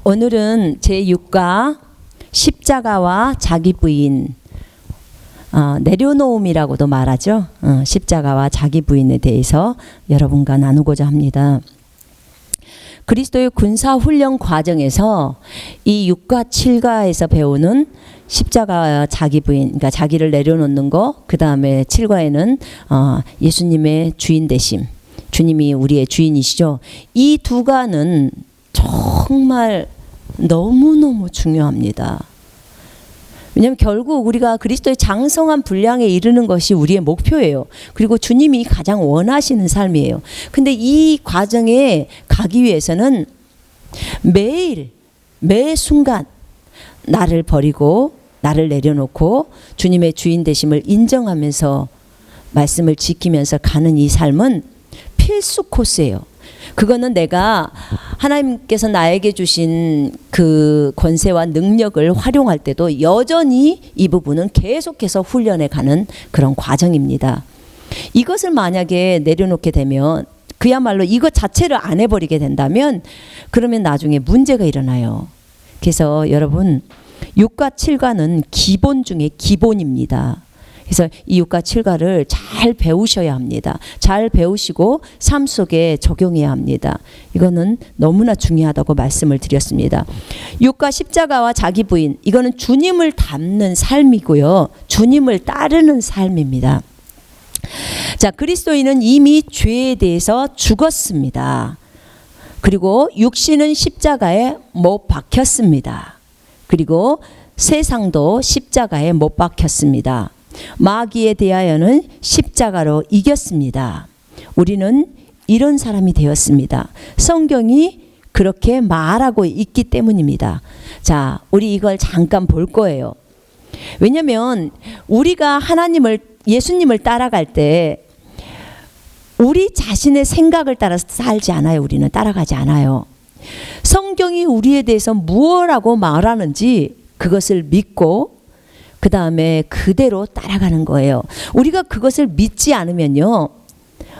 오늘은 제6과 십자가와 자기 부인, 내려놓음이라고도 말하죠. 십자가와 자기 부인에 대해서 여러분과 나누고자 합니다. 그리스도의 군사훈련 과정에서 이 6과 7과에서 배우는 십자가와 자기 부인, 그러니까 자기를 내려놓는 거, 그 다음에 7과에는 예수님의 주인 되심, 주님이 우리의 주인이시죠. 이 두 과는 정말 너무너무 중요합니다. 왜냐하면 결국 우리가 그리스도의 장성한 분량에 이르는 것이 우리의 목표예요. 그리고 주님이 가장 원하시는 삶이에요. 근데 이 과정에 가기 위해서는 매일 매 순간 나를 버리고 나를 내려놓고 주님의 주인 되심을 인정하면서 말씀을 지키면서 가는 이 삶은 필수 코스예요. 그거는 내가 하나님께서 나에게 주신 그 권세와 능력을 활용할 때도 여전히 이 부분은 계속해서 훈련해 가는 그런 과정입니다. 이것을 만약에 내려놓게 되면, 그야말로 이것 자체를 안 해버리게 된다면 그러면 나중에 문제가 일어나요. 그래서 여러분 6과 7과는 기본 중에 기본입니다. 그래서 이 6과 7과를 잘 배우셔야 합니다. 잘 배우시고 삶 속에 적용해야 합니다. 이거는 너무나 중요하다고 말씀을 드렸습니다. 6과 십자가와 자기 부인, 이거는 주님을 닮는 삶이고요. 주님을 따르는 삶입니다. 자, 그리스도인은 이미 죄에 대해서 죽었습니다. 그리고 육신은 십자가에 못 박혔습니다. 그리고 세상도 십자가에 못 박혔습니다. 마귀에 대하여는 십자가로 이겼습니다. 우리는 이런 사람이 되었습니다. 성경이 그렇게 말하고 있기 때문입니다. 자, 우리 이걸 잠깐 볼 거예요. 왜냐하면 우리가 예수님을 따라갈 때 우리 자신의 생각을 따라서 살지 않아요. 우리는 따라가지 않아요. 성경이 우리에 대해서 무엇이라고 말하는지 그것을 믿고 그 다음에 그대로 따라가는 거예요. 우리가 그것을 믿지 않으면요,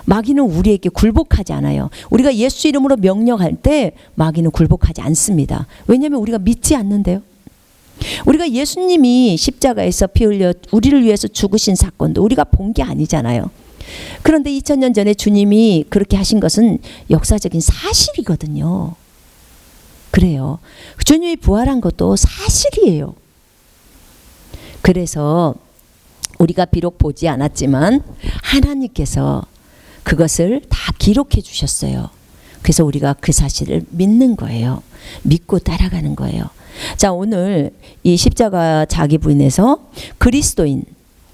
마귀는 우리에게 굴복하지 않아요. 우리가 예수 이름으로 명령할 때 마귀는 굴복하지 않습니다. 왜냐하면 우리가 믿지 않는데요. 우리가 예수님이 십자가에서 피 흘려 우리를 위해서 죽으신 사건도 우리가 본 게 아니잖아요. 그런데 2000년 전에 주님이 그렇게 하신 것은 역사적인 사실이거든요. 그래요. 주님이 부활한 것도 사실이에요. 그래서 우리가 비록 보지 않았지만 하나님께서 그것을 다 기록해 주셨어요. 그래서 우리가 그 사실을 믿는 거예요. 믿고 따라가는 거예요. 자, 오늘 이 십자가 자기 부인에서 그리스도인,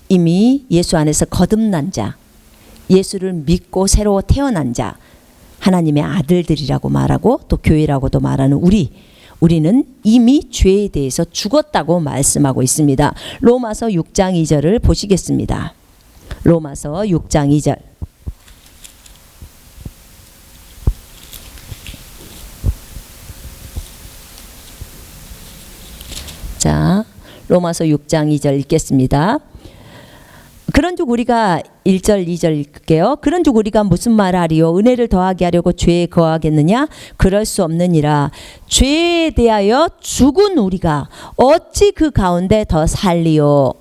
이미 예수 안에서 거듭난 자, 예수를 믿고 새로 태어난 자, 하나님의 아들들이라고 말하고 또 교회라고도 말하는 우리는 이미 죄에 대해서 죽었다고 말씀하고 있습니다. 로마서 6장 2절을 보시겠습니다. 로마서 6장 2절. 자, 로마서 6장 2절 읽겠습니다. 그런즉 우리가 1절 2절 읽을게요. 그런즉 우리가 무슨 말하리요? 은혜를 더하게 하려고 죄에 거하겠느냐? 그럴 수 없느니라. 죄에 대하여 죽은 우리가 어찌 그 가운데 더 살리요?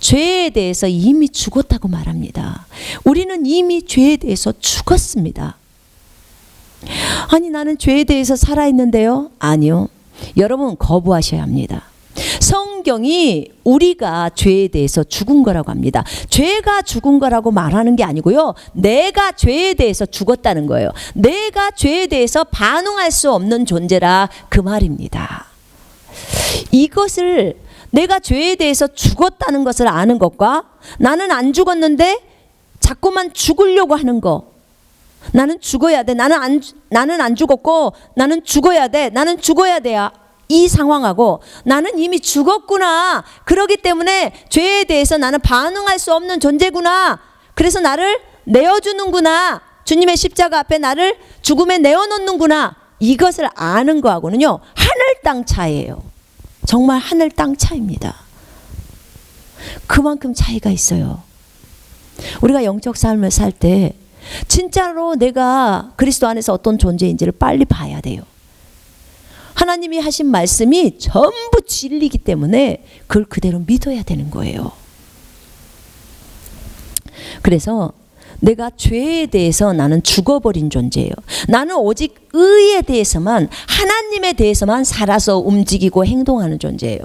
죄에 대해서 이미 죽었다고 말합니다. 우리는 이미 죄에 대해서 죽었습니다. 아니, 나는 죄에 대해서 살아있는데요? 아니요. 여러분, 거부하셔야 합니다. 성경이 우리가 죄에 대해서 죽은 거라고 합니다. 죄가 죽은 거라고 말하는 게 아니고요. 내가 죄에 대해서 죽었다는 거예요. 내가 죄에 대해서 반응할 수 없는 존재라 그 말입니다. 이것을, 내가 죄에 대해서 죽었다는 것을 아는 것과 나는 안 죽었는데 자꾸만 죽으려고 하는 거, 나는 죽어야 돼, 나는 안 죽었고 나는 죽어야 돼, 나는 죽어야 돼야, 이 상황하고 나는 이미 죽었구나, 그러기 때문에 죄에 대해서 나는 반응할 수 없는 존재구나, 그래서 나를 내어주는구나, 주님의 십자가 앞에 나를 죽음에 내어놓는구나, 이것을 아는 거하고는요 하늘 땅 차이예요. 정말 하늘 땅 차이입니다. 그만큼 차이가 있어요. 우리가 영적 삶을 살 때 진짜로 내가 그리스도 안에서 어떤 존재인지를 빨리 봐야 돼요. 하나님이 하신 말씀이 전부 진리이기 때문에 그걸 그대로 믿어야 되는 거예요. 그래서 내가 죄에 대해서 나는 죽어버린 존재예요. 나는 오직 의에 대해서만, 하나님에 대해서만 살아서 움직이고 행동하는 존재예요.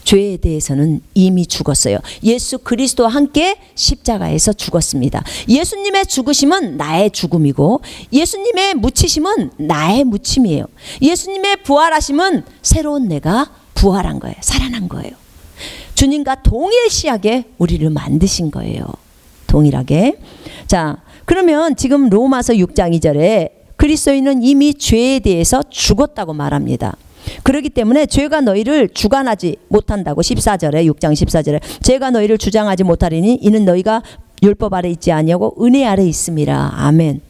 죄에 대해서는 이미 죽었어요. 예수 그리스도와 함께 십자가에서 죽었습니다. 예수님의 죽으심은 나의 죽음이고 예수님의 묻히심은 나의 묻힘이에요. 예수님의 부활하심은 새로운 내가 부활한 거예요. 살아난 거예요. 주님과 동일시하게 우리를 만드신 거예요. 동일하게. 자, 그러면 지금 로마서 6장 2절에 그리스도인은 이미 죄에 대해서 죽었다고 말합니다. 그렇기 때문에 죄가 너희를 주관하지 못한다고 14절에 6장 14절에 죄가 너희를 주장하지 못하리니 이는 너희가 율법 아래 있지 아니하고 은혜 아래 있음이라. 아멘.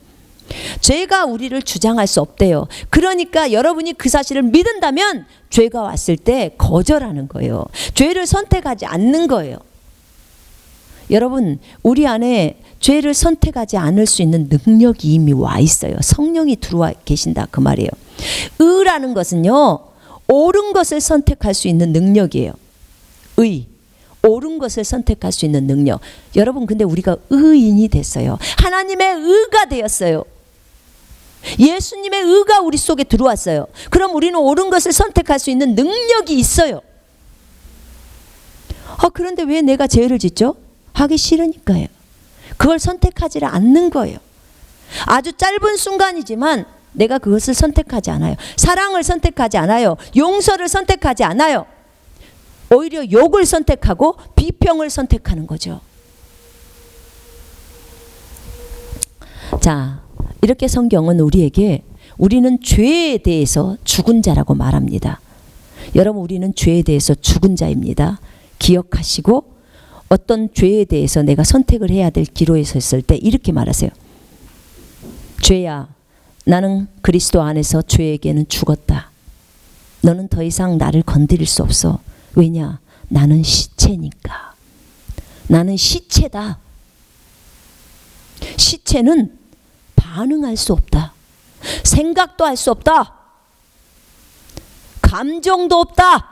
죄가 우리를 주장할 수 없대요. 그러니까 여러분이 그 사실을 믿는다면 죄가 왔을 때 거절하는 거예요. 죄를 선택하지 않는 거예요. 여러분, 우리 안에 죄를 선택하지 않을 수 있는 능력이 이미 와 있어요. 성령이 들어와 계신다 그 말이에요. 의라는 것은요, 옳은 것을 선택할 수 있는 능력이에요. 의, 옳은 것을 선택할 수 있는 능력. 여러분, 근데 우리가 의인이 됐어요. 하나님의 의가 되었어요. 예수님의 의가 우리 속에 들어왔어요. 그럼 우리는 옳은 것을 선택할 수 있는 능력이 있어요. 그런데 왜 내가 죄를 짓죠? 하기 싫으니까요. 그걸 선택하지 않는 거예요. 아주 짧은 순간이지만 내가 그것을 선택하지 않아요. 사랑을 선택하지 않아요. 용서를 선택하지 않아요. 오히려 욕을 선택하고 비평을 선택하는 거죠. 자, 이렇게 성경은 우리에게 우리는 죄에 대해서 죽은 자라고 말합니다. 여러분, 우리는 죄에 대해서 죽은 자입니다. 기억하시고 어떤 죄에 대해서 내가 선택을 해야 될 기로에 섰을 때 이렇게 말하세요. 죄야, 나는 그리스도 안에서 죄에게는 죽었다. 너는 더 이상 나를 건드릴 수 없어. 왜냐? 나는 시체니까. 나는 시체다. 시체는 반응할 수 없다. 생각도 할 수 없다. 감정도 없다.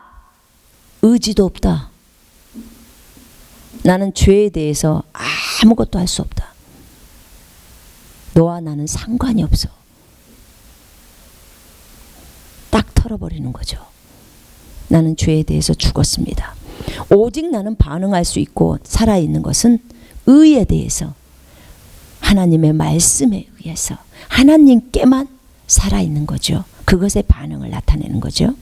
의지도 없다. 나는 죄에 대해서 아무것도 할 수 없다. 너와 나는 상관이 없어. 딱 털어버리는 거죠. 나는 죄에 대해서 죽었습니다. 오직 나는 반응할 수 있고 살아있는 것은 의에 대해서, 하나님의 말씀에 의해서 하나님께만 살아있는 거죠. 그것의 반응을 나타내는 거죠.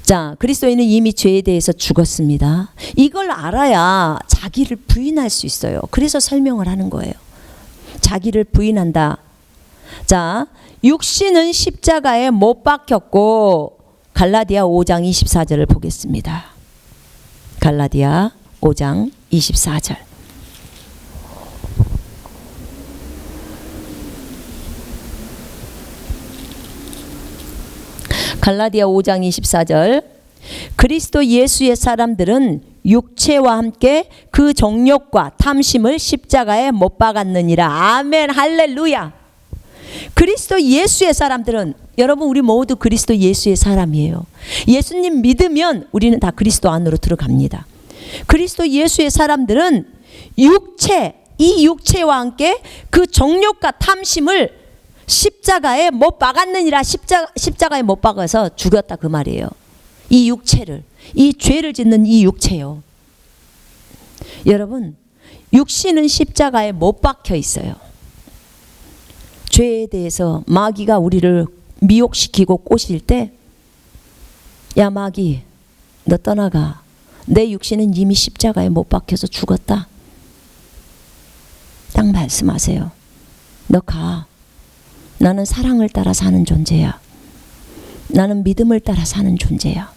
자, 그리스도인은 이미 죄에 대해서 죽었습니다. 이걸 알아야 자기를 부인할 수 있어요. 그래서 설명을 하는 거예요. 자기를 부인한다. 자, 육신은 십자가에 못 박혔고, 갈라디아 5장 24절을 보겠습니다. 갈라디아 5장 24절. 갈라디아 5장 24절. 그리스도 예수의 사람들은 육체와 함께 그 정욕과 탐심을 십자가에 못 박았느니라. 아멘, 할렐루야. 그리스도 예수의 사람들은, 여러분, 우리 모두 그리스도 예수의 사람이에요. 예수님 믿으면 우리는 다 그리스도 안으로 들어갑니다. 그리스도 예수의 사람들은 이 육체와 함께 그 정욕과 탐심을 십자가에 못 박았느니라. 십자가에 못 박아서 죽였다 그 말이에요. 이 육체를, 이 죄를 짓는 이 육체요. 여러분, 육신은 십자가에 못 박혀 있어요. 죄에 대해서 마귀가 우리를 미혹시키고 꼬실 때, 야 마귀, 너 떠나가. 내 육신은 이미 십자가에 못 박혀서 죽었다. 딱 말씀하세요. 너 가. 나는 사랑을 따라 사는 존재야. 나는 믿음을 따라 사는 존재야.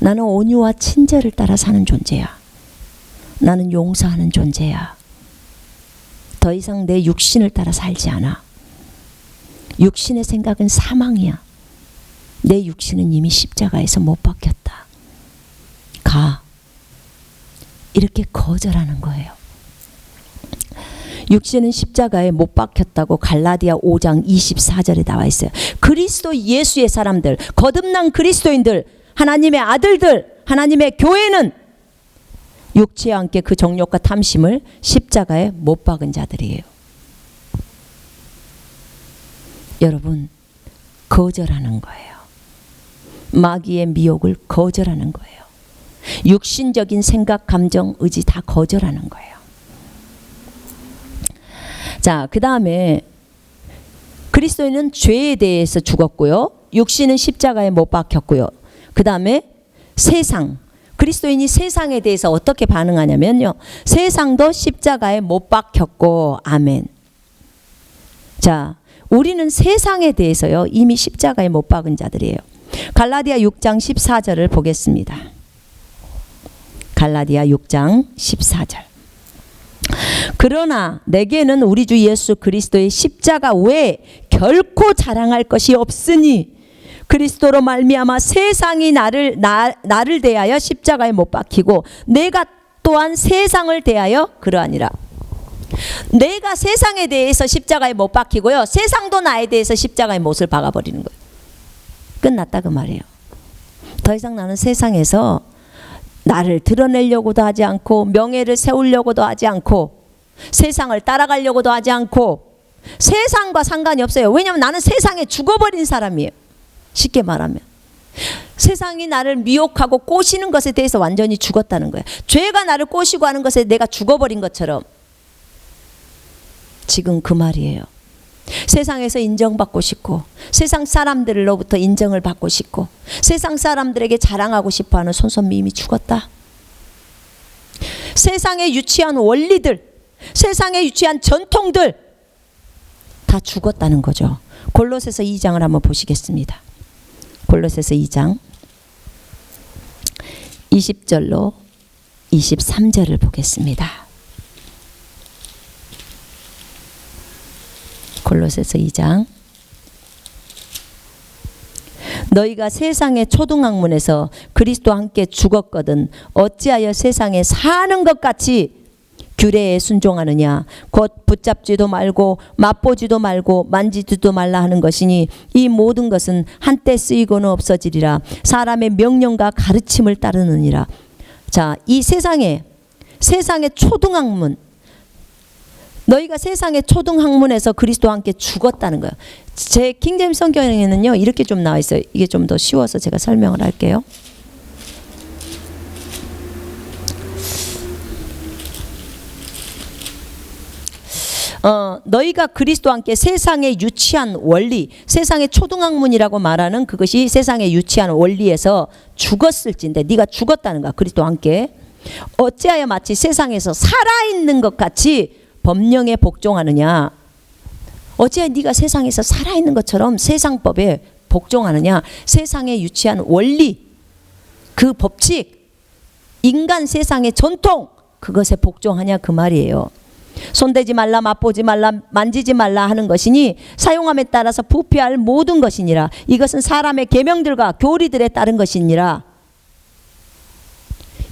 나는 온유와 친절을 따라 사는 존재야. 나는 용서하는 존재야. 더 이상 내 육신을 따라 살지 않아. 육신의 생각은 사망이야. 내 육신은 이미 십자가에서 못 박혔다. 가. 이렇게 거절하는 거예요. 육신은 십자가에 못 박혔다고 갈라디아 5장 24절에 나와 있어요. 그리스도 예수의 사람들, 거듭난 그리스도인들, 하나님의 아들들, 하나님의 교회는 육체와 함께 그 정욕과 탐심을 십자가에 못 박은 자들이에요. 여러분, 거절하는 거예요. 마귀의 미혹을 거절하는 거예요. 육신적인 생각, 감정, 의지 다 거절하는 거예요. 자, 그 다음에 그리스도인은 죄에 대해서 죽었고요. 육신은 십자가에 못 박혔고요. 그 다음에 세상, 그리스도인이 세상에 대해서 어떻게 반응하냐면요, 세상도 십자가에 못 박혔고, 아멘. 자, 우리는 세상에 대해서요 이미 십자가에 못 박은 자들이에요. 갈라디아 6장 14절을 보겠습니다. 갈라디아 6장 14절. 그러나 내게는 우리 주 예수 그리스도의 십자가 외에 결코 자랑할 것이 없으니 그리스도로 말미암아 세상이 나를 대하여 십자가에 못 박히고 내가 또한 세상을 대하여 그러하니라. 내가 세상에 대해서 십자가에 못 박히고요, 세상도 나에 대해서 십자가에 못을 박아버리는 거예요. 끝났다 그 말이에요. 더 이상 나는 세상에서 나를 드러내려고도 하지 않고 명예를 세우려고도 하지 않고 세상을 따라가려고도 하지 않고 세상과 상관이 없어요. 왜냐하면 나는 세상에 죽어버린 사람이에요. 쉽게 말하면 세상이 나를 미혹하고 꼬시는 것에 대해서 완전히 죽었다는 거예요. 죄가 나를 꼬시고 하는 것에 내가 죽어버린 것처럼 지금 그 말이에요. 세상에서 인정받고 싶고 세상 사람들로부터 인정을 받고 싶고 세상 사람들에게 자랑하고 싶어하는 손선미임이 죽었다. 세상에 유치한 원리들, 세상에 유치한 전통들 다 죽었다는 거죠. 골로새서 2장을 한번 보시겠습니다. 골로새서 2장 20절로 23절을 보겠습니다. 골로새서 2장. 너희가 세상의 초등학문에서 그리스도와 함께 죽었거든 어찌하여 세상에 사는 것 같이 규례에 순종하느냐. 곧 붙잡지도 말고 맛보지도 말고 만지지도 말라 하는 것이니 이 모든 것은 한때 쓰이고는 없어지리라. 사람의 명령과 가르침을 따르느니라. 자, 이 세상의 초등학문, 너희가 세상의 초등학문에서 그리스도와 함께 죽었다는 거예요. 제 킹제임스 성경에는요 이렇게 좀 나와 있어요. 이게 좀 더 쉬워서 제가 설명을 할게요. 너희가 그리스도와 함께 세상의 유치한 원리, 세상의 초등학문이라고 말하는 그것이 세상의 유치한 원리에서 죽었을진데 네가 죽었다는 거야. 그리스도와 함께 어찌하여 마치 세상에서 살아있는 것 같이 법령에 복종하느냐. 어찌하여 네가 세상에서 살아있는 것처럼 세상법에 복종하느냐. 세상에 유치한 원리, 그 법칙, 인간 세상의 전통, 그것에 복종하냐 그 말이에요. 손대지 말라, 맛보지 말라, 만지지 말라 하는 것이니 사용함에 따라서 부패할 모든 것이니라. 이것은 사람의 계명들과 교리들에 따른 것이니라.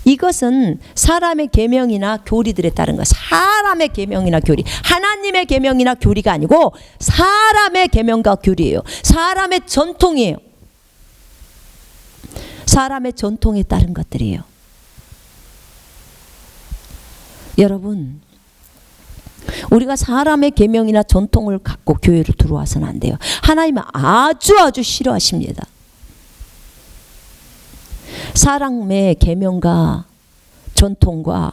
이것은 사람의 계명이나 교리들에 따른 것. 사람의 계명이나 교리, 하나님의 계명이나 교리가 아니고 사람의 계명과 교리예요. 사람의 전통이에요. 사람의 전통에 따른 것들이에요. 여러분, 우리가 사람의 계명이나 전통을 갖고 교회로 들어와서는 안 돼요. 하나님은 아주 싫어하십니다. 사람의 계명과 전통과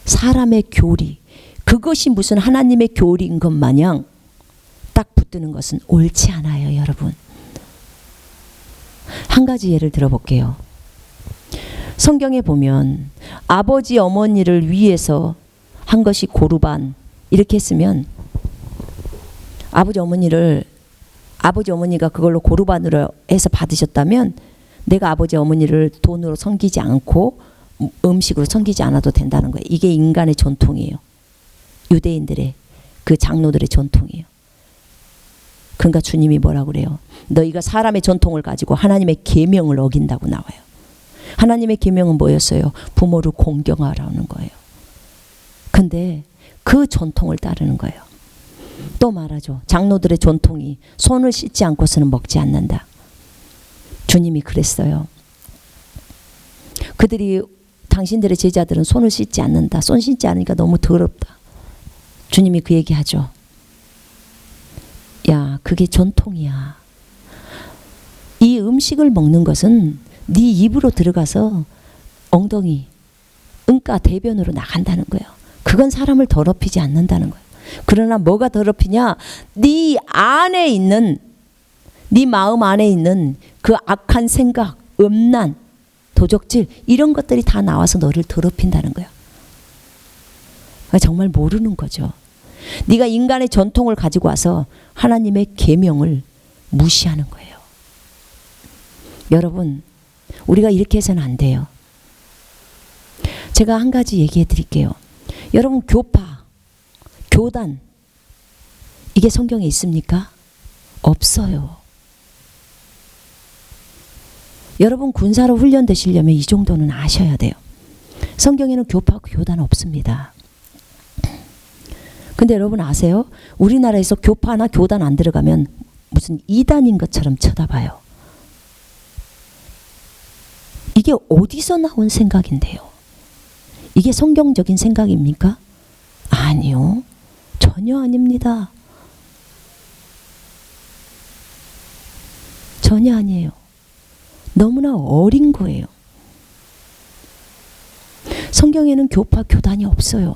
사람의 교리, 그것이 무슨 하나님의 교리인 것 마냥 딱 붙드는 것은 옳지 않아요, 여러분. 한 가지 예를 들어볼게요. 성경에 보면 아버지 어머니를 위해서 한 것이 고르반 이렇게 했으면 아버지 어머니가 그걸로 고르반으로 해서 받으셨다면 내가 아버지 어머니를 돈으로 섬기지 않고 음식으로 섬기지 않아도 된다는 거예요. 이게 인간의 전통이에요. 유대인들의 그 장로들의 전통이에요. 그러니까 주님이 뭐라고 그래요? 너희가 사람의 전통을 가지고 하나님의 계명을 어긴다고 나와요. 하나님의 계명은 뭐였어요? 부모를 공경하라는 거예요. 근데 그 전통을 따르는 거예요. 또 말하죠. 장로들의 전통이 손을 씻지 않고서는 먹지 않는다. 주님이 그랬어요. 그들이 당신들의 제자들은 손을 씻지 않는다. 손 씻지 않으니까 너무 더럽다. 주님이 그 얘기하죠. 야, 그게 전통이야. 이 음식을 먹는 것은 네 입으로 들어가서 엉덩이, 응가, 대변으로 나간다는 거예요. 그건 사람을 더럽히지 않는다는 거예요. 그러나 뭐가 더럽히냐? 네 안에 있는, 네 마음 안에 있는 그 악한 생각, 음란, 도적질 이런 것들이 다 나와서 너를 더럽힌다는 거야. 정말 모르는 거죠. 네가 인간의 전통을 가지고 와서 하나님의 계명을 무시하는 거예요. 여러분, 우리가 이렇게 해서는 안 돼요. 제가 한 가지 얘기해 드릴게요. 여러분, 교파, 교단, 이게 성경에 있습니까? 없어요. 여러분, 군사로 훈련되시려면 이 정도는 아셔야 돼요. 성경에는 교파, 교단 없습니다. 근데 여러분 아세요? 우리나라에서 교파나 교단 안 들어가면 무슨 이단인 것처럼 쳐다봐요. 이게 어디서 나온 생각인데요? 이게 성경적인 생각입니까? 아니요. 전혀 아닙니다. 전혀 아니에요. 너무나 어린 거예요. 성경에는 교파, 교단이 없어요.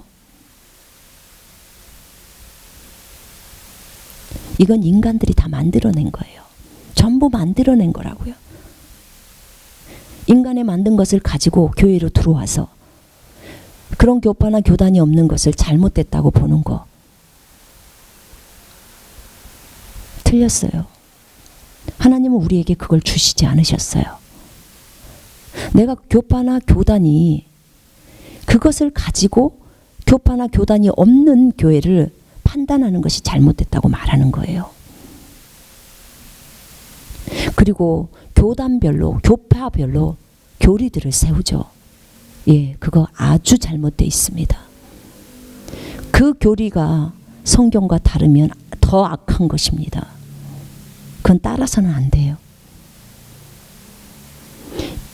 이건 인간들이 다 만들어낸 거예요. 전부 만들어낸 거라고요. 인간이 만든 것을 가지고 교회로 들어와서 그런 교파나 교단이 없는 것을 잘못됐다고 보는 거. 틀렸어요. 하나님은 우리에게 그걸 주시지 않으셨어요. 내가 교파나 교단이 그것을 가지고 교파나 교단이 없는 교회를 판단하는 것이 잘못됐다고 말하는 거예요. 그리고 교단별로, 교파별로 교리들을 세우죠. 예, 그거 아주 잘못되어 있습니다. 그 교리가 성경과 다르면 더 악한 것입니다. 그건 따라서는 안 돼요.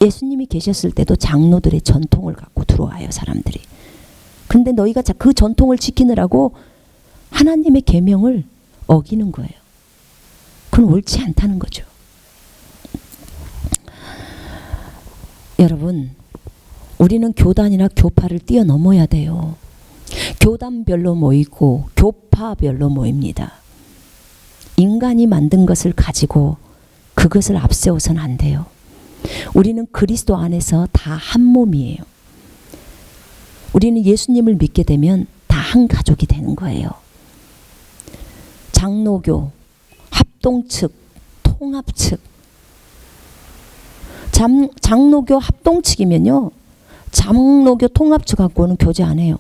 예수님이 계셨을 때도 장로들의 전통을 갖고 들어와요, 사람들이. 그런데 너희가 그 전통을 지키느라고 하나님의 계명을 어기는 거예요. 그건 옳지 않다는 거죠. 여러분, 우리는 교단이나 교파를 뛰어넘어야 돼요. 교단별로 모이고 교파별로 모입니다. 인간이 만든 것을 가지고 그것을 앞세워서는 안 돼요. 우리는 그리스도 안에서 다 한 몸이에요. 우리는 예수님을 믿게 되면 다 한 가족이 되는 거예요. 장로교, 합동측, 통합측. 장로교 합동측이면요, 장로교 통합측하고는 교제 안 해요.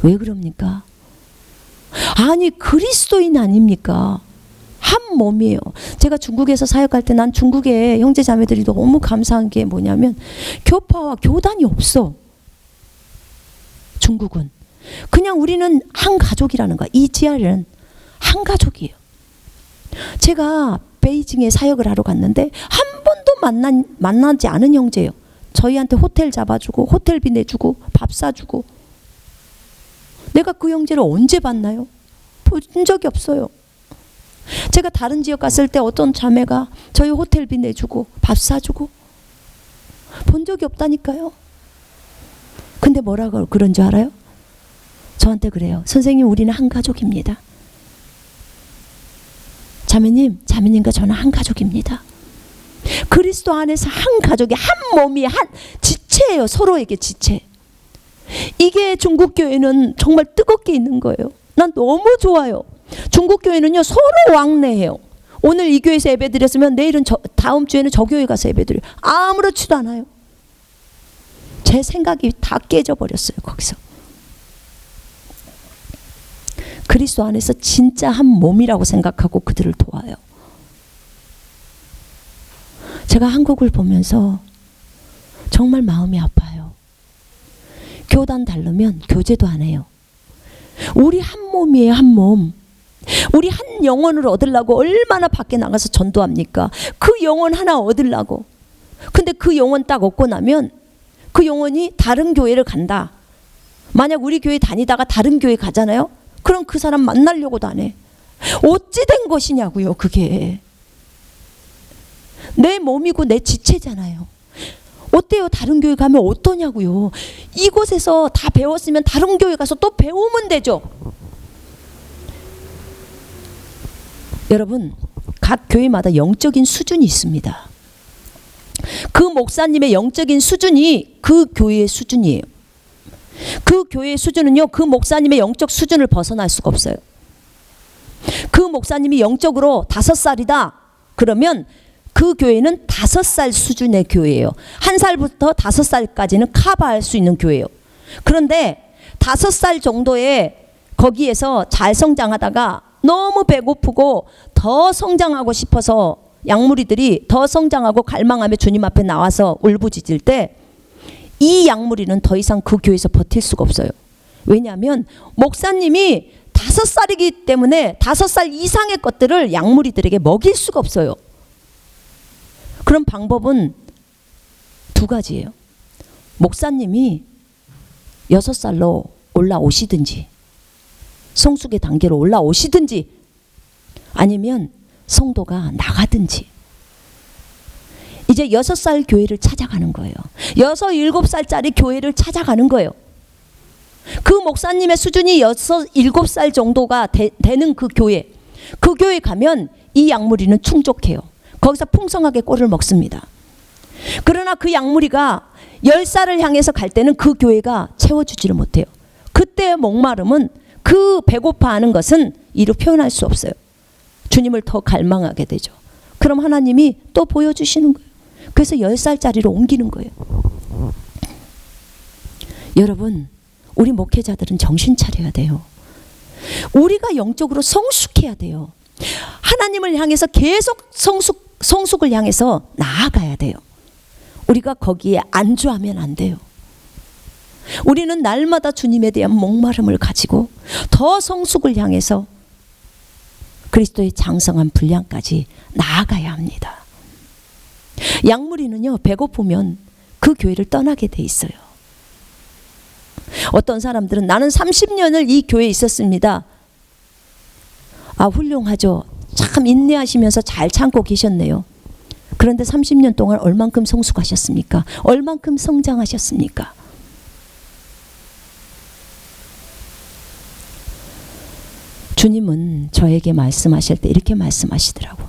왜 그럽니까? 아니, 그리스도인 아닙니까? 한 몸이에요. 제가 중국에서 사역할 때 난 중국의 형제 자매들이 너무 감사한 게 뭐냐면 교파와 교단이 없어. 중국은 그냥 우리는 한 가족이라는 거야. 이지아는 한 가족이에요. 제가 베이징에 사역을 하러 갔는데 한 번도 만나지 않은 형제예요. 저희한테 호텔 잡아주고 호텔비 내주고 밥 사주고. 내가 그 형제를 언제 봤나요? 본 적이 없어요. 제가 다른 지역 갔을 때 어떤 자매가 저희 호텔비 내주고 밥 사주고 본 적이 없다니까요. 근데 뭐라고 그런 줄 알아요? 저한테 그래요. 선생님, 우리는 한 가족입니다. 자매님과 저는 한 가족입니다. 그리스도 안에서 한 가족이, 한 몸이, 한 지체예요. 서로에게 지체. 이게 중국 교회는 정말 뜨겁게 있는 거예요. 난 너무 좋아요. 중국 교회는요, 서로 왕래해요. 오늘 이 교회에서 예배 드렸으면 내일은 다음 주에는 저 교회 가서 예배 드려요. 아무렇지도 않아요. 제 생각이 다 깨져버렸어요, 거기서. 그리스도 안에서 진짜 한 몸이라고 생각하고 그들을 도와요. 제가 한국을 보면서 정말 마음이 아파요. 교단 다르면 교제도 안 해요. 우리 한 몸이에요, 한 몸. 우리 한 영혼을 얻으려고 얼마나 밖에 나가서 전도합니까? 그 영혼 하나 얻으려고. 근데 그 영혼 딱 얻고 나면 그 영혼이 다른 교회를 간다. 만약 우리 교회 다니다가 다른 교회 가잖아요. 그럼 그 사람 만나려고도 안 해. 어찌 된 것이냐고요, 그게. 내 몸이고 내 지체잖아요. 어때요? 다른 교회 가면 어떠냐고요. 이곳에서 다 배웠으면 다른 교회 가서 또 배우면 되죠. 여러분, 각 교회마다 영적인 수준이 있습니다. 그 목사님의 영적인 수준이 그 교회의 수준이에요. 그 교회의 수준은요, 그 목사님의 영적 수준을 벗어날 수가 없어요. 그 목사님이 영적으로 5살이다 그러면 그 교회는 5살 수준의 교회예요. 1살부터 5살까지는 커버할 수 있는 교회예요. 그런데 5살 정도의 거기에서 잘 성장하다가 너무 배고프고 더 성장하고 싶어서 양무리들이 더 성장하고 갈망하며 주님 앞에 나와서 울부짖을 때 이 양무리는 더 이상 그 교회에서 버틸 수가 없어요. 왜냐하면 목사님이 5살이기 때문에 5살 이상의 것들을 양무리들에게 먹일 수가 없어요. 그런 방법은 2가지예요. 목사님이 6살로 올라오시든지 성숙의 단계로 올라오시든지 아니면 성도가 나가든지. 이제 6살 교회를 찾아가는 거예요. 6, 7살짜리 교회를 찾아가는 거예요. 그 목사님의 수준이 6, 7살 정도가 되는 그 교회 가면 이 양무리는 충족해요. 거기서 풍성하게 꼴을 먹습니다. 그러나 그 양무리가 10살을 향해서 갈 때는 그 교회가 채워주지를 못해요. 그때의 목마름은, 그 배고파하는 것은 이로 표현할 수 없어요. 주님을 더 갈망하게 되죠. 그럼 하나님이 또 보여주시는 거예요. 그래서 10살짜리로 옮기는 거예요. 여러분, 우리 목회자들은 정신 차려야 돼요. 우리가 영적으로 성숙해야 돼요. 하나님을 향해서 계속 성숙을 향해서 나아가야 돼요. 우리가 거기에 안주하면 안 돼요. 우리는 날마다 주님에 대한 목마름을 가지고 더 성숙을 향해서 그리스도의 장성한 분량까지 나아가야 합니다. 양무리는요, 배고프면 그 교회를 떠나게 돼 있어요. 어떤 사람들은 나는 30년을 이 교회에 있었습니다. 아, 훌륭하죠. 참 인내하시면서 잘 참고 계셨네요. 그런데 30년 동안 얼만큼 성숙하셨습니까? 얼만큼 성장하셨습니까? 주님은 저에게 말씀하실 때 이렇게 말씀하시더라고.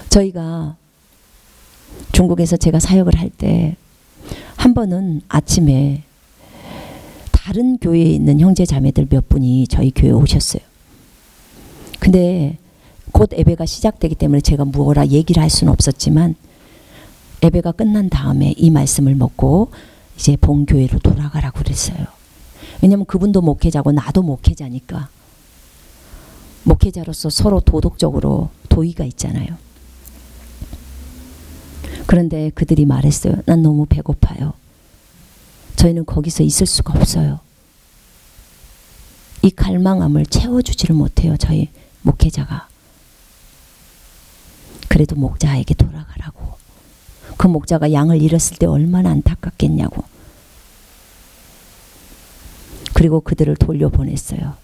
저희가 중국에서 제가 사역을 할 때 한 번은 아침에 다른 교회에 있는 형제 자매들 몇 분이 저희 교회에 오셨어요. 근데 곧 예배가 시작되기 때문에 제가 뭐라 얘기를 할 수는 없었지만 예배가 끝난 다음에 이 말씀을 먹고 이제 본교회로 돌아가라고 그랬어요. 왜냐면 그분도 목회자고 나도 목회자니까. 목회자로서 서로 도덕적으로 도의가 있잖아요. 그런데 그들이 말했어요. 난 너무 배고파요. 저희는 거기서 있을 수가 없어요. 이 갈망함을 채워주지를 못해요. 저희 목회자가. 그래도 목자에게 돌아가라고. 그 목자가 양을 잃었을 때 얼마나 안타깝겠냐고. 그리고 그들을 돌려보냈어요.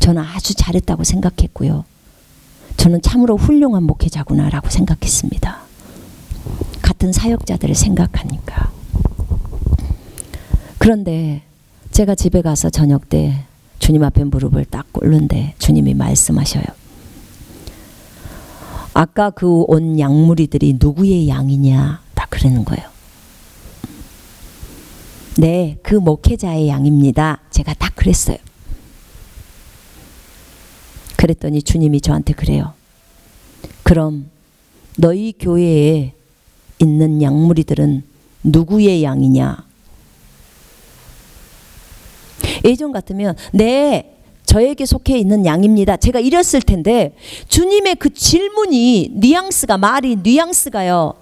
저는 아주 잘했다고 생각했고요. 저는 참으로 훌륭한 목회자구나라고 생각했습니다. 같은 사역자들을 생각하니까. 그런데 제가 집에 가서 저녁 때 주님 앞에 무릎을 딱 꿇는데 주님이 말씀하셔요. 아까 그 온 양무리들이 누구의 양이냐 딱 그러는 거예요. 네, 그 목회자의 양입니다. 제가 딱 그랬어요. 그랬더니 주님이 저한테 그래요. 그럼 너희 교회에 있는 양무리들은 누구의 양이냐? 예전 같으면 네, 저에게 속해 있는 양입니다. 제가 이랬을 텐데 주님의 그 질문이 말이 뉘앙스가요.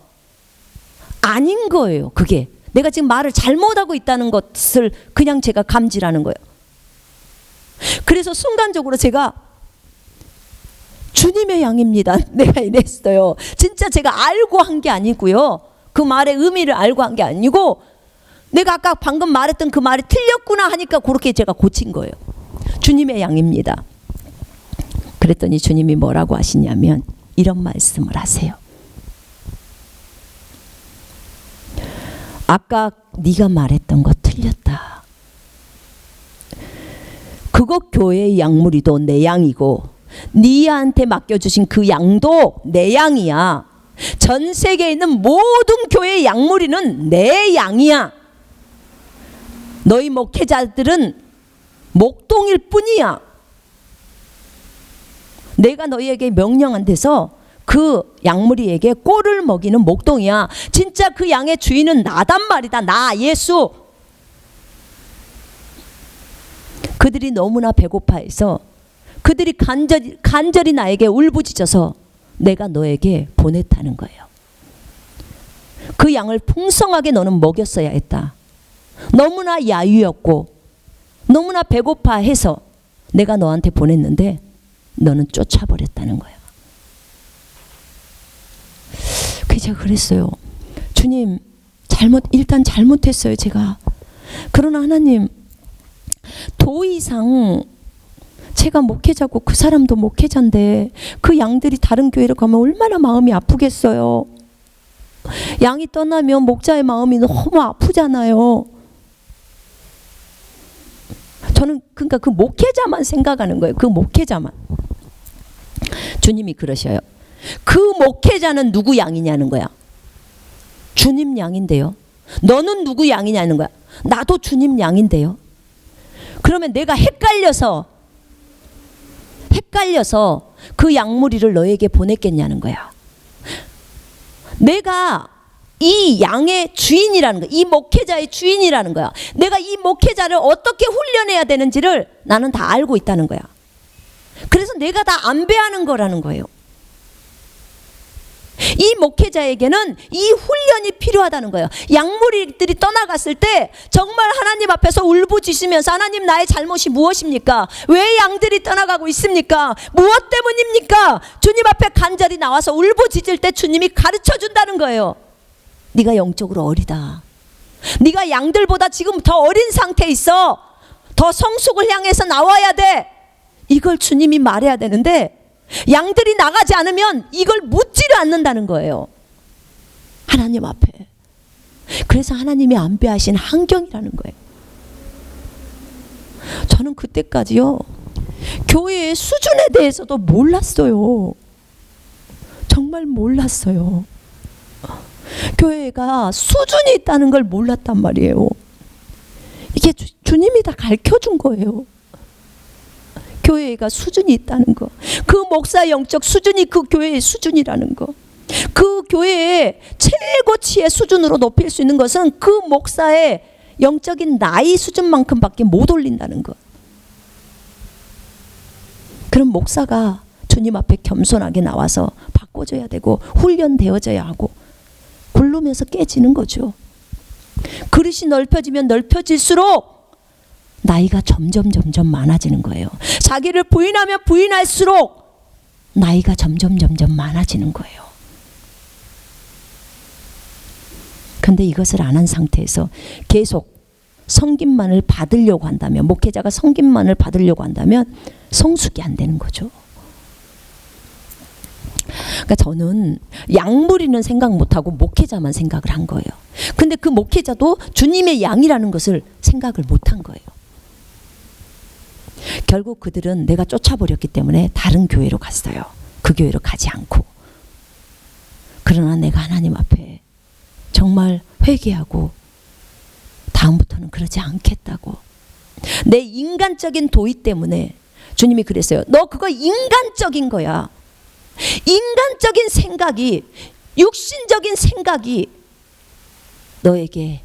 아닌 거예요. 그게 내가 지금 말을 잘못하고 있다는 것을 그냥 제가 감지하는 거예요. 그래서 순간적으로 제가 주님의 양입니다. 내가 이랬어요. 진짜 제가 알고 한 게 아니고요. 그 말의 의미를 알고 한 게 아니고 내가 아까 방금 말했던 그 말이 틀렸구나 하니까 그렇게 제가 고친 거예요. 주님의 양입니다. 그랬더니 주님이 뭐라고 하시냐면 이런 말씀을 하세요. 아까 네가 말했던 거 틀렸다. 그거 교회의 양무리도 내 양이고 네한테 맡겨주신 그 양도 내 양이야. 전 세계에 있는 모든 교회의 양무리는 내 양이야. 너희 목회자들은 목동일 뿐이야. 내가 너희에게 명령한 데서 그 양무리에게 꼴을 먹이는 목동이야. 진짜 그 양의 주인은 나단 말이다. 나 예수. 그들이 너무나 배고파해서 그들이 간절히 나에게 울부짖어서 내가 너에게 보냈다는 거예요. 그 양을 풍성하게 너는 먹였어야 했다. 너무나 야유였고 너무나 배고파해서 내가 너한테 보냈는데 너는 쫓아버렸다는 거예요. 그래서 제가 그랬어요. 주님, 일단 잘못했어요, 제가. 그러나 하나님, 더 이상 제가 목회자고 그 사람도 목회자인데 그 양들이 다른 교회로 가면 얼마나 마음이 아프겠어요. 양이 떠나면 목자의 마음이 너무 아프잖아요. 저는 그러니까 그 목회자만 생각하는 거예요. 그 목회자만. 주님이 그러셔요. 그 목회자는 누구 양이냐는 거야. 주님 양인데요. 너는 누구 양이냐는 거야. 나도 주님 양인데요. 그러면 내가 헷갈려서 그 양무리를 너에게 보냈겠냐는 거야. 내가 이 양의 주인이라는 거야. 이 목회자의 주인이라는 거야. 내가 이 목회자를 어떻게 훈련해야 되는지를 나는 다 알고 있다는 거야. 그래서 내가 다 안배하는 거라는 거예요. 이 목회자에게는 이 훈련이 필요하다는 거예요. 양무리들이 떠나갔을 때 정말 하나님 앞에서 울부짖으면서 하나님, 나의 잘못이 무엇입니까? 왜 양들이 떠나가고 있습니까? 무엇 때문입니까? 주님 앞에 간절히 나와서 울부짖을 때 주님이 가르쳐 준다는 거예요. 네가 영적으로 어리다. 네가 양들보다 지금 더 어린 상태에 있어. 더 성숙을 향해서 나와야 돼. 이걸 주님이 말해야 되는데 양들이 나가지 않으면 이걸 묻지를 않는다는 거예요. 하나님 앞에. 그래서 하나님이 안배하신 환경이라는 거예요. 저는 그때까지요, 교회의 수준에 대해서도 몰랐어요. 정말 몰랐어요. 교회가 수준이 있다는 걸 몰랐단 말이에요. 이게 주님이 다 가르쳐 준 거예요. 교회가 수준이 있다는 거. 그 목사 영적 수준이 그 교회의 수준이라는 거. 그 교회의 최고치의 수준으로 높일 수 있는 것은 그 목사의 영적인 나이 수준만큼밖에 못 올린다는 거. 그럼 목사가 주님 앞에 겸손하게 나와서 바꿔줘야 되고 훈련되어져야 하고 굴르면서 깨지는 거죠. 그릇이 넓혀지면 넓혀질수록 나이가 점점 많아지는 거예요. 자기를 부인하면 부인할수록 나이가 점점 많아지는 거예요. 근데 이것을 안 한 상태에서 계속 성김만을 받으려고 한다면, 목회자가 성김만을 받으려고 한다면 성숙이 안 되는 거죠. 그러니까 저는 양무리는 생각 못하고 목회자만 생각을 한 거예요. 근데 그 목회자도 주님의 양이라는 것을 생각을 못한 거예요. 결국 그들은 내가 쫓아버렸기 때문에 다른 교회로 갔어요. 그 교회로 가지 않고. 그러나 내가 하나님 앞에 정말 회개하고 다음부터는 그러지 않겠다고. 내 인간적인 도의 때문에 주님이 그랬어요. 너 그거 인간적인 거야. 인간적인 생각이, 육신적인 생각이 너에게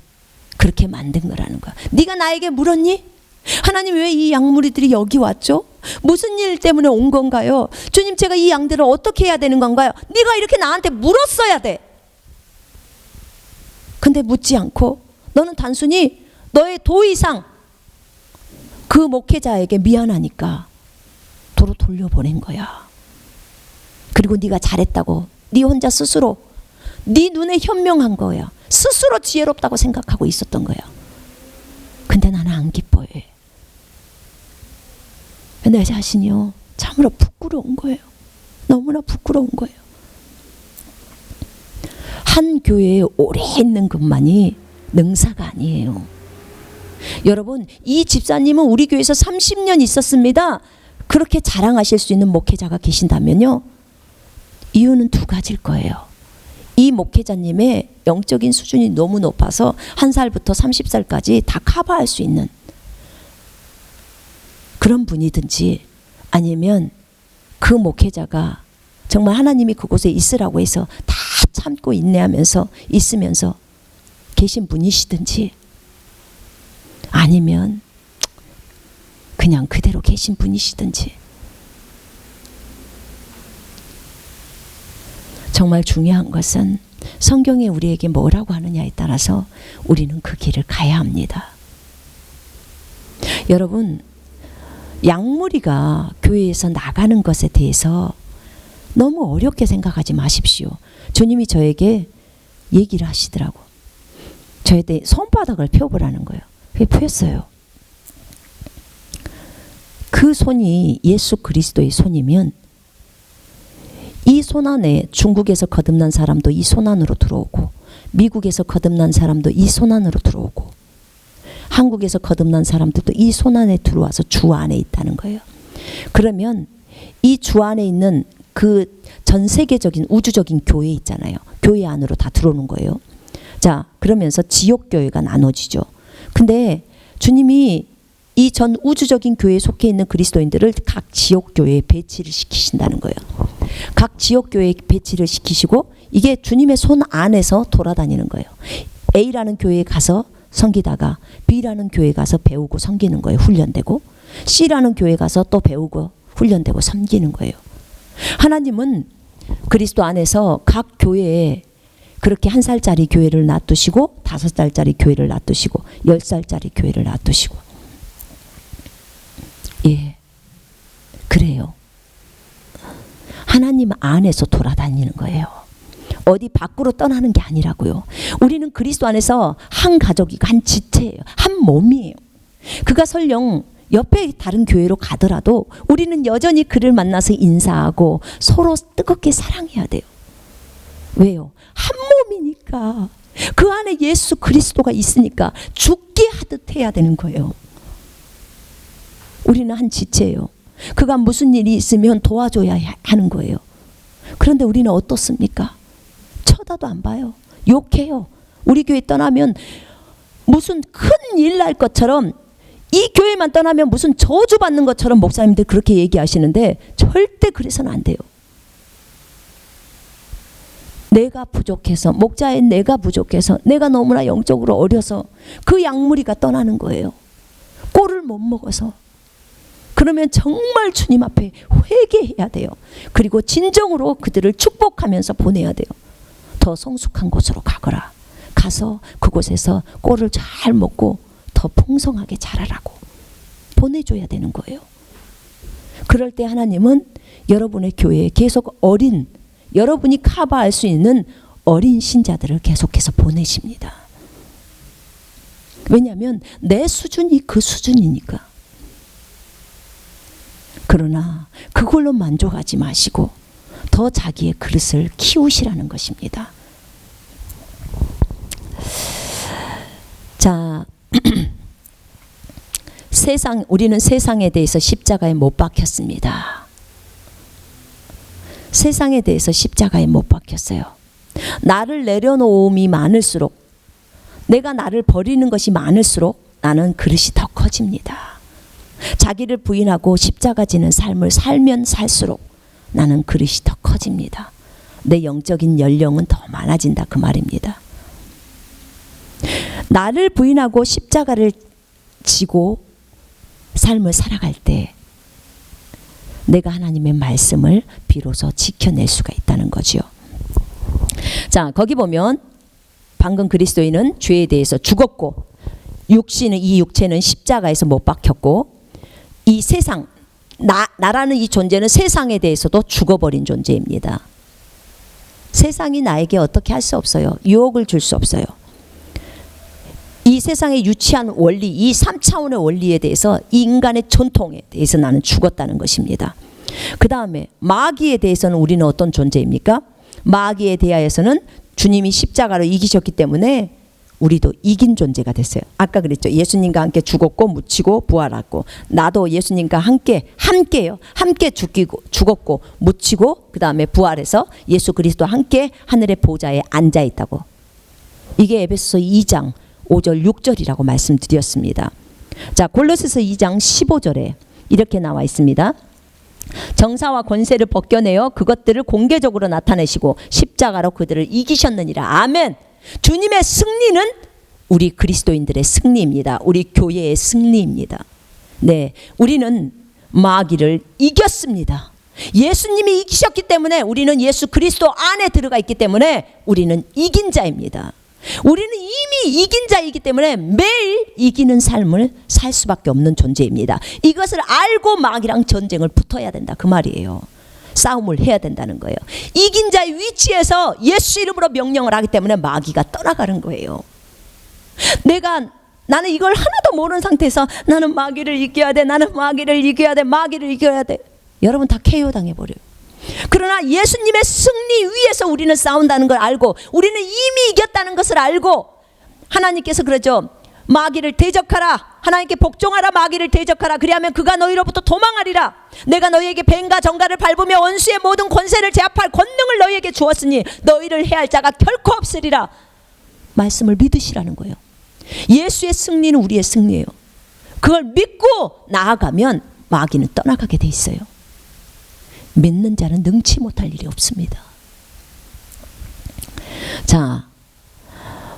그렇게 만든 거라는 거야. 네가 나에게 물었니? 하나님, 왜 이 양무리들이 여기 왔죠? 무슨 일 때문에 온 건가요? 주님, 제가 이 양들을 어떻게 해야 되는 건가요? 네가 이렇게 나한테 물었어야 돼. 근데 묻지 않고 너는 단순히 너의 도의상 그 목회자에게 미안하니까 도로 돌려보낸 거야. 그리고 네가 잘했다고 네 혼자 스스로 네 눈에 현명한 거야. 스스로 지혜롭다고 생각하고 있었던 거야. 근데 나는 안 기뻐해. 내 자신이요 참으로 부끄러운 거예요. 너무나 부끄러운 거예요. 한 교회에 오래 있는 것만이 능사가 아니에요. 여러분, 이 집사님은 우리 교회에서 30년 있었습니다. 그렇게 자랑하실 수 있는 목회자가 계신다면요, 이유는 두 가지일 거예요. 이 목회자님의 영적인 수준이 너무 높아서 1살부터 30살까지 다 커버할 수 있는 그런 분이든지, 아니면 그 목회자가 정말 하나님이 그곳에 있으라고 해서 다 참고 인내하면서 있으면서 계신 분이시든지, 아니면 그냥 그대로 계신 분이시든지, 정말 중요한 것은 성경이 우리에게 뭐라고 하느냐에 따라서 우리는 그 길을 가야 합니다. 여러분, 양무리가 교회에서 나가는 것에 대해서 너무 어렵게 생각하지 마십시오. 주님이 저에게 얘기를 하시더라고. 저에게 손바닥을 펴보라는 거예요. 폈어요. 그 손이 예수 그리스도의 손이면 이 손 안에 중국에서 거듭난 사람도 이 손 안으로 들어오고, 미국에서 거듭난 사람도 이 손 안으로 들어오고, 한국에서 거듭난 사람들도 이 손 안에 들어와서 주 안에 있다는 거예요. 그러면 이 주 안에 있는 그 전 세계적인 우주적인 교회 있잖아요. 교회 안으로 다 들어오는 거예요. 자, 그러면서 지옥교회가 나눠지죠. 근데 주님이 이 전 우주적인 교회에 속해 있는 그리스도인들을 각 지옥교회에 배치를 시키신다는 거예요. 각 지옥교회에 배치를 시키시고, 이게 주님의 손 안에서 돌아다니는 거예요. A라는 교회에 가서 섬기다가 B라는 교회에 가서 배우고 섬기는 거예요. 훈련되고. C라는 교회에 가서 또 배우고 훈련되고 섬기는 거예요. 하나님은 그리스도 안에서 각 교회에 그렇게 1살짜리 교회를 놔두시고, 5살짜리 교회를 놔두시고, 10살짜리 교회를 놔두시고. 예, 그래요. 하나님 안에서 돌아다니는 거예요. 어디 밖으로 떠나는 게 아니라고요. 우리는 그리스도 안에서 한 가족이고 한 지체예요. 한 몸이에요. 그가 설령 옆에 다른 교회로 가더라도 우리는 여전히 그를 만나서 인사하고 서로 뜨겁게 사랑해야 돼요. 왜요? 한 몸이니까. 그 안에 예수 그리스도가 있으니까 죽게 하듯 해야 되는 거예요. 우리는 한 지체예요. 그가 무슨 일이 있으면 도와줘야 하는 거예요. 그런데 우리는 어떻습니까? 쳐다도 안 봐요. 욕해요. 우리 교회 떠나면 무슨 큰 일 날 것처럼, 이 교회만 떠나면 무슨 저주받는 것처럼 목사님들 그렇게 얘기하시는데, 절대 그래서는 안 돼요. 내가 부족해서, 목자의 내가 부족해서, 내가 너무나 영적으로 어려서 그 양무리가 떠나는 거예요. 꼴을 못 먹어서. 그러면 정말 주님 앞에 회개해야 돼요. 그리고 진정으로 그들을 축복하면서 보내야 돼요. 더 성숙한 곳으로 가거라. 가서 그곳에서 꼴을 잘 먹고 더 풍성하게 자라라고 보내줘야 되는 거예요. 그럴 때 하나님은 여러분의 교회에 계속 어린, 여러분이 커버할 수 있는 어린 신자들을 계속해서 보내십니다. 왜냐하면 내 수준이 그 수준이니까. 그러나 그걸로 만족하지 마시고 더 자기의 그릇을 키우시라는 것입니다. 자, 우리는 세상에 대해서 십자가에 못 박혔습니다. 세상에 대해서 십자가에 못 박혔어요. 나를 내려놓음이 많을수록, 내가 나를 버리는 것이 많을수록 나는 그릇이 더 커집니다. 자기를 부인하고 십자가 지는 삶을 살면 살수록 나는 그릇이 더 커집니다. 내 영적인 연령은 더 많아진다, 그 말입니다. 나를 부인하고 십자가를 지고 삶을 살아갈 때 내가 하나님의 말씀을 비로소 지켜낼 수가 있다는 거지요. 자, 거기 보면 방금 그리스도인은 죄에 대해서 죽었고 이 육체는 십자가에서 못 박혔고 이 세상 나라는 이 존재는 세상에 대해서도 죽어버린 존재입니다. 세상이 나에게 어떻게 할 수 없어요. 유혹을 줄 수 없어요. 이 세상의 유치한 원리, 이 3차원의 원리에 대해서 이 인간의 전통에 대해서 나는 죽었다는 것입니다. 그 다음에 마귀에 대해서는 우리는 어떤 존재입니까? 마귀에 대하여서는 주님이 십자가로 이기셨기 때문에 우리도 이긴 존재가 됐어요. 아까 그랬죠. 예수님과 함께 죽었고 묻히고 부활하고, 나도 예수님과 함께요. 함께 죽었고 묻히고 그 다음에 부활해서 예수 그리스도와 함께 하늘의 보좌에 앉아 있다고. 이게 에베소서 2장 5절 6절이라고 말씀드렸습니다. 자, 골로새서 2장 15절에 이렇게 나와 있습니다. 정사와 권세를 벗겨내어 그것들을 공개적으로 나타내시고 십자가로 그들을 이기셨느니라. 아멘. 주님의 승리는 우리 그리스도인들의 승리입니다. 우리 교회의 승리입니다. 네, 우리는 마귀를 이겼습니다. 예수님이 이기셨기 때문에 우리는 예수 그리스도 안에 들어가 있기 때문에 우리는 이긴 자입니다. 우리는 이미 이긴 자이기 때문에 매일 이기는 삶을 살 수밖에 없는 존재입니다. 이것을 알고 마귀랑 전쟁을 붙어야 된다, 그 말이에요. 싸움을 해야 된다는 거예요. 이긴 자의 위치에서 예수 이름으로 명령을 하기 때문에 마귀가 떠나가는 거예요. 나는 이걸 하나도 모르는 상태에서 나는 마귀를 이겨야 돼, 나는 마귀를 이겨야 돼, 마귀를 이겨야 돼. 여러분 다 KO 당해버려요. 그러나 예수님의 승리 위에서 우리는 싸운다는 걸 알고, 우리는 이미 이겼다는 것을 알고, 하나님께서 그러죠. 마귀를 대적하라. 하나님께 복종하라. 마귀를 대적하라. 그리하면 그가 너희로부터 도망하리라. 내가 너희에게 뱀과 정갈을 밟으며 원수의 모든 권세를 제압할 권능을 너희에게 주었으니 너희를 해할 자가 결코 없으리라. 말씀을 믿으시라는 거예요. 예수의 승리는 우리의 승리예요. 그걸 믿고 나아가면 마귀는 떠나가게 돼 있어요. 믿는 자는 능치 못할 일이 없습니다. 자,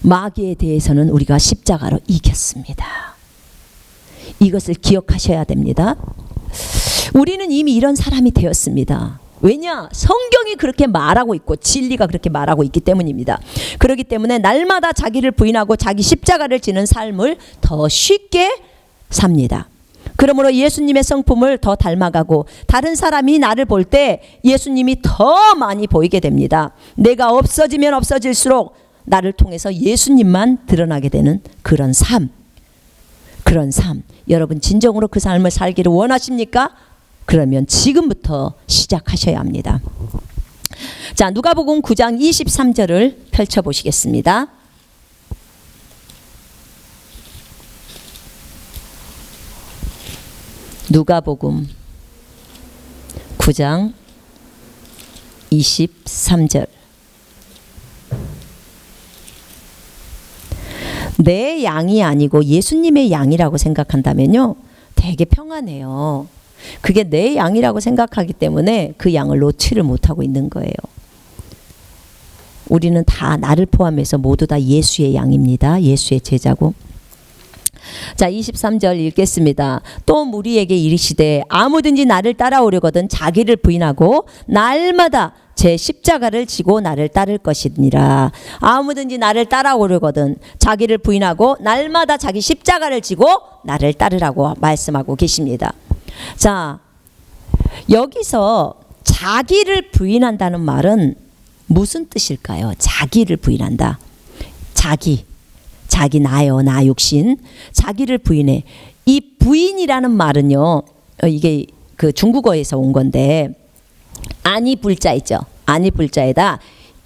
마귀에 대해서는 우리가 십자가로 이겼습니다. 이것을 기억하셔야 됩니다. 우리는 이미 이런 사람이 되었습니다. 왜냐? 성경이 그렇게 말하고 있고 진리가 그렇게 말하고 있기 때문입니다. 그렇기 때문에 날마다 자기를 부인하고 자기 십자가를 지는 삶을 더 쉽게 삽니다. 그러므로 예수님의 성품을 더 닮아가고 다른 사람이 나를 볼 때 예수님이 더 많이 보이게 됩니다. 내가 없어지면 없어질수록 나를 통해서 예수님만 드러나게 되는 그런 삶. 여러분 진정으로 그 삶을 살기를 원하십니까? 그러면 지금부터 시작하셔야 합니다. 자, 누가복음 9장 23절을 펼쳐보시겠습니다. 누가복음 9장 23절. 내 양이 아니고 예수님의 양이라고 생각한다면요, 되게 평안해요. 그게 내 양이라고 생각하기 때문에 그 양을 놓지를 못하고 있는 거예요. 우리는 다 나를 포함해서 모두 다 예수의 양입니다. 예수의 제자고. 자, 23절 읽겠습니다. 또 무리에게 이르시되 아무든지 나를 따라오려거든 자기를 부인하고 날마다 제 십자가를 지고 나를 따를 것이니라. 아무든지 나를 따라오려거든 자기를 부인하고 날마다 자기 십자가를 지고 나를 따르라고 말씀하고 계십니다. 자, 여기서 자기를 부인한다는 말은 무슨 뜻일까요? 자기를 부인한다. 자기 나요, 나 육신. 자기를 부인해. 이 부인이라는 말은요, 이게 그 중국어에서 온 건데, 아니 불자 있죠. 아니 불자에다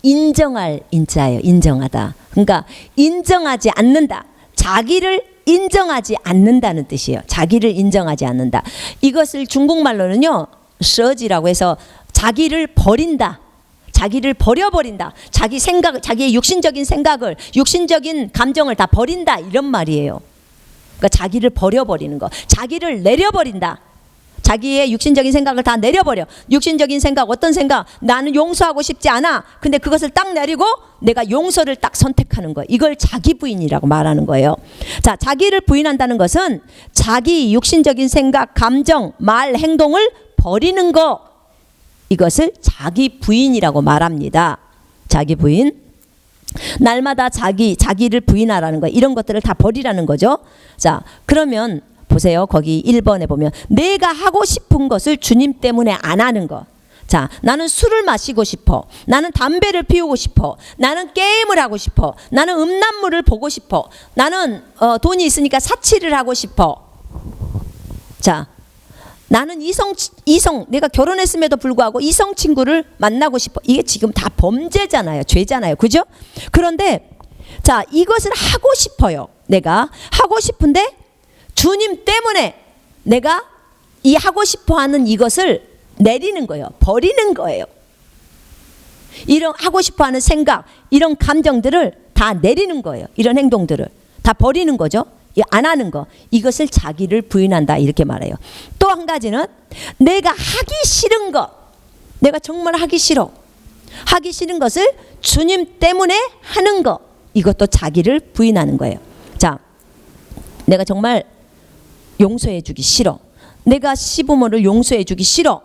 인정할 인자예요. 인정하다. 그러니까 인정하지 않는다. 자기를 인정하지 않는다는 뜻이에요. 자기를 인정하지 않는다. 이것을 중국말로는요, 셔지라고 해서 자기를 버린다. 자기를 버려버린다. 자기 생각, 자기의 육신적인 생각을, 육신적인 감정을 다 버린다. 이런 말이에요. 그러니까 자기를 버려버리는 거. 자기를 내려버린다. 자기의 육신적인 생각을 다 내려버려. 육신적인 생각, 어떤 생각? 나는 용서하고 싶지 않아. 근데 그것을 딱 내리고 내가 용서를 딱 선택하는 거예요. 이걸 자기 부인이라고 말하는 거예요. 자, 자기를 부인한다는 것은 자기 육신적인 생각, 감정, 말, 행동을 버리는 거. 이것을 자기 부인이라고 말합니다. 자기 부인. 날마다 자기를 부인하라는 거예요. 이런 것들을 다 버리라는 거죠. 자, 그러면 보세요. 거기 1번에 보면 내가 하고 싶은 것을 주님 때문에 안 하는 거. 자, 나는 술을 마시고 싶어. 나는 담배를 피우고 싶어. 나는 게임을 하고 싶어. 나는 음란물을 보고 싶어. 나는 돈이 있으니까 사치를 하고 싶어. 자, 나는 이성 내가 결혼했음에도 불구하고 이성 친구를 만나고 싶어. 이게 지금 다 범죄잖아요. 죄잖아요. 그죠? 그런데 자, 이것을 하고 싶어요. 내가 하고 싶은데 주님 때문에 내가 이 하고 싶어 하는 이것을 내리는 거예요. 버리는 거예요. 이런 하고 싶어 하는 생각, 이런 감정들을 다 내리는 거예요. 이런 행동들을 다 버리는 거죠. 안 하는 거. 이것을 자기를 부인한다. 이렇게 말해요. 또 한 가지는 내가 하기 싫은 거. 내가 정말 하기 싫어. 하기 싫은 것을 주님 때문에 하는 거. 이것도 자기를 부인하는 거예요. 자, 내가 정말 용서해 주기 싫어. 내가 시부모를 용서해 주기 싫어.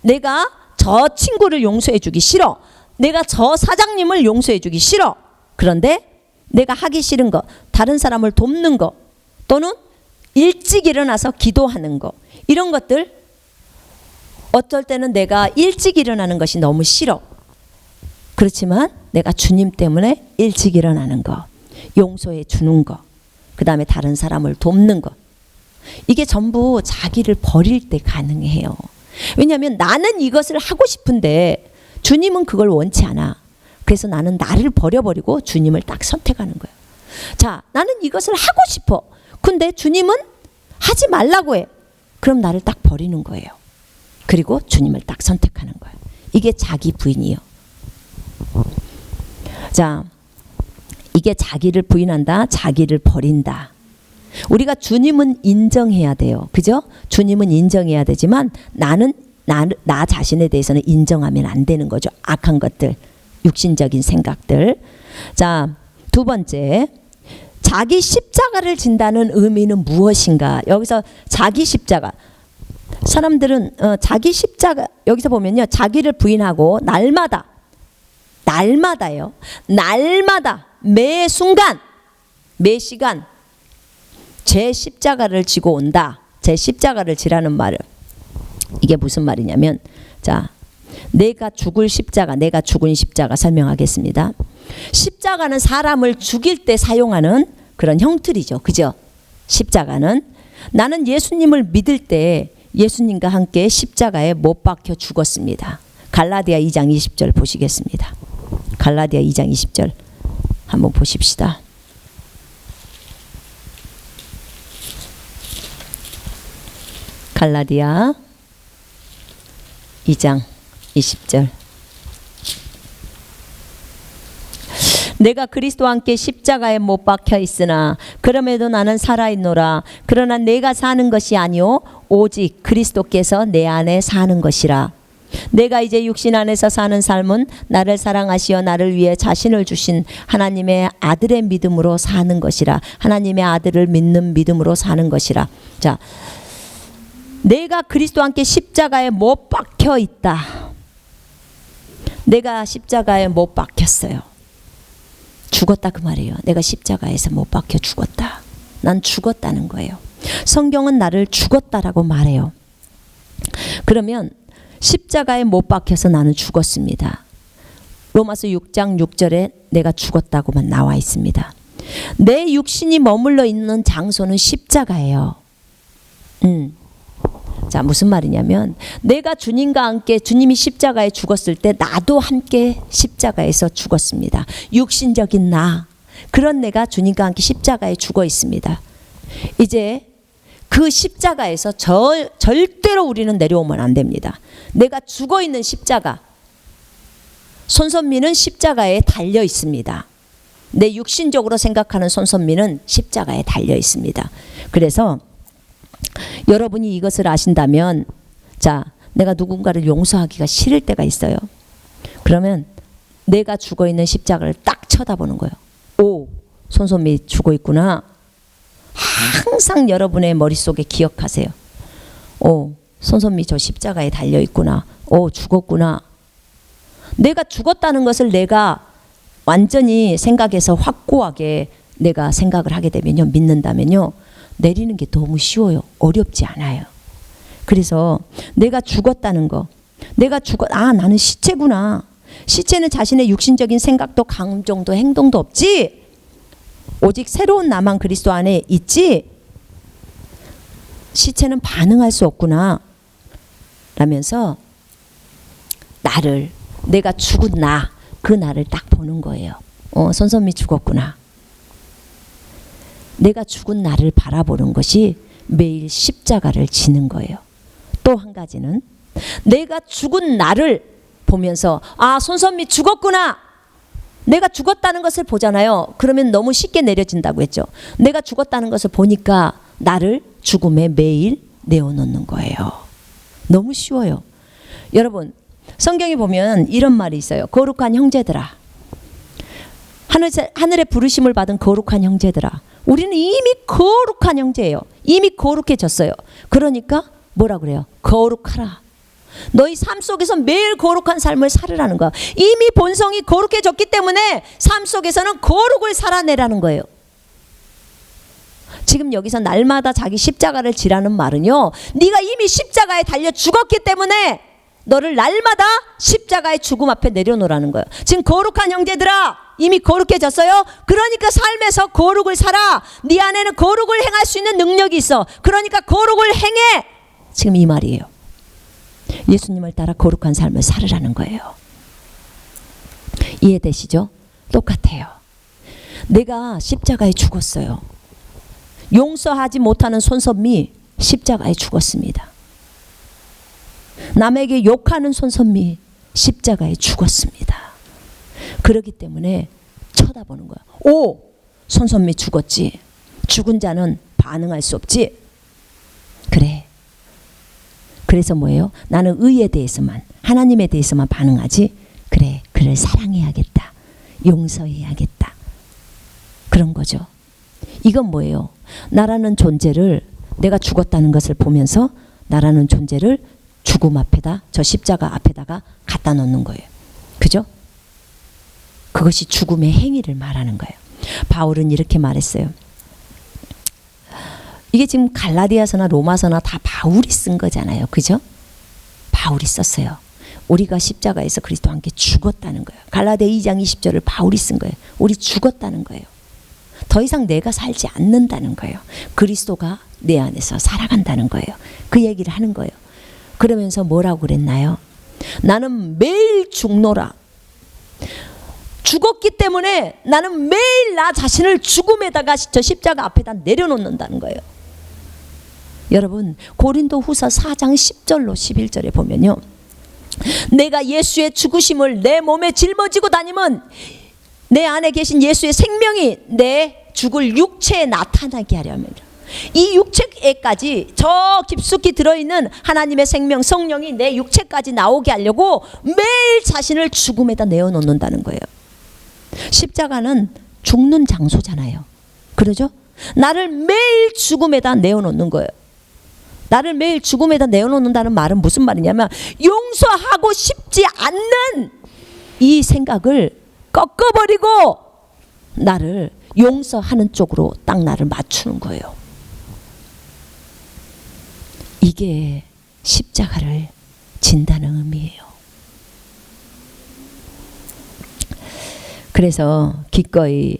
내가 저 친구를 용서해 주기 싫어. 내가 저 사장님을 용서해 주기 싫어. 그런데 내가 하기 싫은 거, 다른 사람을 돕는 거, 또는 일찍 일어나서 기도하는 거, 이런 것들, 어떨 때는 내가 일찍 일어나는 것이 너무 싫어. 그렇지만 내가 주님 때문에 일찍 일어나는 거, 용서해 주는 거, 그 다음에 다른 사람을 돕는 거, 이게 전부 자기를 버릴 때 가능해요. 왜냐하면 나는 이것을 하고 싶은데 주님은 그걸 원치 않아. 그래서 나는 나를 버려버리고 주님을 딱 선택하는 거예요. 자, 나는 이것을 하고 싶어. 근데 주님은 하지 말라고 해. 그럼 나를 딱 버리는 거예요. 그리고 주님을 딱 선택하는 거예요. 이게 자기 부인이요. 자, 이게 자기를 부인한다, 자기를 버린다. 우리가 주님은 인정해야 돼요. 그죠? 주님은 인정해야 되지만 나는 나 자신에 대해서는 인정하면 안 되는 거죠. 악한 것들, 육신적인 생각들. 자, 두 번째, 자기 십자가를 진다는 의미는 무엇인가? 여기서 자기 십자가. 사람들은 자기 십자가, 여기서 보면요, 자기를 부인하고 날마다요. 날마다 매 순간, 매 시간 제 십자가를 지고 온다. 제 십자가를 지라는 말은 이게 무슨 말이냐면, 자, 내가 죽을 십자가, 내가 죽은 십자가 설명하겠습니다. 십자가는 사람을 죽일 때 사용하는 그런 형틀이죠. 그죠? 십자가는 나는 예수님을 믿을 때 예수님과 함께 십자가에 못 박혀 죽었습니다. 갈라디아 2장 20절 보시겠습니다. 갈라디아 2장 20절 한번 보십시다. 갈라디아 2장 20절. 내가 그리스도와 함께 십자가에 못 박혀 있으나 그럼에도 나는 살아있노라. 그러나 내가 사는 것이 아니요 오직 그리스도께서 내 안에 사는 것이라. 내가 이제 육신 안에서 사는 삶은 나를 사랑하시어 나를 위해 자신을 주신 하나님의 아들의 믿음으로 사는 것이라. 하나님의 아들을 믿는 믿음으로 사는 것이라. 자, 내가 그리스도와 함께 십자가에 못 박혀 있다. 내가 십자가에 못 박혔어요. 죽었다 그 말이에요. 내가 십자가에서 못 박혀 죽었다. 난 죽었다는 거예요. 성경은 나를 죽었다라고 말해요. 그러면 십자가에 못 박혀서 나는 죽었습니다. 로마서 6장 6절에 내가 죽었다고만 나와 있습니다. 내 육신이 머물러 있는 장소는 십자가예요. 자, 무슨 말이냐면 내가 주님과 함께, 주님이 십자가에 죽었을 때 나도 함께 십자가에서 죽었습니다. 육신적인 나, 그런 내가 주님과 함께 십자가에 죽어 있습니다. 이제 그 십자가에서 절대로 우리는 내려오면 안 됩니다. 내가 죽어 있는 십자가, 손선미는 십자가에 달려 있습니다. 내 육신적으로 생각하는 손선미는 십자가에 달려 있습니다. 그래서 여러분이 이것을 아신다면, 자, 내가 누군가를 용서하기가 싫을 때가 있어요. 그러면 내가 죽어 있는 십자가를 딱 쳐다보는 거예요. 오, 손선미 죽어 있구나. 항상 여러분의 머릿속에 기억하세요. 오, 손선미 저 십자가에 달려 있구나. 오, 죽었구나. 내가 죽었다는 것을 내가 완전히 생각해서 확고하게 내가 생각을 하게 되면요, 믿는다면요, 내리는 게 너무 쉬워요. 어렵지 않아요. 그래서 내가 죽었다는 거, 나는 시체구나. 시체는 자신의 육신적인 생각도 감정도 행동도 없지. 오직 새로운 나만 그리스도 안에 있지. 시체는 반응할 수 없구나 라면서 내가 죽은 그 나를 딱 보는 거예요. 손선미 죽었구나. 내가 죽은 나를 바라보는 것이 매일 십자가를 지는 거예요. 또 한 가지는 내가 죽은 나를 보면서 손선미 죽었구나. 내가 죽었다는 것을 보잖아요. 그러면 너무 쉽게 내려진다고 했죠. 내가 죽었다는 것을 보니까 나를 죽음에 매일 내어놓는 거예요. 너무 쉬워요. 여러분, 성경에 보면 이런 말이 있어요. 거룩한 형제들아, 하늘의 부르심을 받은 거룩한 형제들아. 우리는 이미 거룩한 형제예요. 이미 거룩해졌어요. 그러니까 뭐라 그래요? 거룩하라. 너희 삶 속에서 매일 거룩한 삶을 살으라는 거야. 이미 본성이 거룩해졌기 때문에 삶 속에서는 거룩을 살아내라는 거예요. 지금 여기서 날마다 자기 십자가를 지라는 말은요, 네가 이미 십자가에 달려 죽었기 때문에 너를 날마다 십자가의 죽음 앞에 내려놓으라는 거예요. 지금 거룩한 형제들아, 이미 거룩해졌어요. 그러니까 삶에서 거룩을 살아. 네 안에는 거룩을 행할 수 있는 능력이 있어. 그러니까 거룩을 행해. 지금 이 말이에요. 예수님을 따라 거룩한 삶을 살으라는 거예요. 이해되시죠? 똑같아요. 내가 십자가에 죽었어요. 용서하지 못하는 손선미 십자가에 죽었습니다. 남에게 욕하는 손선미 십자가에 죽었습니다. 그렇기 때문에 쳐다보는 거야. 오, 손선미 죽었지. 죽은 자는 반응할 수 없지. 그래. 그래서 뭐예요? 나는 의에 대해서만, 하나님에 대해서만 반응하지. 그래, 그를 사랑해야겠다. 용서해야겠다. 그런 거죠. 이건 뭐예요? 나라는 존재를, 내가 죽었다는 것을 보면서 나라는 존재를 죽음 앞에다, 저 십자가 앞에다가 갖다 놓는 거예요. 그죠? 그것이 죽음의 행위를 말하는 거예요. 바울은 이렇게 말했어요. 이게 지금 갈라디아서나 로마서나 다 바울이 쓴 거잖아요. 그죠? 바울이 썼어요. 우리가 십자가에서 그리스도와 함께 죽었다는 거예요. 갈라디아 2장 20절을 바울이 쓴 거예요. 우리 죽었다는 거예요. 더 이상 내가 살지 않는다는 거예요. 그리스도가 내 안에서 살아간다는 거예요. 그 얘기를 하는 거예요. 그러면서 뭐라고 그랬나요? 나는 매일 죽노라. 죽었기 때문에 나는 매일 나 자신을 죽음에다가 저 십자가 앞에다 내려놓는다는 거예요. 여러분, 고린도 후서 4장 10절로 11절에 보면요, 내가 예수의 죽으심을 내 몸에 짊어지고 다니면 내 안에 계신 예수의 생명이 내 죽을 육체에 나타나게 하려면, 이 육체에까지 저 깊숙이 들어있는 하나님의 생명 성령이 내 육체까지 나오게 하려고 매일 자신을 죽음에다 내어놓는다는 거예요. 십자가는 죽는 장소잖아요. 그러죠? 나를 매일 죽음에다 내어놓는 거예요. 나를 매일 죽음에다 내어놓는다는 말은 무슨 말이냐면, 용서하고 싶지 않는 이 생각을 꺾어버리고 나를 용서하는 쪽으로 딱 나를 맞추는 거예요. 이게 십자가를 진다는 의미예요. 그래서 기꺼이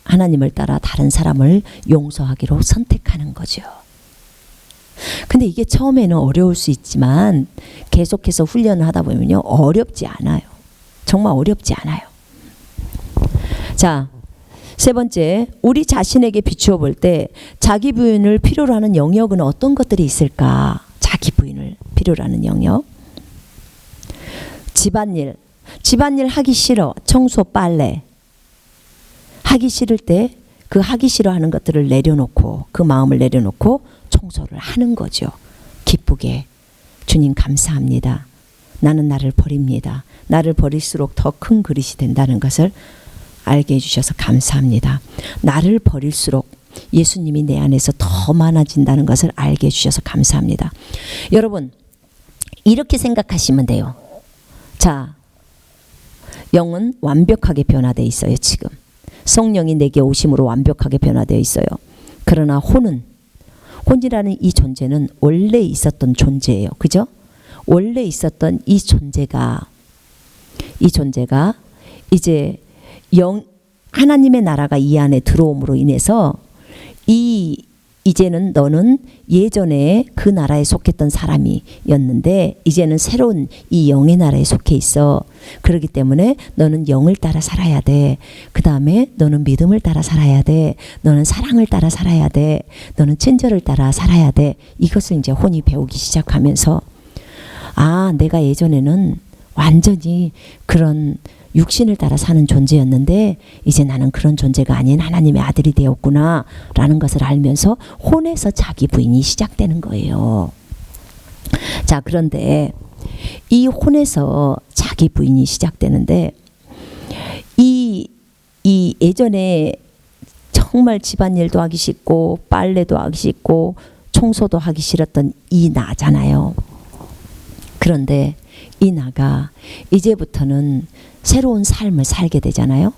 하나님을 따라 다른 사람을 용서하기로 선택하는 거죠. 근데 이게 처음에는 어려울 수 있지만 계속해서 훈련을 하다 보면요, 어렵지 않아요. 정말 어렵지 않아요. 자, 세 번째, 우리 자신에게 비추어 볼 때 자기 부인을 필요로 하는 영역은 어떤 것들이 있을까? 자기 부인을 필요로 하는 영역. 집안일 하기 싫어. 청소, 빨래 하기 싫을 때 그 하기 싫어하는 것들을 내려놓고, 그 마음을 내려놓고 청소를 하는 거죠. 기쁘게, 주님 감사합니다. 나는 나를 버립니다. 나를 버릴수록 더 큰 그릇이 된다는 것을 알게 해주셔서 감사합니다. 나를 버릴수록 예수님이 내 안에서 더 많아진다는 것을 알게 해주셔서 감사합니다. 여러분, 이렇게 생각하시면 돼요. 자, 영은 완벽하게 변화되어 있어요. 지금 성령이 내게 오심으로 완벽하게 변화되어 있어요. 그러나 혼이라는 이 존재는 원래 있었던 존재예요. 그죠? 원래 있었던 이 존재가 이제 하나님의 나라가 이 안에 들어옴으로 인해서 이제는 너는 예전에 그 나라에 속했던 사람이었는데 이제는 새로운 이 영의 나라에 속해 있어. 그렇기 때문에 너는 영을 따라 살아야 돼. 그 다음에 너는 믿음을 따라 살아야 돼. 너는 사랑을 따라 살아야 돼. 너는 친절을 따라 살아야 돼. 이것을 이제 혼이 배우기 시작하면서 내가 예전에는 완전히 그런 육신을 따라 사는 존재였는데 이제 나는 그런 존재가 아닌 하나님의 아들이 되었구나 라는 것을 알면서 혼에서 자기 부인이 시작되는 거예요. 자, 그런데 이 혼에서 자기 부인이 시작되는데 이 예전에 정말 집안일도 하기 싫고 빨래도 하기 싫고 청소도 하기 싫었던 이 나잖아요. 그런데 이 나가 이제부터는 새로운 삶을 살게 되잖아요.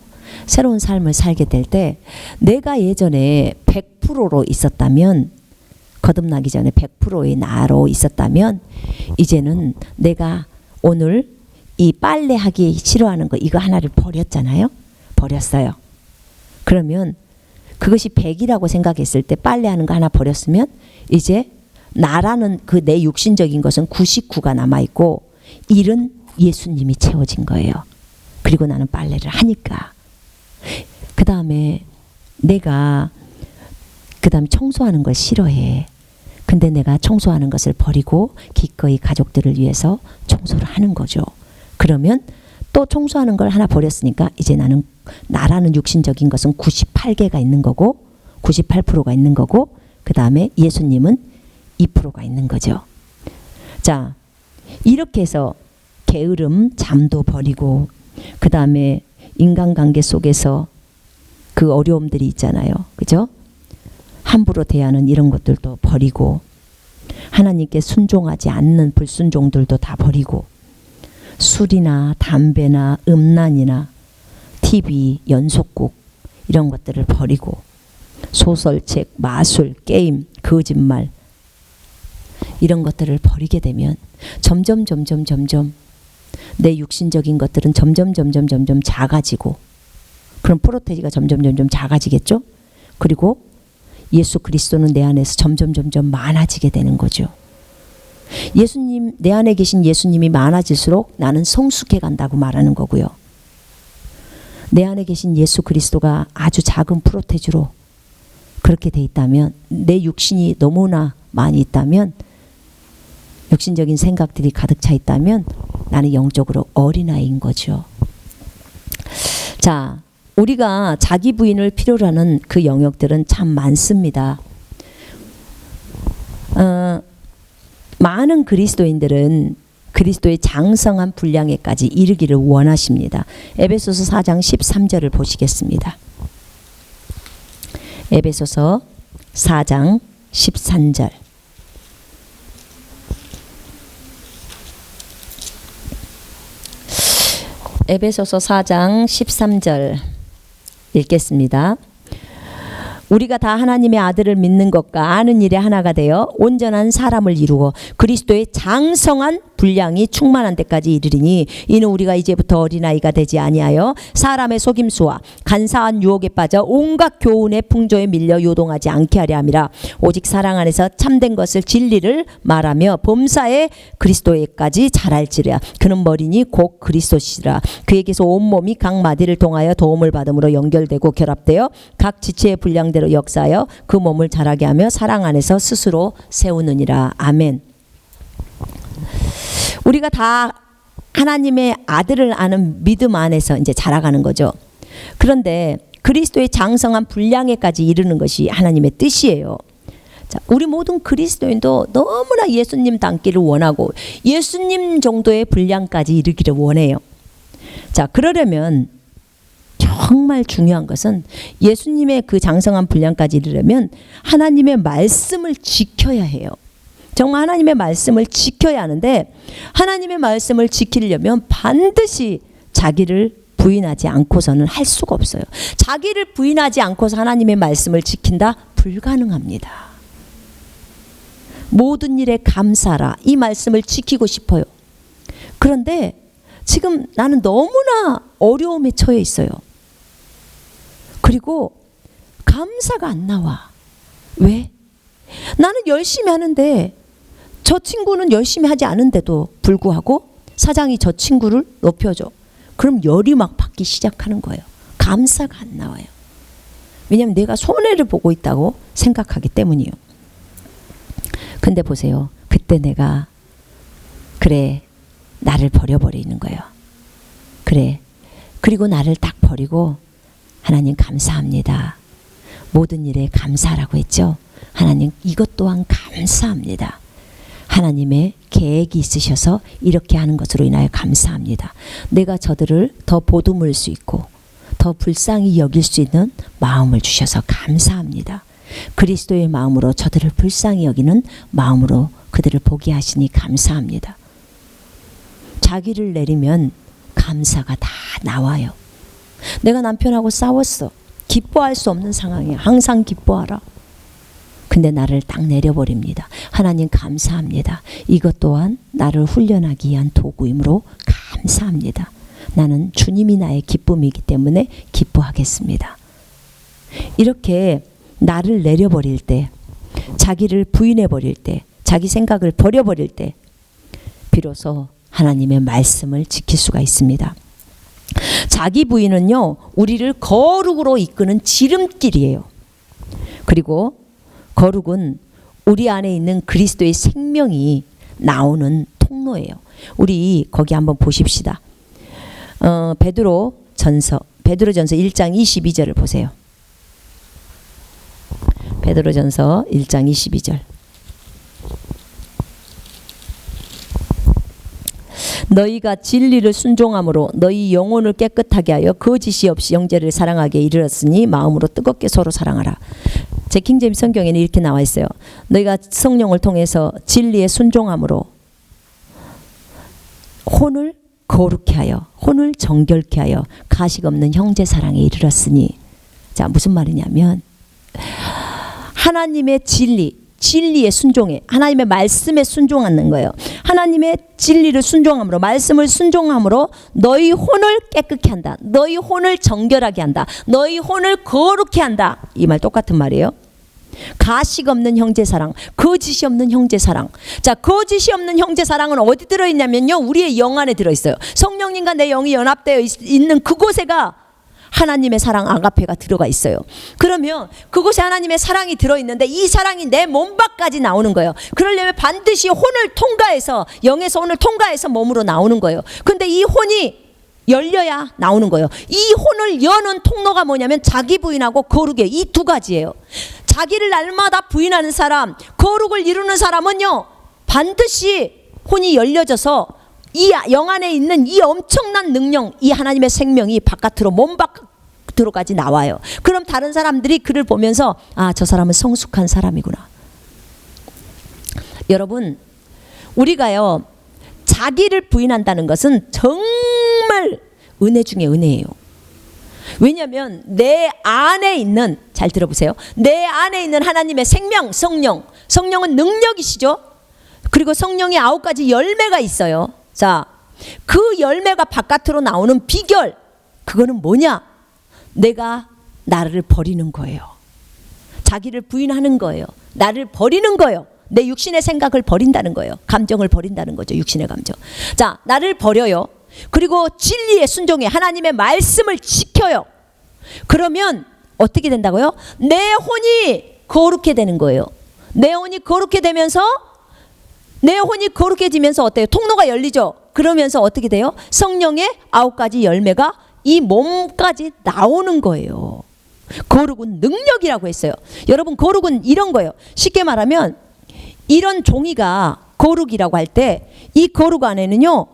새로운 삶을 살게 될 때 내가 예전에 100%로 있었다면, 거듭나기 전에 100%의 나로 있었다면 이제는 내가 오늘 이 빨래하기 싫어하는 거 이거 하나를 버렸잖아요. 버렸어요. 그러면 그것이 100이라고 생각했을 때 빨래하는 거 하나 버렸으면 이제 나라는 그 내 육신적인 것은 99가 남아있고 1은 예수님이 채워진 거예요. 그리고 나는 빨래를 하니까. 그 다음에 내가 청소하는 걸 싫어해. 근데 내가 청소하는 것을 버리고 기꺼이 가족들을 위해서 청소를 하는 거죠. 그러면 또 청소하는 걸 하나 버렸으니까 이제 나라는 육신적인 것은 98개가 있는 거고 98%가 있는 거고 그 다음에 예수님은 2%가 있는 거죠. 자, 이렇게 해서 게으름, 잠도 버리고 그 다음에 인간관계 속에서 그 어려움들이 있잖아요. 그죠? 함부로 대하는 이런 것들도 버리고 하나님께 순종하지 않는 불순종들도 다 버리고 술이나 담배나 음란이나 TV, 연속곡 이런 것들을 버리고 소설책, 마술, 게임, 거짓말 이런 것들을 버리게 되면 점점 내 육신적인 것들은 점점 작아지고 그럼 프로테지가 점점 작아지겠죠. 그리고 예수 그리스도는 내 안에서 점점 많아지게 되는 거죠. 예수님, 내 안에 계신 예수님이 많아질수록 나는 성숙해 간다고 말하는 거고요. 내 안에 계신 예수 그리스도가 아주 작은 프로테지로 그렇게 돼 있다면, 내 육신이 너무나 많이 있다면, 육신적인 생각들이 가득 차 있다면 나는 영적으로 어린아이인 거죠. 자, 우리가 자기 부인을 필요로 하는 그 영역들은 참 많습니다. 많은 그리스도인들은 그리스도의 장성한 분량에까지 이르기를 원하십니다. 에베소서 4장 13절을 보시겠습니다. 에베소서 4장 13절. 에베소서 4장 13절 읽겠습니다. 우리가 다 하나님의 아들을 믿는 것과 아는 일에 하나가 되어 온전한 사람을 이루고 그리스도의 장성한 분량이 충만한 데까지 이르리니 이는 우리가 이제부터 어린아이가 되지 아니하여 사람의 속임수와 간사한 유혹에 빠져 온갖 교훈의 풍조에 밀려 요동하지 않게 하려 함이라. 오직 사랑 안에서 참된 것을 진리를 말하며 범사에 그리스도에까지 자랄지라. 그는 머리니 곧 그리스도시라. 그에게서 온몸이 각 마디를 통하여 도움을 받음으로 연결되고 결합되어 각 지체의 분량대로 역사하여 그 몸을 자라게 하며 사랑 안에서 스스로 세우느니라. 아멘. 우리가 다 하나님의 아들을 아는 믿음 안에서 이제 자라가는 거죠. 그런데 그리스도의 장성한 분량에까지 이르는 것이 하나님의 뜻이에요. 자, 우리 모든 그리스도인도 너무나 예수님 닮기를 원하고 예수님 정도의 분량까지 이르기를 원해요. 자, 그러려면 정말 중요한 것은 예수님의 그 장성한 분량까지 이르려면 하나님의 말씀을 지켜야 해요. 정말 하나님의 말씀을 지켜야 하는데 하나님의 말씀을 지키려면 반드시 자기를 부인하지 않고서는 할 수가 없어요. 자기를 부인하지 않고서 하나님의 말씀을 지킨다? 불가능합니다. 모든 일에 감사라. 이 말씀을 지키고 싶어요. 그런데 지금 나는 너무나 어려움에 처해 있어요. 그리고 감사가 안 나와. 왜? 나는 열심히 하는데 저 친구는 열심히 하지 않은데도 불구하고 사장이 저 친구를 높여줘. 그럼 열이 막 받기 시작하는 거예요. 감사가 안 나와요. 왜냐하면 내가 손해를 보고 있다고 생각하기 때문이에요. 근데 보세요. 그때 내가 그래 나를 버려버리는 거예요. 그래. 그리고 나를 딱 버리고 하나님 감사합니다. 모든 일에 감사라고 했죠. 하나님 이것 또한 감사합니다. 하나님의 계획이 있으셔서 이렇게 하는 것으로 인하여 감사합니다. 내가 저들을 더 보듬을 수 있고 더 불쌍히 여길 수 있는 마음을 주셔서 감사합니다. 그리스도의 마음으로 저들을 불쌍히 여기는 마음으로 그들을 보게 하시니 감사합니다. 자기를 내리면 감사가 다 나와요. 내가 남편하고 싸웠어. 기뻐할 수 없는 상황이야. 항상 기뻐하라. 근데 나를 딱 내려버립니다. 하나님 감사합니다. 이것 또한 나를 훈련하기 위한 도구이므로 감사합니다. 나는 주님이 나의 기쁨이기 때문에 기뻐하겠습니다. 이렇게 나를 내려버릴 때, 자기를 부인해버릴 때, 자기 생각을 버려버릴 때 비로소 하나님의 말씀을 지킬 수가 있습니다. 자기 부인은요, 우리를 거룩으로 이끄는 지름길이에요. 그리고 거룩은 우리 안에 있는 그리스도의 생명이 나오는 통로예요. 우리 거기 한번 보십시다. 베드로전서 1장 22절을 보세요. 베드로전서 1장 22절. 너희가 진리를 순종함으로 너희 영혼을 깨끗하게 하여 거짓이 없이 형제를 사랑하게 이르렀으니 마음으로 뜨겁게 서로 사랑하라. 제 킹제임스 성경에는 이렇게 나와 있어요. 너희가 성령을 통해서 진리에 순종함으로 혼을 거룩케 하여 혼을 정결케 하여 가식 없는 형제 사랑에 이르렀으니. 자, 무슨 말이냐면 하나님의 진리에 순종해. 하나님의 말씀에 순종하는 거예요. 하나님의 진리를 순종함으로, 말씀을 순종함으로 너희 혼을 깨끗게 한다. 너희 혼을 정결하게 한다. 너희 혼을 거룩게 한다. 이 말 똑같은 말이에요. 가식 없는 형제 사랑, 거짓이 없는 형제 사랑. 자, 거짓이 없는 형제 사랑은 어디 들어있냐면요, 우리의 영 안에 들어있어요. 성령님과 내 영이 연합되어 있는 그곳에가 하나님의 사랑 아가페가 들어가 있어요. 그러면 그곳에 하나님의 사랑이 들어있는데 이 사랑이 내 몸 밖까지 나오는 거예요. 그러려면 반드시 혼을 통과해서, 영에서 혼을 통과해서 몸으로 나오는 거예요. 근데 이 혼이 열려야 나오는 거예요. 이 혼을 여는 통로가 뭐냐면 자기 부인하고 거룩이에요. 이 두 가지예요. 자기를 날마다 부인하는 사람, 거룩을 이루는 사람은요, 반드시 혼이 열려져서 이 영 안에 있는 이 엄청난 능력, 이 하나님의 생명이 바깥으로, 몸 밖으로까지 나와요. 그럼 다른 사람들이 그를 보면서 아, 저 사람은 성숙한 사람이구나. 여러분, 우리가요, 자기를 부인한다는 것은 정말 은혜 중에 은혜예요. 왜냐하면 내 안에 있는, 잘 들어보세요, 내 안에 있는 하나님의 생명, 성령은 능력이시죠. 그리고 성령의 9가지 열매가 있어요. 자, 그 열매가 바깥으로 나오는 비결, 그거는 뭐냐? 내가 나를 버리는 거예요. 자기를 부인하는 거예요. 나를 버리는 거예요. 내 육신의 생각을 버린다는 거예요. 감정을 버린다는 거죠. 육신의 감정. 자, 나를 버려요. 그리고 진리에 순종해. 하나님의 말씀을 지켜요. 그러면 어떻게 된다고요? 내 혼이 거룩해 되는 거예요. 내 혼이 거룩해 되면서, 내 혼이 거룩해지면서 어때요? 통로가 열리죠. 그러면서 어떻게 돼요? 성령의 9가지 열매가 이 몸까지 나오는 거예요. 거룩은 능력이라고 했어요. 여러분, 거룩은 이런 거예요. 쉽게 말하면 이런 종이가 거룩이라고 할 때 이 거룩 안에는요,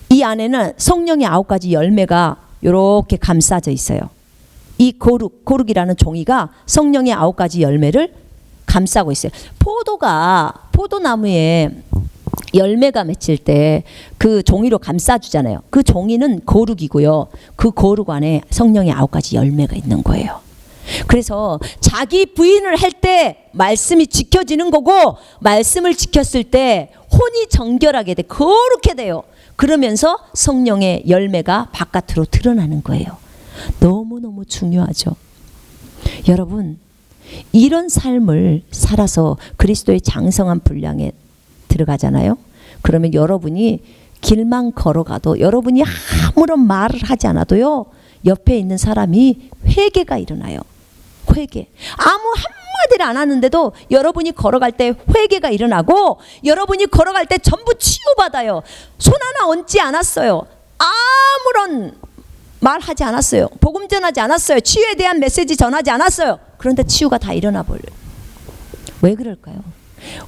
이 안에는 성령의 9가지 열매가 이렇게 감싸져 있어요. 이 거룩이라는 종이가 성령의 9가지 열매를 감싸고 있어요. 포도나무에 열매가 맺힐 때 그 종이로 감싸주잖아요. 그 종이는 거룩이고요. 그 거룩 안에 성령의 9가지 열매가 있는 거예요. 그래서 자기 부인을 할 때 말씀이 지켜지는 거고, 말씀을 지켰을 때 혼이 정결하게 돼, 거룩해 돼요. 그러면서 성령의 열매가 바깥으로 드러나는 거예요. 너무너무 중요하죠. 여러분, 이런 삶을 살아서 그리스도의 장성한 분량에 들어가잖아요. 그러면 여러분이 길만 걸어가도, 여러분이 아무런 말을 하지 않아도요, 옆에 있는 사람이 회개가 일어나요. 회개. 아무 한마디를 안 하는데도 여러분이 걸어갈 때 회개가 일어나고, 여러분이 걸어갈 때 전부 치유받아요. 손 하나 얹지 않았어요. 아무런 말하지 않았어요. 복음 전하지 않았어요. 치유에 대한 메시지 전하지 않았어요. 그런데 치유가 다 일어나 버려요. 왜 그럴까요?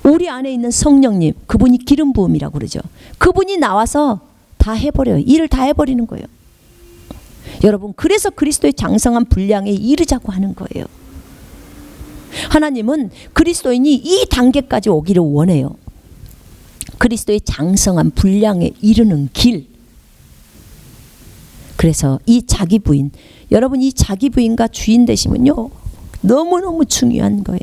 우리 안에 있는 성령님, 그분이 기름 부음이라고 그러죠. 그분이 나와서 다 해버려요. 일을 다 해버리는 거예요. 여러분, 그래서 그리스도의 장성한 분량에 이르자고 하는 거예요. 하나님은 그리스도인이 이 단계까지 오기를 원해요. 그리스도의 장성한 분량에 이르는 길. 그래서 이 자기 부인, 여러분, 이 자기 부인과 주인 되시면요, 너무너무 중요한 거예요.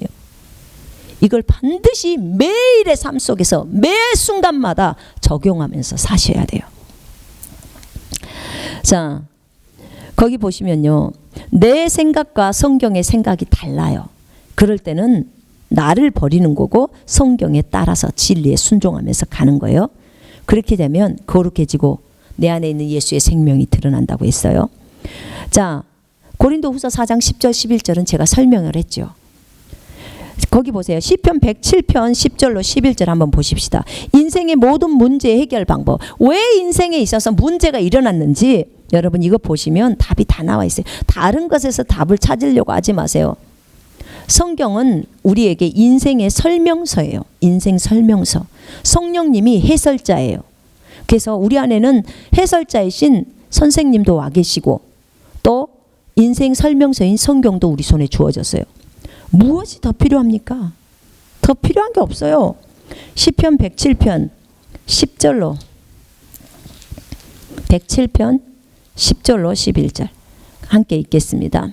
이걸 반드시 매일의 삶 속에서 매 순간마다 적용하면서 사셔야 돼요. 자, 거기 보시면요, 내 생각과 성경의 생각이 달라요. 그럴 때는 나를 버리는 거고 성경에 따라서 진리에 순종하면서 가는 거예요. 그렇게 되면 거룩해지고 내 안에 있는 예수의 생명이 드러난다고 했어요. 자, 고린도후서 4장 10절 11절은 제가 설명을 했죠. 거기 보세요. 시편 107편 10절로 11절 한번 보십시다. 인생의 모든 문제 해결 방법, 왜 인생에 있어서 문제가 일어났는지 여러분 이거 보시면 답이 다 나와 있어요. 다른 것에서 답을 찾으려고 하지 마세요. 성경은 우리에게 인생의 설명서예요. 인생 설명서. 성령님이 해설자예요. 그래서 우리 안에는 해설자이신 선생님도 와 계시고, 또 인생 설명서인 성경도 우리 손에 주어졌어요. 무엇이 더 필요합니까? 더 필요한 게 없어요. 시편 107편 10절로 107편 10절로 11절 함께 읽겠습니다.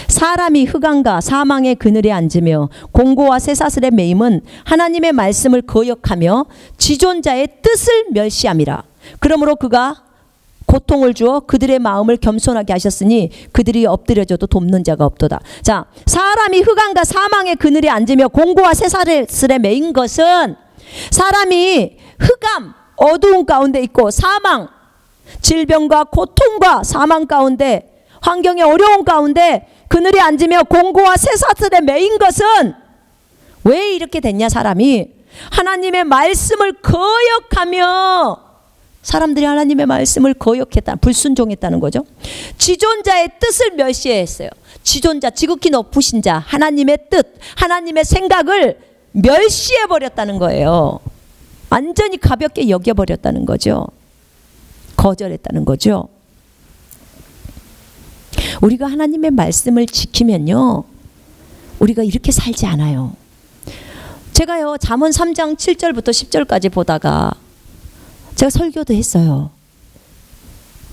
사람이 흑암과 사망의 그늘에 앉으며 공고와 쇠사슬에 매임은 하나님의 말씀을 거역하며 지존자의 뜻을 멸시함이라. 그러므로 그가 고통을 주어 그들의 마음을 겸손하게 하셨으니 그들이 엎드려져도 돕는 자가 없도다. 자, 사람이 흑암과 사망의 그늘에 앉으며 공고와 쇠사슬에 매인 것은, 사람이 흑암, 어두운 가운데 있고 사망, 질병과 고통과 사망 가운데, 환경의 어려운 가운데 그늘에 앉으며 공고와 쇠사슬에 매인 것은, 왜 이렇게 됐냐? 사람이 하나님의 말씀을 거역하며, 사람들이 하나님의 말씀을 거역했다, 불순종했다는 거죠. 지존자의 뜻을 멸시했어요. 지존자, 지극히 높으신 자, 하나님의 뜻, 하나님의 생각을 멸시해버렸다는 거예요. 완전히 가볍게 여겨버렸다는 거죠. 거절했다는 거죠. 우리가 하나님의 말씀을 지키면요, 우리가 이렇게 살지 않아요. 제가요, 잠언 3장 7절부터 10절까지 보다가 제가 설교도 했어요.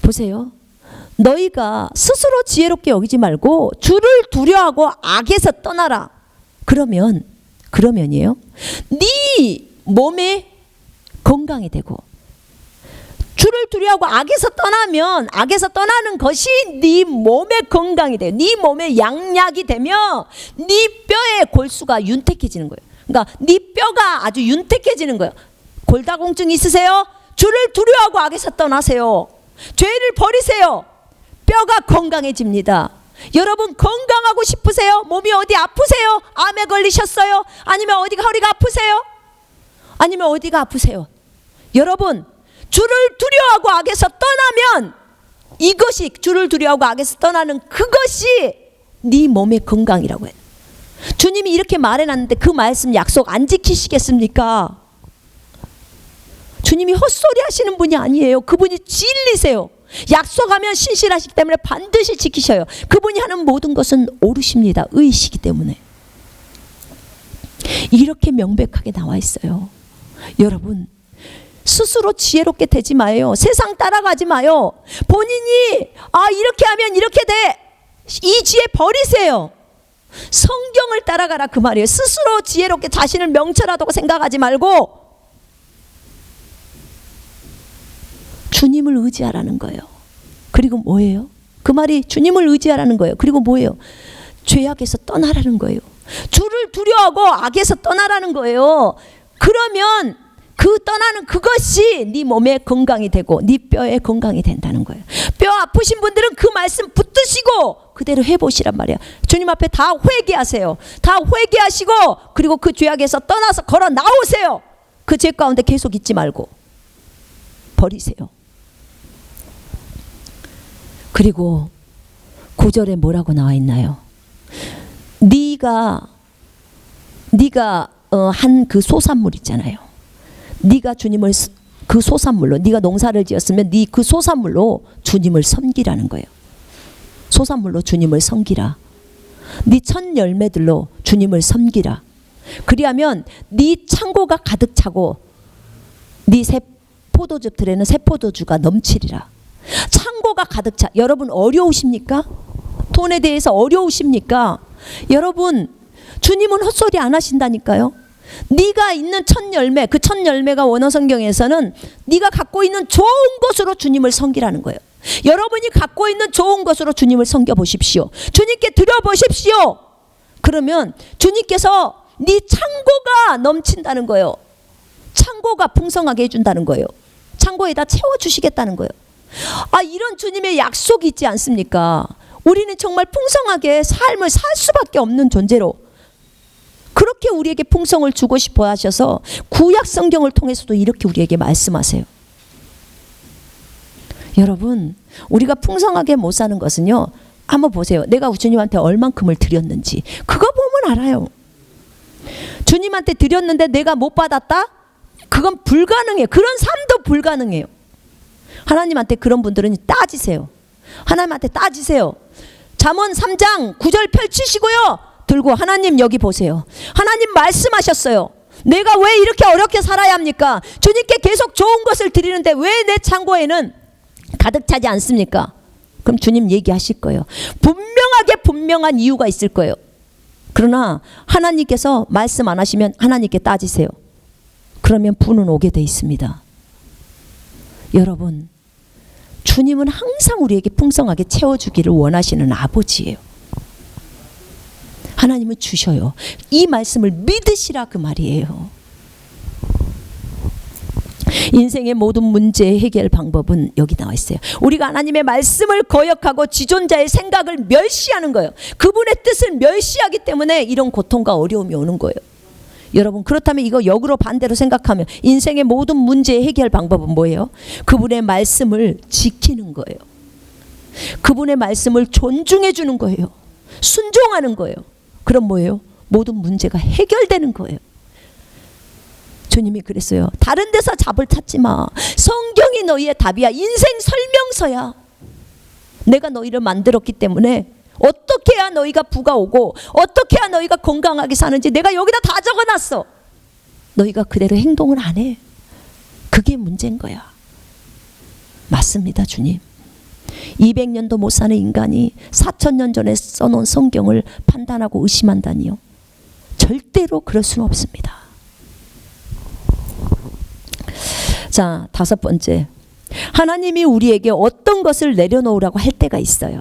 보세요. 너희가 스스로 지혜롭게 여기지 말고 주를 두려워하고 악에서 떠나라. 그러면이에요, 네 몸에 건강이 되고, 주를 두려워하고 악에서 떠나면, 악에서 떠나는 것이 네 몸의 건강이 돼요. 네 몸의 양약이 되며 네 뼈의 골수가 윤택해지는 거예요. 그러니까 네 뼈가 아주 윤택해지는 거예요. 골다공증 있으세요? 주를 두려워하고 악에서 떠나세요. 죄를 버리세요. 뼈가 건강해집니다. 여러분, 건강하고 싶으세요? 몸이 어디 아프세요? 암에 걸리셨어요? 아니면 어디가 허리가 아프세요? 아니면 어디가 아프세요? 여러분, 주를 두려워하고 악에서 떠나면, 이것이 주를 두려워하고 악에서 떠나는 그것이 네 몸의 건강이라고 해요. 주님이 이렇게 말해놨는데 그 말씀 약속 안 지키시겠습니까? 주님이 헛소리 하시는 분이 아니에요. 그분이 진리세요. 약속하면 신실하시기 때문에 반드시 지키셔요. 그분이 하는 모든 것은 옳으십니다. 의이시기 때문에. 이렇게 명백하게 나와 있어요. 여러분, 스스로 지혜롭게 되지 마요. 세상 따라가지 마요. 본인이 이렇게 하면 이렇게 돼, 이 지혜 버리세요. 성경을 따라가라 그 말이에요. 스스로 지혜롭게 자신을 명철하다고 생각하지 말고 주님을 의지하라는 거예요. 그리고 뭐예요? 그 말이 주님을 의지하라는 거예요. 그리고 뭐예요? 죄악에서 떠나라는 거예요. 주를 두려워하고 악에서 떠나라는 거예요. 그러면 그 떠나는 그것이 네 몸에 건강이 되고 네 뼈에 건강이 된다는 거예요. 뼈 아프신 분들은 그 말씀 붙드시고 그대로 해보시란 말이야. 주님 앞에 다 회개하세요. 다 회개하시고 그리고 그 죄악에서 떠나서 걸어 나오세요. 그 죄 가운데 계속 있지 말고 버리세요. 그리고 9절에 뭐라고 나와 있나요? 네가 한 그 소산물 있잖아요. 네가 주님을 그 소산물로, 네가 농사를 지었으면 네 그 소산물로 주님을 섬기라는 거예요. 소산물로 주님을 섬기라. 네 첫 열매들로 주님을 섬기라. 그리하면 네 창고가 가득 차고 네 새 포도즙 들에는 새 포도주가 넘치리라. 창고가 가득 차. 여러분 어려우십니까? 돈에 대해서 어려우십니까? 여러분, 주님은 헛소리 안 하신다니까요. 네가 있는 첫 열매, 그 첫 열매가 원어 성경에서는 네가 갖고 있는 좋은 것으로 주님을 섬기라는 거예요. 여러분이 갖고 있는 좋은 것으로 주님을 섬겨 보십시오. 주님께 드려 보십시오. 그러면 주님께서 네 창고가 넘친다는 거예요. 창고가 풍성하게 해준다는 거예요. 창고에다 채워주시겠다는 거예요. 이런 주님의 약속이 있지 않습니까? 우리는 정말 풍성하게 삶을 살 수밖에 없는 존재로 그렇게 우리에게 풍성을 주고 싶어 하셔서 구약 성경을 통해서도 이렇게 우리에게 말씀하세요. 여러분, 우리가 풍성하게 못 사는 것은요, 한번 보세요. 내가 주님한테 얼만큼을 드렸는지 그거 보면 알아요. 주님한테 드렸는데 내가 못 받았다? 그건 불가능해요. 그런 삶도 불가능해요. 하나님한테 그런 분들은 따지세요. 하나님한테 따지세요. 잠언 3장 9절 펼치시고요, 들고 하나님 여기 보세요. 하나님 말씀하셨어요. 내가 왜 이렇게 어렵게 살아야 합니까? 주님께 계속 좋은 것을 드리는데 왜 내 창고에는 가득 차지 않습니까? 그럼 주님 얘기하실 거예요. 분명한 이유가 있을 거예요. 그러나 하나님께서 말씀 안 하시면 하나님께 따지세요. 그러면 분은 오게 돼 있습니다. 여러분, 주님은 항상 우리에게 풍성하게 채워주기를 원하시는 아버지예요. 하나님은 주셔요. 이 말씀을 믿으시라 그 말이에요. 인생의 모든 문제의 해결 방법은 여기 나와 있어요. 우리가 하나님의 말씀을 거역하고 지존자의 생각을 멸시하는 거예요. 그분의 뜻을 멸시하기 때문에 이런 고통과 어려움이 오는 거예요. 여러분, 그렇다면 이거 역으로 반대로 생각하면 인생의 모든 문제의 해결 방법은 뭐예요? 그분의 말씀을 지키는 거예요. 그분의 말씀을 존중해 주는 거예요. 순종하는 거예요. 그럼 뭐예요? 모든 문제가 해결되는 거예요. 주님이 그랬어요. 다른 데서 답을 찾지 마. 성경이 너희의 답이야. 인생 설명서야. 내가 너희를 만들었기 때문에 어떻게 해야 너희가 부가 오고 어떻게 해야 너희가 건강하게 사는지 내가 여기다 다 적어놨어. 너희가 그대로 행동을 안 해. 그게 문제인 거야. 맞습니다, 주님. 200년도 못 사는 인간이 4000년 전에 써놓은 성경을 판단하고 의심한다니요. 절대로 그럴 수는 없습니다. 자, 5번째. 하나님이 우리에게 어떤 것을 내려놓으라고 할 때가 있어요.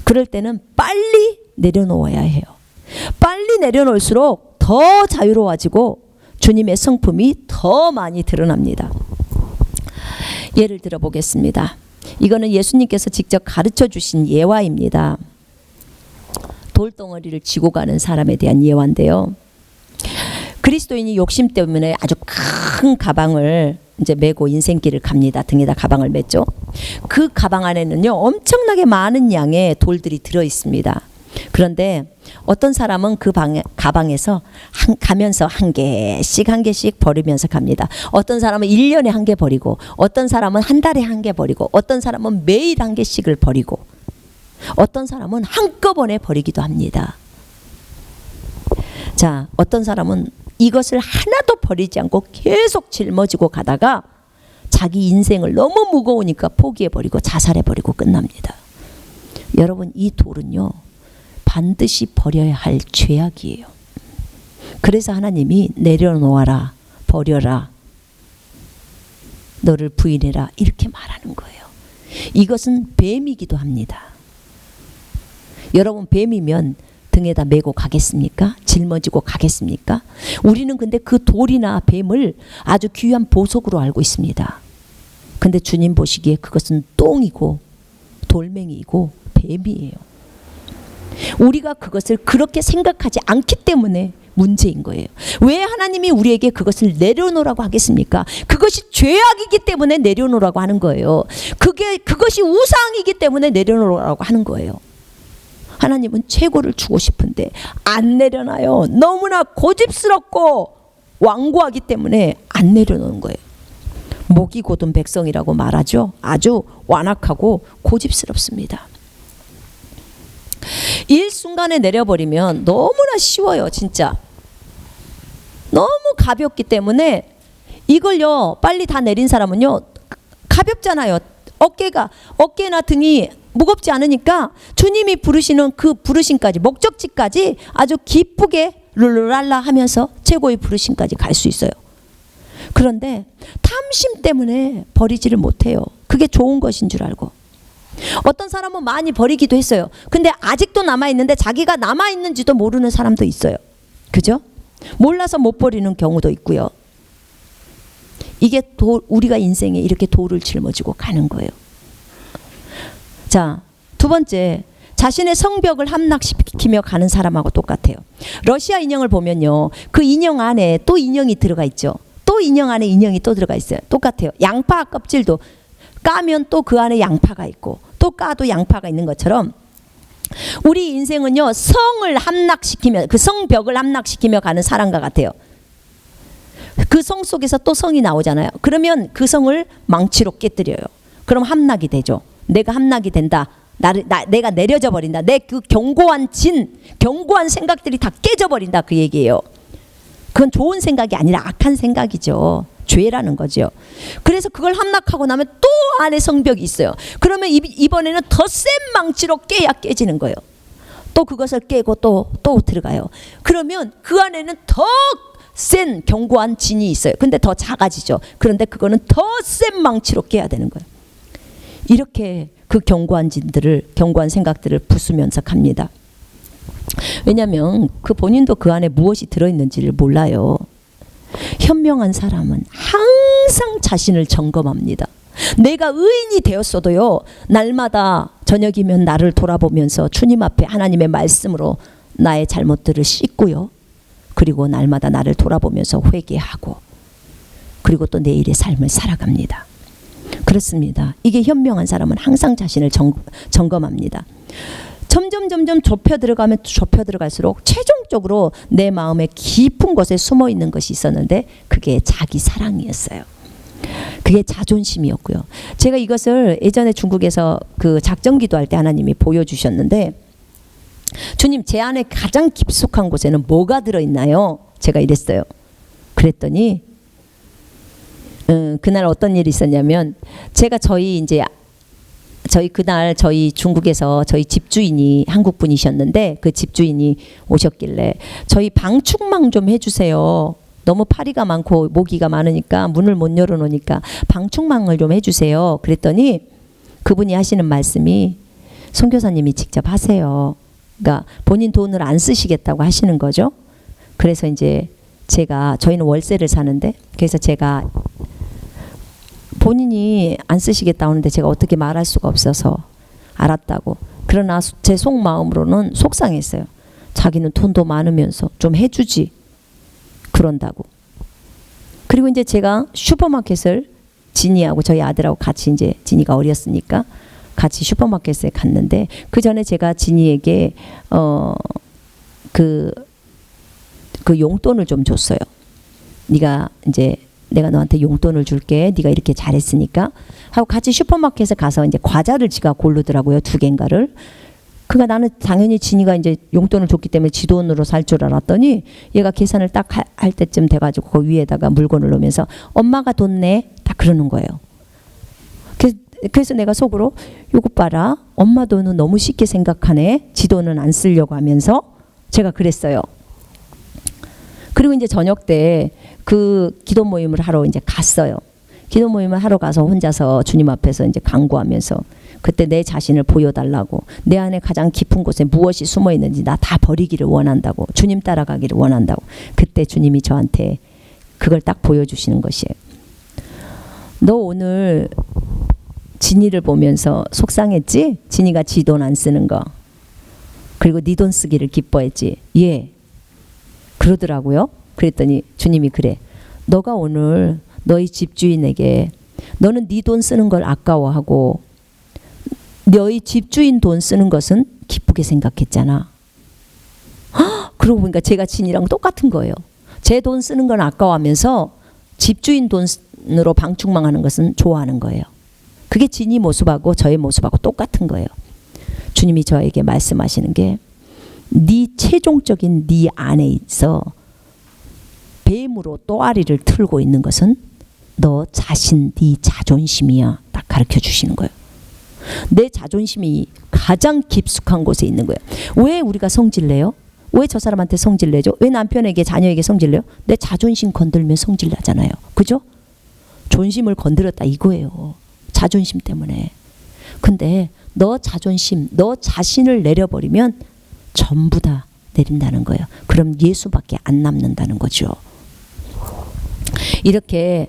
그럴 때는 빨리 내려놓아야 해요. 빨리 내려놓을수록 더 자유로워지고 주님의 성품이 더 많이 드러납니다. 예를 들어 보겠습니다. 이거는 예수님께서 직접 가르쳐 주신 예화입니다. 돌덩어리를 지고 가는 사람에 대한 예화인데요. 그리스도인이 욕심 때문에 아주 큰 가방을 이제 메고 인생길을 갑니다. 등에다 가방을 맸죠. 그 가방 안에는요, 엄청나게 많은 양의 돌들이 들어 있습니다. 그런데 어떤 사람은 그 가방에서 가면서 한 개씩 버리면서 갑니다. 어떤 사람은 1년에 한 개 버리고, 어떤 사람은 한 달에 한 개 버리고, 어떤 사람은 매일 한 개씩을 버리고, 어떤 사람은 한꺼번에 버리기도 합니다. 자, 어떤 사람은 이것을 하나도 버리지 않고 계속 짊어지고 가다가 자기 인생을 너무 무거우니까 포기해버리고 자살해버리고 끝납니다. 여러분, 이 돌은요 반드시 버려야 할 죄악이에요. 그래서 하나님이 내려놓아라, 버려라, 너를 부인해라 이렇게 말하는 거예요. 이것은 뱀이기도 합니다. 여러분, 뱀이면 등에다 메고 가겠습니까? 짊어지고 가겠습니까? 우리는 근데 그 돌이나 뱀을 아주 귀한 보석으로 알고 있습니다. 근데 주님 보시기에 그것은 똥이고 돌멩이이고 뱀이에요. 우리가 그것을 그렇게 생각하지 않기 때문에 문제인 거예요. 왜 하나님이 우리에게 그것을 내려놓으라고 하겠습니까? 그것이 죄악이기 때문에 내려놓으라고 하는 거예요. 그것이 우상이기 때문에 내려놓으라고 하는 거예요. 하나님은 최고를 주고 싶은데 안 내려놔요. 너무나 고집스럽고 완고하기 때문에 안 내려놓는 거예요. 목이 곧은 백성이라고 말하죠. 아주 완악하고 고집스럽습니다. 일순간에 내려버리면 너무나 쉬워요. 진짜 너무 가볍기 때문에 이걸요 빨리 다 내린 사람은요 가볍잖아요. 어깨나 등이 무겁지 않으니까 주님이 부르시는 그 부르심까지, 목적지까지 아주 기쁘게 룰루랄라 하면서 최고의 부르심까지 갈 수 있어요. 그런데 탐심 때문에 버리지를 못해요. 그게 좋은 것인 줄 알고. 어떤 사람은 많이 버리기도 했어요. 근데 아직도 남아있는데 자기가 남아있는지도 모르는 사람도 있어요. 그죠? 몰라서 못 버리는 경우도 있고요. 이게 우리가 인생에 이렇게 돌을 짊어지고 가는 거예요. 자, 두 번째, 자신의 성벽을 함락시키며 가는 사람하고 똑같아요. 러시아 인형을 보면요, 그 인형 안에 또 인형이 들어가 있죠. 또 인형 안에 인형이 또 들어가 있어요. 똑같아요. 양파 껍질도 까면 또 그 안에 양파가 있고 또 까도 양파가 있는 것처럼 우리 인생은요 성을 함락시키며, 그 성벽을 함락시키며 가는 사람과 같아요. 그 성 속에서 또 성이 나오잖아요. 그러면 그 성을 망치로 깨뜨려요. 그럼 함락이 되죠. 내가 함락이 된다. 내가 내려져 버린다. 내 그 견고한 생각들이 다 깨져 버린다, 그 얘기예요. 그건 좋은 생각이 아니라 악한 생각이죠. 죄라는 거죠. 그래서 그걸 함락하고 나면 또 안에 성벽이 있어요. 그러면 이번에는 더 센 망치로 깨야 깨지는 거예요. 또 그것을 깨고 또 들어가요. 그러면 그 안에는 더 센 견고한 진이 있어요. 근데 더 작아지죠. 그런데 그거는 더 센 망치로 깨야 되는 거예요. 이렇게 그 견고한 생각들을 부수면서 갑니다. 왜냐하면 그 본인도 그 안에 무엇이 들어있는지를 몰라요. 현명한 사람은 항상 자신을 점검합니다. 내가 의인이 되었어도요, 날마다 저녁이면 나를 돌아보면서 주님 앞에 하나님의 말씀으로 나의 잘못들을 씻고요, 그리고 날마다 나를 돌아보면서 회개하고, 그리고 또 내일의 삶을 살아갑니다. 그렇습니다. 이게 현명한 사람은 항상 자신을 점검합니다. 점점 좁혀 들어갈수록 최종적으로 내 마음의 깊은 곳에 숨어 있는 것이 있었는데 그게 자기 사랑이었어요. 그게 자존심이었고요. 제가 이것을 예전에 중국에서 그 작정 기도할 때 하나님이 보여주셨는데, 주님, 제 안에 가장 깊숙한 곳에는 뭐가 들어있나요? 제가 이랬어요. 그랬더니 그날 어떤 일이 있었냐면, 제가 저희 그날 저희 중국에서 저희 집주인이 한국 분이셨는데, 그 집주인이 오셨길래 저희 방충망 좀 해주세요. 너무 파리가 많고 모기가 많으니까 문을 못 열어놓으니까 방충망을 좀 해주세요. 그랬더니 그분이 하시는 말씀이, 선교사님이 직접 하세요. 그러니까 본인 돈을 안 쓰시겠다고 하시는 거죠. 그래서 이제 저희는 월세를 사는데, 그래서 제가 본인이 안 쓰시겠다고 하는데 제가 어떻게 말할 수가 없어서 알았다고. 그러나 제 속마음으로는 속상했어요. 자기는 돈도 많으면서 좀 해주지 그런다고. 그리고 이제 제가 슈퍼마켓을 진이하고 저희 아들하고 같이, 이제 진이가 어렸으니까 같이 슈퍼마켓에 갔는데, 그 전에 제가 진이에게 그 용돈을 좀 줬어요. 내가 너한테 용돈을 줄게. 네가 이렇게 잘했으니까 하고 같이 슈퍼마켓에 가서 이제 과자를 지가 고르더라고요. 2개인가를. 그러니까 나는 당연히 진이가 이제 용돈을 줬기 때문에 지 돈으로 살 줄 알았더니 얘가 계산을 딱 할 때쯤 돼가지고 그 위에다가 물건을 넣으면서 엄마가 돈 내. 딱 그러는 거예요. 그래서 내가 속으로 요것 봐라. 엄마 돈은 너무 쉽게 생각하네. 지 돈은 안 쓰려고 하면서 제가 그랬어요. 그리고 이제 저녁 때 그 기도 모임을 하러 이제 갔어요. 기도 모임을 하러 가서 혼자서 주님 앞에서 이제 간구하면서 그때 내 자신을 보여달라고, 내 안에 가장 깊은 곳에 무엇이 숨어 있는지 나 다 버리기를 원한다고, 주님 따라가기를 원한다고. 그때 주님이 저한테 그걸 딱 보여주시는 것이에요. 너 오늘 진이를 보면서 속상했지? 진이가 지 돈 안 쓰는 거. 그리고 네 돈 쓰기를 기뻐했지? 예. 그러더라고요. 그랬더니 주님이 그래. 너가 오늘 너희 집주인에게 너는 네 돈 쓰는 걸 아까워하고 너희 집주인 돈 쓰는 것은 기쁘게 생각했잖아. 그러고 보니까 제가 진이랑 똑같은 거예요. 제 돈 쓰는 건 아까워하면서 집주인 돈으로 방충망하는 것은 좋아하는 거예요. 그게 진이 모습하고 저의 모습하고 똑같은 거예요. 주님이 저에게 말씀하시는 게 네 최종적인 네 안에 있어 뱀으로 또아리를 틀고 있는 것은 너 자신, 네 자존심이야. 딱 가르쳐 주시는 거예요. 내 자존심이 가장 깊숙한 곳에 있는 거예요. 왜 우리가 성질내요? 왜 저 사람한테 성질내죠? 왜 남편에게, 자녀에게 성질내요? 내 자존심 건들면 성질나잖아요. 그죠? 존심을 건드렸다 이거예요. 자존심 때문에. 근데 너 자존심, 너 자신을 내려버리면 전부 다 내린다는 거예요. 그럼 예수밖에 안 남는다는 거죠. 이렇게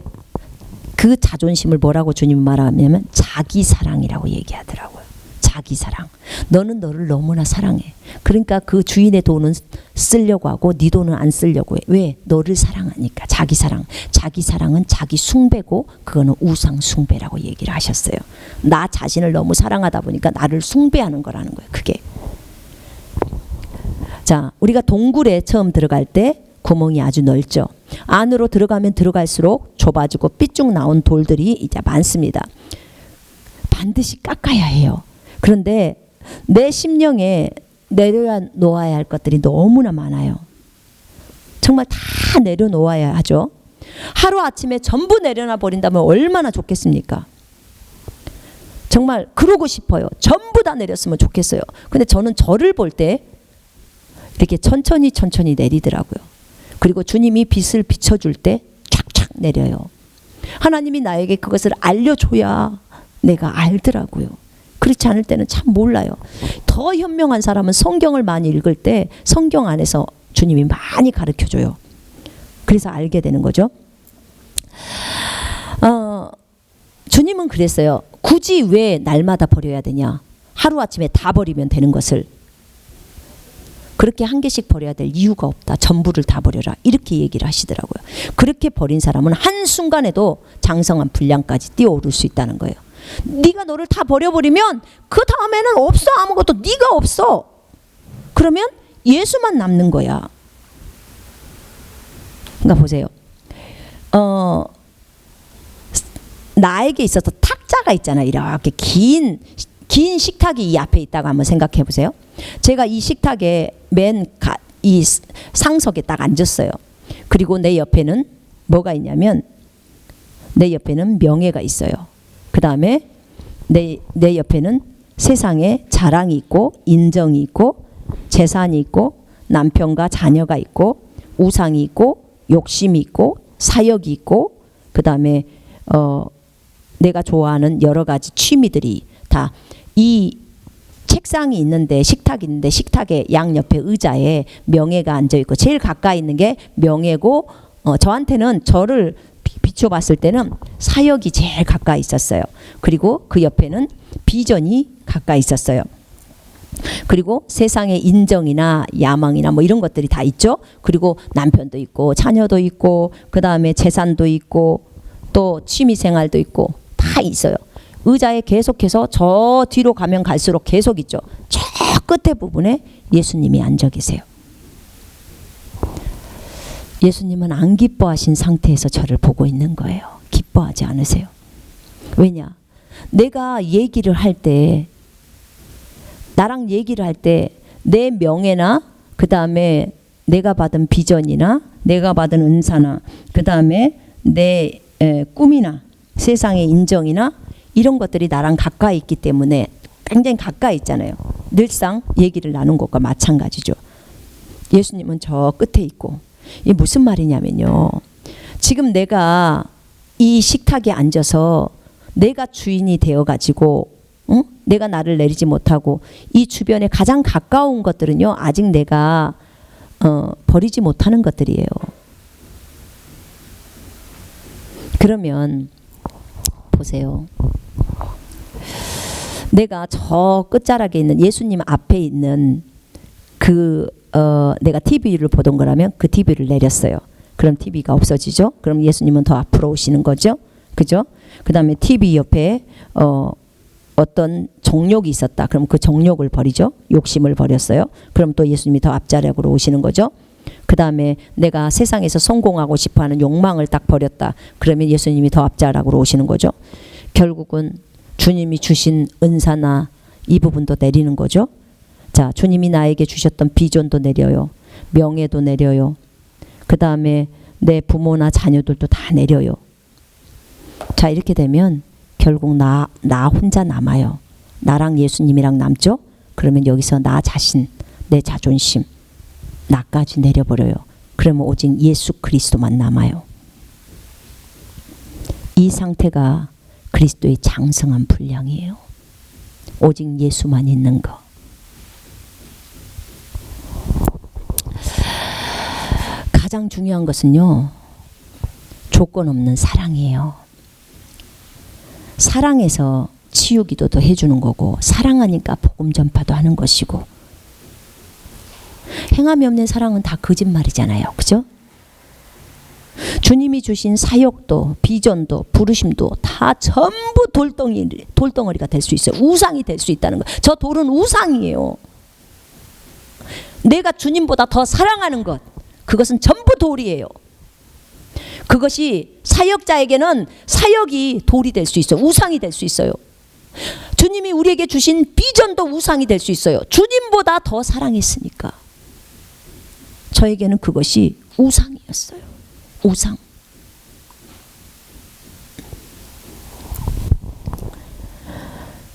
그 자존심을 뭐라고 주님이 말하냐면 자기 사랑이라고 얘기하더라고요. 자기 사랑. 너는 너를 너무나 사랑해. 그러니까 그 주인의 돈은 쓰려고 하고 네 돈은 안 쓰려고 해. 왜? 너를 사랑하니까. 자기 사랑. 자기 사랑은 자기 숭배고 그거는 우상 숭배라고 얘기를 하셨어요. 나 자신을 너무 사랑하다 보니까 나를 숭배하는 거라는 거예요. 그게. 자, 우리가 동굴에 처음 들어갈 때 구멍이 아주 넓죠. 안으로 들어가면 들어갈수록 좁아지고 삐쭉 나온 돌들이 이제 많습니다. 반드시 깎아야 해요. 그런데 내 심령에 내려놓아야 할 것들이 너무나 많아요. 정말 다 내려놓아야 하죠. 하루아침에 전부 내려놔 버린다면 얼마나 좋겠습니까? 정말 그러고 싶어요. 전부 다 내렸으면 좋겠어요. 근데 저는 저를 볼 때 이렇게 천천히 내리더라고요. 그리고 주님이 빛을 비춰줄 때 촥촥 내려요. 하나님이 나에게 그것을 알려줘야 내가 알더라고요. 그렇지 않을 때는 참 몰라요. 더 현명한 사람은 성경을 많이 읽을 때 성경 안에서 주님이 많이 가르쳐줘요. 그래서 알게 되는 거죠. 주님은 그랬어요. 굳이 왜 날마다 버려야 되냐. 하루아침에 다 버리면 되는 것을. 그렇게 한 개씩 버려야 될 이유가 없다. 전부를 다 버려라. 이렇게 얘기를 하시더라고요. 그렇게 버린 사람은 한순간에도 장성한 분량까지 뛰어오를 수 있다는 거예요. 네가 너를 다 버려버리면 그 다음에는 없어. 아무것도. 네가 없어. 그러면 예수만 남는 거야. 그러니까 보세요. 나에게 있어서 탁자가 있잖아요. 이렇게 긴 식탁이 이 앞에 있다고 한번 생각해 보세요. 제가 이 식탁에 이 상석에 딱 앉았어요. 그리고 내 옆에는 뭐가 있냐면 내 옆에는 명예가 있어요. 그 다음에 내 옆에는 세상에 자랑이 있고 인정이 있고 재산이 있고 남편과 자녀가 있고 우상이 있고 욕심이 있고 사역이 있고 그 다음에 내가 좋아하는 여러 가지 취미들이 다 이 책상이 있는데 식탁이 있는데 식탁의 양옆에 의자에 명예가 앉아있고 제일 가까이 있는 게 명예고 저한테는 저를 비춰봤을 때는 사역이 제일 가까이 있었어요. 그리고 그 옆에는 비전이 가까이 있었어요. 그리고 세상의 인정이나 야망이나 뭐 이런 것들이 다 있죠. 그리고 남편도 있고 자녀도 있고 그 다음에 재산도 있고 또 취미생활도 있고 다 있어요. 의자에 계속해서 저 뒤로 가면 갈수록 계속 있죠. 저 끝에 부분에 예수님이 앉아 계세요. 예수님은 안 기뻐하신 상태에서 저를 보고 있는 거예요. 기뻐하지 않으세요. 왜냐? 내가 얘기를 할 때 나랑 얘기를 할 때 내 명예나 그 다음에 내가 받은 비전이나 내가 받은 은사나 그 다음에 내 꿈이나 세상의 인정이나 이런 것들이 나랑 가까이 있기 때문에 굉장히 가까이 있잖아요. 늘상 얘기를 나눈 것과 마찬가지죠. 예수님은 저 끝에 있고, 이게 무슨 말이냐면요, 지금 내가 이 식탁에 앉아서 내가 주인이 되어가지고 내가 나를 내리지 못하고 이 주변에 가장 가까운 것들은요, 아직 내가 버리지 못하는 것들이에요. 그러면 보세요. 내가 저 끝자락에 있는 예수님 앞에 있는 내가 TV를 보던 거라면 그 TV를 내렸어요. 그럼 TV가 없어지죠. 그럼 예수님은 더 앞으로 오시는 거죠. 그죠? 그 다음에 TV 옆에 어떤 정욕이 있었다. 그럼 그 정욕을 버리죠. 욕심을 버렸어요. 그럼 또 예수님이 더 앞자락으로 오시는 거죠. 그 다음에 내가 세상에서 성공하고 싶어하는 욕망을 딱 버렸다. 그러면 예수님이 더 앞자락으로 오시는 거죠. 결국은 주님이 주신 은사나 이 부분도 내리는 거죠. 자, 주님이 나에게 주셨던 비전도 내려요. 명예도 내려요. 그 다음에 내 부모나 자녀들도 다 내려요. 자, 이렇게 되면 결국 나 혼자 남아요. 나랑 예수님이랑 남죠. 그러면 여기서 나 자신, 내 자존심, 나까지 내려버려요. 그러면 오직 예수 그리스도만 남아요. 이 상태가 그리스도의 장성한 분량이에요. 오직 예수만 있는 거. 가장 중요한 것은요, 조건 없는 사랑이에요. 사랑해서 치유기도도 해주는 거고, 사랑하니까 복음 전파도 하는 것이고, 행함이 없는 사랑은 다 거짓말이잖아요. 그죠? 주님이 주신 사역도 비전도 부르심도 다 전부 돌덩어리가 될 수 있어요. 우상이 될 수 있다는 거. 저 돌은 우상이에요. 내가 주님보다 더 사랑하는 것, 그것은 전부 돌이에요. 그것이 사역자에게는 사역이 돌이 될 수 있어요. 우상이 될 수 있어요. 주님이 우리에게 주신 비전도 우상이 될 수 있어요. 주님보다 더 사랑했으니까. 저에게는 그것이 우상이었어요. 우상.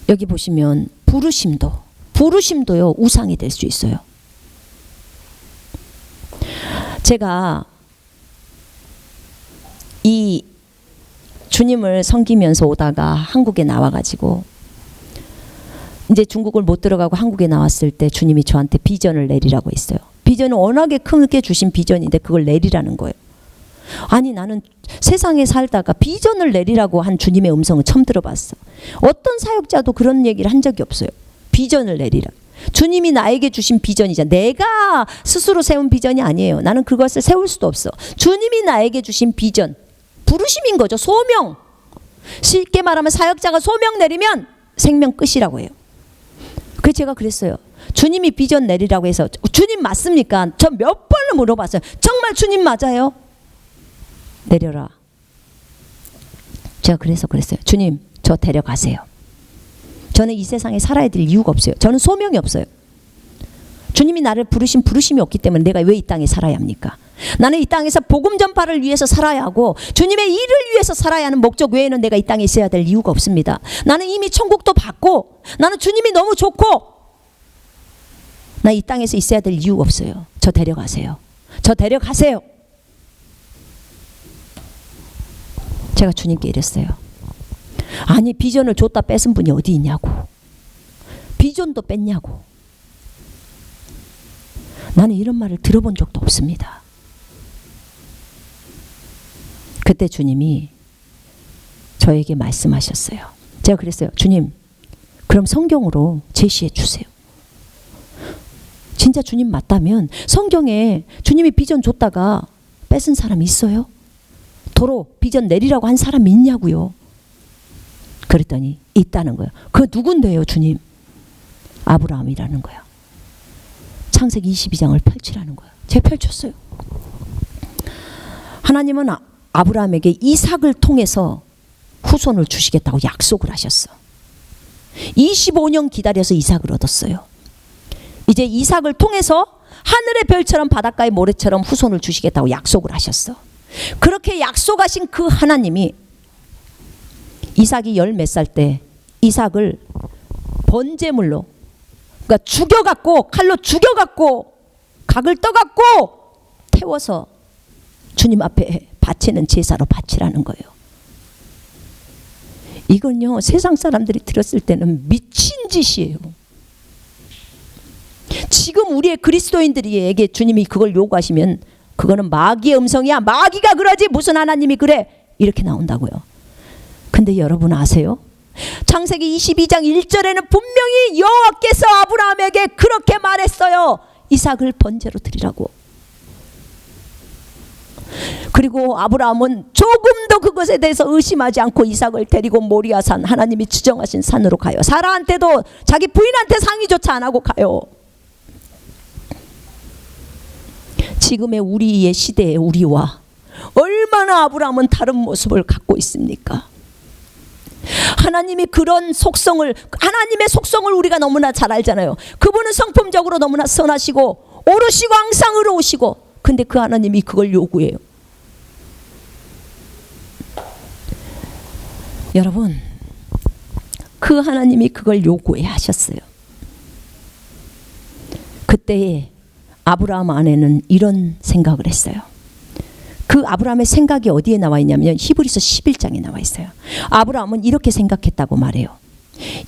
여기 보시면 부르심도요, 우상이 될 수 있어요. 제가 이 주님을 섬기면서 오다가 한국에 나와가지고 이제 중국을 못 들어가고 한국에 나왔을 때 주님이 저한테 비전을 내리라고 했어요. 비전은 워낙에 크게 주신 비전인데 그걸 내리라는 거예요. 아니, 나는 세상에 살다가 비전을 내리라고 한 주님의 음성을 처음 들어봤어. 어떤 사역자도 그런 얘기를 한 적이 없어요. 비전을 내리라. 주님이 나에게 주신 비전이잖아. 내가 스스로 세운 비전이 아니에요. 나는 그것을 세울 수도 없어. 주님이 나에게 주신 비전, 부르심인 거죠. 소명. 쉽게 말하면 사역자가 소명 내리면 생명 끝이라고 해요. 그래서 제가 그랬어요. 주님이 비전 내리라고 해서 주님 맞습니까? 저 몇 번을 물어봤어요. 정말 주님 맞아요? 내려라. 제가 그래서 그랬어요. 주님, 저 데려가세요. 저는 이 세상에 살아야 될 이유가 없어요. 저는 소명이 없어요. 주님이 나를 부르신 부르심이 없기 때문에 내가 왜 이 땅에 살아야 합니까? 나는 이 땅에서 복음 전파를 위해서 살아야 하고 주님의 일을 위해서 살아야 하는 목적 외에는 내가 이 땅에 있어야 될 이유가 없습니다. 나는 이미 천국도 받고 나는 주님이 너무 좋고 나 이 땅에서 있어야 될 이유가 없어요. 저 데려가세요. 저 데려가세요. 제가 주님께 이랬어요. 아니, 비전을 줬다 뺏은 분이 어디 있냐고. 비전도 뺐냐고. 나는 이런 말을 들어본 적도 없습니다. 그때 주님이 저에게 말씀하셨어요. 제가 그랬어요. 주님, 그럼 성경으로 제시해 주세요. 진짜 주님 맞다면 성경에 주님이 비전 줬다가 뺏은 사람 있어요? 도로 비전 내리라고 한 사람이 있냐고요. 그랬더니 있다는 거예요. 그 누군데요, 주님? 아브라함이라는 거예요. 창세기 22장을 펼치라는 거예요. 제가 펼쳤어요. 하나님은 아브라함에게 이삭을 통해서 후손을 주시겠다고 약속을 하셨어. 25년 기다려서 이삭을 얻었어요. 이제 이삭을 통해서 하늘의 별처럼 바닷가의 모래처럼 후손을 주시겠다고 약속을 하셨어. 그렇게 약속하신 그 하나님이 이삭이 10몇 살 때 이삭을 번제물로, 그러니까 죽여갖고, 칼로 죽여갖고 각을 떠갖고 태워서 주님 앞에 바치는 제사로 바치라는 거예요. 이건요, 세상 사람들이 들었을 때는 미친 짓이에요. 지금 우리의 그리스도인들에게 주님이 그걸 요구하시면 그거는 마귀의 음성이야. 마귀가 그러지 무슨 하나님이 그래, 이렇게 나온다고요. 근데 여러분 아세요? 창세기 22장 1절에는 분명히 여호와께서 아브라함에게 그렇게 말했어요. 이삭을 번제로 드리라고. 그리고 아브라함은 조금도 그것에 대해서 의심하지 않고 이삭을 데리고 모리아산, 하나님이 지정하신 산으로 가요. 사라한테도, 자기 부인한테 상의조차 안 하고 가요. 지금의 우리의 시대의 우리와 얼마나 아브라함은 다른 모습을 갖고 있습니까? 하나님이 그런 속성을, 하나님의 속성을 우리가 너무나 잘 알잖아요. 그분은 성품적으로 너무나 선하시고 오르시고 항상 의로우시고, 근데 그 하나님이 그걸 요구해요. 여러분, 그 하나님이 그걸 요구해 하셨어요. 그때에 아브라함 안에는 이런 생각을 했어요. 그 아브라함의 생각이 어디에 나와 있냐면 히브리서 11장에 나와 있어요. 아브라함은 이렇게 생각했다고 말해요.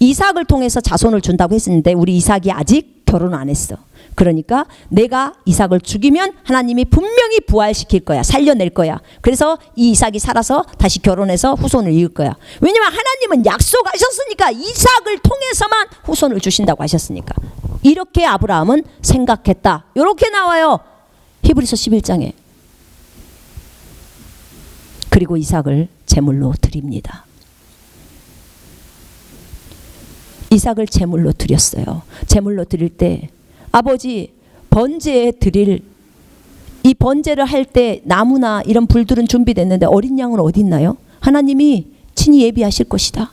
이삭을 통해서 자손을 준다고 했었는데 우리 이삭이 아직 결혼 안 했어. 그러니까 내가 이삭을 죽이면 하나님이 분명히 부활시킬 거야. 살려낼 거야. 그래서 이 이삭이 살아서 다시 결혼해서 후손을 이을 거야. 왜냐하면 하나님은 약속하셨으니까, 이삭을 통해서만 후손을 주신다고 하셨으니까. 이렇게 아브라함은 생각했다. 이렇게 나와요, 히브리서 11장에. 그리고 이삭을 제물로 드립니다. 이삭을 제물로 드렸어요. 제물로 드릴 때 아버지, 번제에 드릴, 이 번제를 할 때 나무나 이런 불들은 준비됐는데 어린 양은 어디 있나요? 하나님이 친히 예비하실 것이다.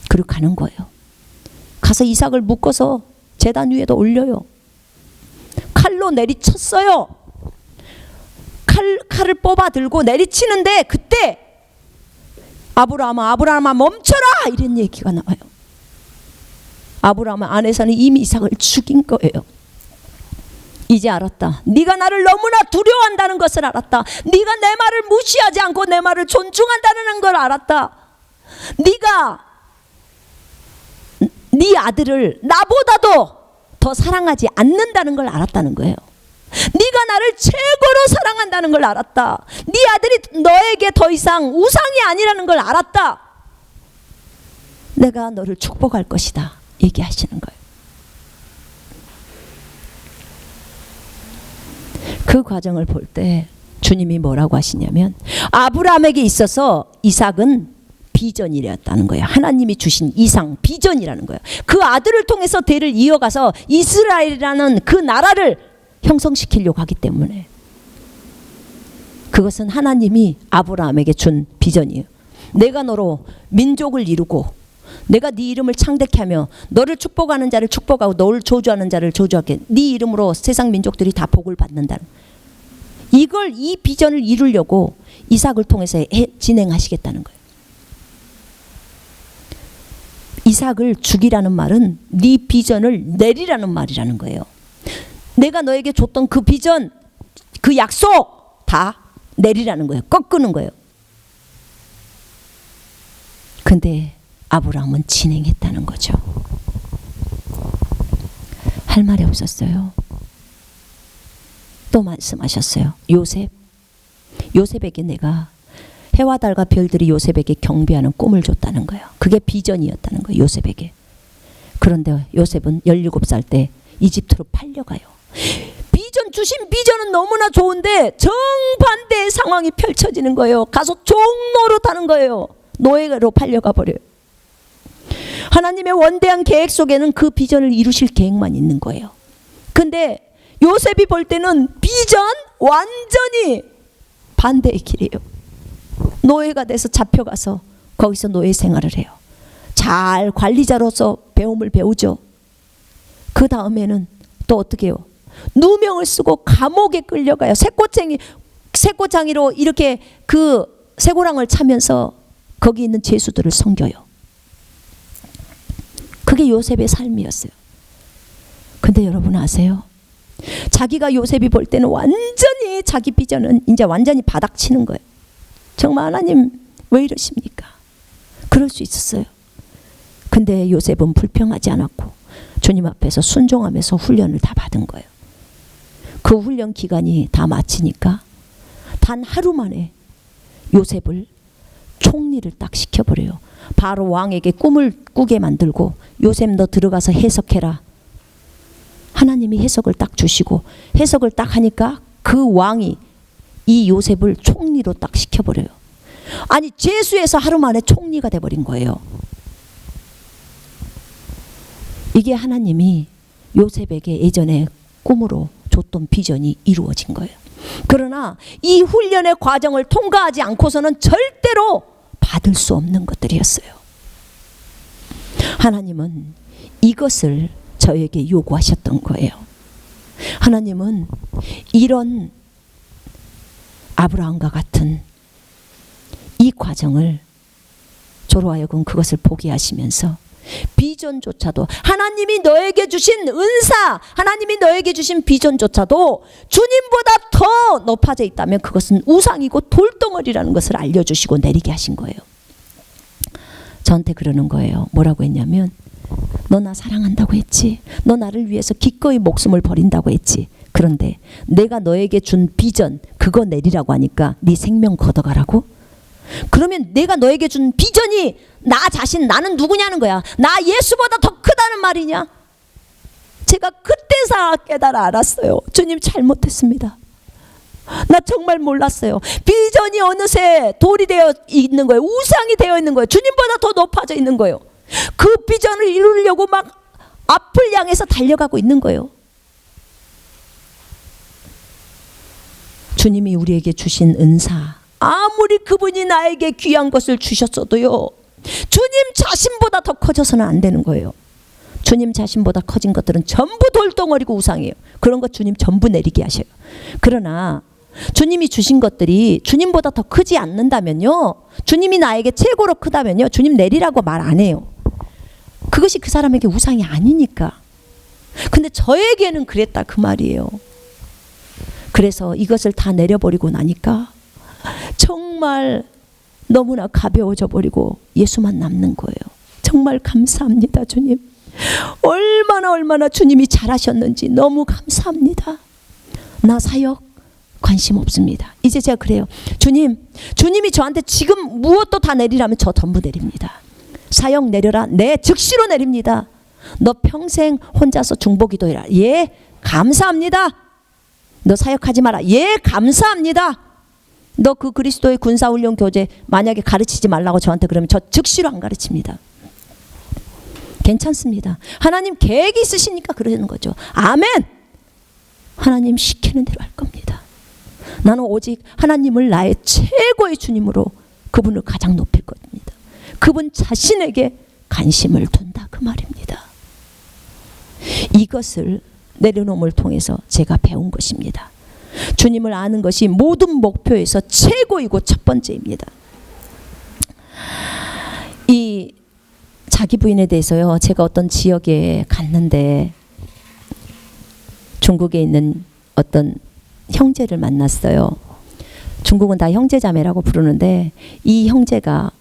그리고 가는 거예요. 가서 이삭을 묶어서 제단 위에다 올려요. 칼로 내리쳤어요. 칼을 뽑아 들고 내리치는데 그때 아브라함아 멈춰라, 이런 얘기가 나와요. 아브라함 안에서는 이미 이삭을 죽인 거예요. 이제 알았다. 네가 나를 너무나 두려워한다는 것을 알았다. 네가 내 말을 무시하지 않고 내 말을 존중한다는 걸 알았다. 네가 네 아들을 나보다도 더 사랑하지 않는다는 걸 알았다는 거예요. 네가 나를 최고로 사랑한다는 걸 알았다. 네 아들이 너에게 더 이상 우상이 아니라는 걸 알았다. 내가 너를 축복할 것이다, 얘기하시는 거예요. 그 과정을 볼 때 주님이 뭐라고 하시냐면, 아브라함에게 있어서 이삭은 비전이었다는 거예요. 하나님이 주신 이상, 비전이라는 거예요. 그 아들을 통해서 대를 이어가서 이스라엘이라는 그 나라를 형성시키려고 하기 때문에, 그것은 하나님이 아브라함에게 준 비전이에요. 내가 너로 민족을 이루고 내가 네 이름을 창대케 하며 너를 축복하는 자를 축복하고 너를 저주하는 자를 저주하게, 네 이름으로 세상 민족들이 다 복을 받는다는, 이걸, 이 비전을 이루려고 이삭을 통해서 진행하시겠다는 거예요. 이삭을 죽이라는 말은 네 비전을 내리라는 말이라는 거예요. 내가 너에게 줬던 그 비전, 그 약속 다 내리라는 거예요. 꺾는 거예요. 근데 아브라함은 진행했다는 거죠. 할 말이 없었어요. 또 말씀하셨어요. 요셉에게 내가 해와 달과 별들이 요셉에게 경배하는 꿈을 줬다는 거예요. 그게 비전이었다는 거예요, 요셉에게. 그런데 요셉은 17살 때 이집트로 팔려가요. 주신 비전은 너무나 좋은데 정반대의 상황이 펼쳐지는 거예요. 가서 종노릇하는 거예요. 노예로 팔려가 버려요. 하나님의 원대한 계획 속에는 그 비전을 이루실 계획만 있는 거예요. 근데 요셉이 볼 때는 비전 완전히 반대의 길이에요. 노예가 돼서 잡혀가서 거기서 노예 생활을 해요. 잘 관리자로서 배움을 배우죠. 그 다음에는 또 어떻게 해요? 누명을 쓰고 감옥에 끌려가요. 새꼬장이로 이렇게 그 쇠고랑을 차면서 거기 있는 죄수들을 섬겨요. 그게 요셉의 삶이었어요. 근데 여러분 아세요? 자기가 요셉이 볼 때는 완전히 자기 비전은 이제 완전히 바닥치는 거예요. 정말 하나님 왜 이러십니까? 그럴 수 있었어요. 근데 요셉은 불평하지 않았고 주님 앞에서 순종하면서 훈련을 다 받은 거예요. 그 훈련 기간이 다 마치니까 단 하루 만에 요셉을 총리를 딱 시켜버려요. 바로 왕에게 꿈을 꾸게 만들고 요셉 너 들어가서 해석해라. 하나님이 해석을 딱 주시고 해석을 딱 하니까 그 왕이 이 요셉을 총리로 딱 시켜버려요. 아니 죄수에서 하루 만에 총리가 돼버린 거예요. 이게 하나님이 요셉에게 예전에 꿈으로 줬던 비전이 이루어진 거예요. 그러나 이 훈련의 과정을 통과하지 않고서는 절대로 받을 수 없는 것들이었어요. 하나님은 이것을 저에게 요구하셨던 거예요. 하나님은 이런 아브라함과 같은 이 과정을 저로 하여금 그것을 보게 하시면서 비전조차도 하나님이 너에게 주신 은사, 하나님이 너에게 주신 비전조차도 주님보다 더 높아져 있다면 그것은 우상이고 돌덩어리라는 것을 알려주시고 내리게 하신 거예요. 저한테 그러는 거예요. 뭐라고 했냐면 너 나 사랑한다고 했지. 너 나를 위해서 기꺼이 목숨을 버린다고 했지. 그런데 내가 너에게 준 비전 그거 내리라고 하니까 네 생명 걷어가라고? 그러면 내가 너에게 준 비전이 나 자신 나는 누구냐는 거야. 나 예수보다 더 크다는 말이냐? 제가 그때서 깨달아 알았어요. 주님 잘못했습니다. 나 정말 몰랐어요. 비전이 어느새 돌이 되어 있는 거예요. 우상이 되어 있는 거예요. 주님보다 더 높아져 있는 거예요. 그 비전을 이루려고 막 앞을 향해서 달려가고 있는 거예요. 주님이 우리에게 주신 은사 아무리 그분이 나에게 귀한 것을 주셨어도요 주님 자신보다 더 커져서는 안 되는 거예요. 주님 자신보다 커진 것들은 전부 돌덩어리고 우상이에요. 그런 것 주님 전부 내리게 하셔요. 그러나 주님이 주신 것들이 주님보다 더 크지 않는다면요 주님이 나에게 최고로 크다면요 주님 내리라고 말 안 해요. 그것이 그 사람에게 우상이 아니니까. 근데 저에게는 그랬다 그 말이에요. 그래서 이것을 다 내려버리고 나니까 정말 너무나 가벼워져 버리고 예수만 남는 거예요. 정말 감사합니다 주님. 얼마나 주님이 잘하셨는지 너무 감사합니다. 나 사역 관심 없습니다. 이제 제가 그래요. 주님이 저한테 지금 무엇도 다 내리라면 저 전부 내립니다. 사역 내려라. 네, 즉시로 내립니다. 너 평생 혼자서 중보기도해라. 예, 감사합니다. 너 사역하지 마라. 예, 감사합니다. 너 그 그리스도의 군사훈련 교재 만약에 가르치지 말라고 저한테 그러면 저 즉시로 안 가르칩니다. 괜찮습니다. 하나님 계획이 있으시니까 그러는 거죠. 아멘. 하나님 시키는 대로 할 겁니다. 나는 오직 하나님을 나의 최고의 주님으로 그분을 가장 높일 겁니다. 그분 자신에게 관심을 둔다 그 말입니다. 이것을 내려놓음을 통해서 제가 배운 것입니다. 주님을 아는 것이 모든 목표에서 최고이고 첫 번째입니다. 이 자기 부인에 대해서요. 제가 어떤 지역에 갔는데 중국에 있는 어떤 형제를 만났어요. 중국은 다 형제자매라고 부르는데 이 형제가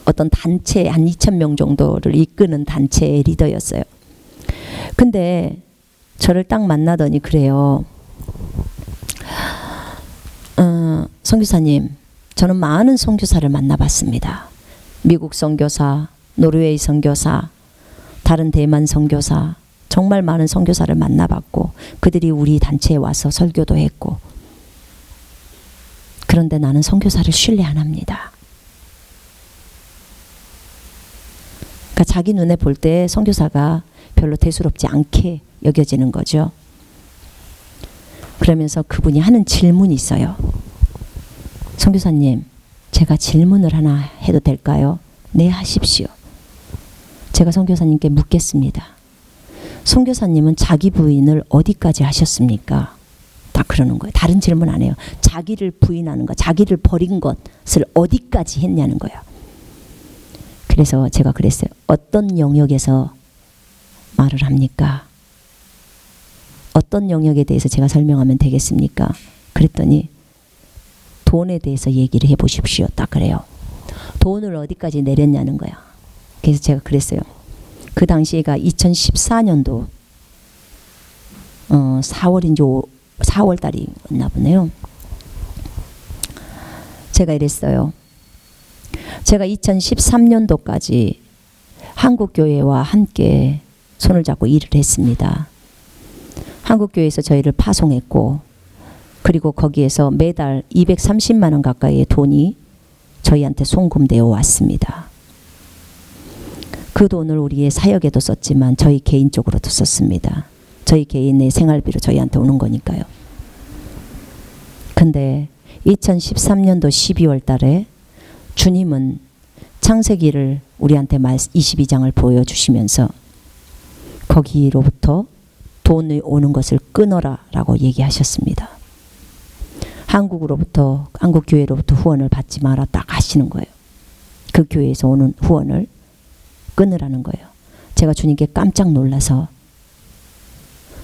어떤 단체 한 2,000명 정도를 이끄는 단체의 리더였어요. 근데 저를 딱 만나더니 그래요. 선교사님, 저는 많은 선교사를 만나봤습니다. 미국 선교사, 노르웨이 선교사, 다른 대만 선교사, 정말 많은 선교사를 만나봤고 그들이 우리 단체에 와서 설교도 했고 그런데 나는 선교사를 신뢰 안 합니다. 그러니까 자기 눈에 볼 때 선교사가 별로 대수롭지 않게 여겨지는 거죠. 그러면서 그분이 하는 질문이 있어요. 선교사님, 제가 질문을 하나 해도 될까요? 네, 하십시오. 제가 선교사님께 묻겠습니다. 선교사님은 자기 부인을 어디까지 하셨습니까? 딱 그러는 거예요. 다른 질문 안 해요. 자기를 부인하는 것, 자기를 버린 것을 어디까지 했냐는 거예요. 그래서 제가 그랬어요. 어떤 영역에서 말을 합니까? 어떤 영역에 대해서 제가 설명하면 되겠습니까? 그랬더니 돈에 대해서 얘기를 해보십시오. 딱 그래요. 돈을 어디까지 내렸냐는 거야. 그래서 제가 그랬어요. 그 당시가 2014년도 4월인지 4월 달이었나 보네요. 제가 이랬어요. 제가 2013년도까지 한국교회와 함께 손을 잡고 일을 했습니다. 한국교회에서 저희를 파송했고, 그리고 거기에서 매달 230만 원 가까이의 돈이 저희한테 송금되어 왔습니다. 그 돈을 우리의 사역에도 썼지만 저희 개인적으로도 썼습니다. 저희 개인의 생활비로 저희한테 오는 거니까요. 근데 2013년도 12월 달에 주님은 창세기를 우리한테 22장을 보여주시면서 거기로부터 돈이 오는 것을 끊어라 라고 얘기하셨습니다. 한국 교회로부터 후원을 받지 마라 딱 하시는 거예요. 그 교회에서 오는 후원을 끊으라는 거예요. 제가 주님께 깜짝 놀라서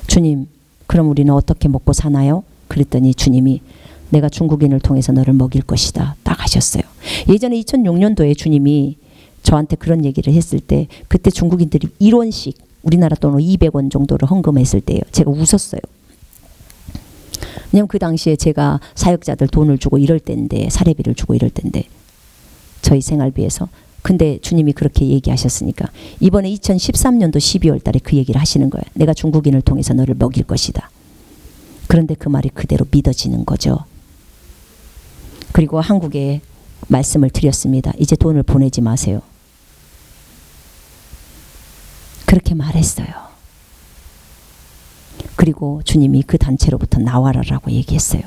주님, 그럼 우리는 어떻게 먹고 사나요? 그랬더니 주님이 내가 중국인을 통해서 너를 먹일 것이다 딱 하셨어요. 예전에 2006년도에 주님이 저한테 그런 얘기를 했을 때 그때 중국인들이 1원씩 우리나라 돈으로 200원 정도를 헌금했을 때요. 제가 웃었어요. 왜냐면 그 당시에 제가 사역자들 돈을 주고 이럴 때인데, 사례비를 주고 이럴 때인데, 저희 생활비에서. 근데 주님이 그렇게 얘기하셨으니까 이번에 2013년도 12월 달에 그 얘기를 하시는 거예요. 내가 중국인을 통해서 너를 먹일 것이다. 그런데 그 말이 그대로 믿어지는 거죠. 그리고 한국에 말씀을 드렸습니다. 이제 돈을 보내지 마세요. 그렇게 말했어요. 그리고 주님이 그 단체로부터 나와라라고 얘기했어요.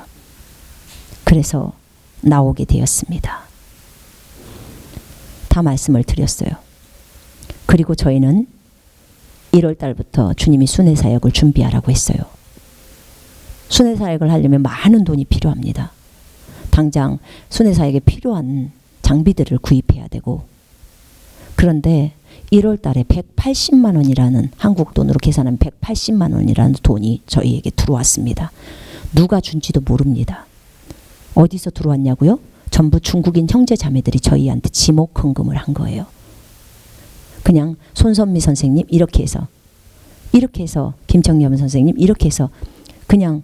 그래서 나오게 되었습니다. 다 말씀을 드렸어요. 그리고 저희는 1월 달부터 주님이 순회사역을 준비하라고 했어요. 순회사역을 하려면 많은 돈이 필요합니다. 당장 순회사역에 필요한 장비들을 구입해야 되고, 그런데 1월 달에 180만 원이라는, 한국 돈으로 계산하면 180만 원이라는 돈이 저희에게 들어왔습니다. 누가 준지도 모릅니다. 어디서 들어왔냐고요? 전부 중국인 형제 자매들이 저희한테 지목 헌금을 한 거예요. 그냥 손선미 선생님 이렇게 해서 김청렴 선생님 이렇게 해서 그냥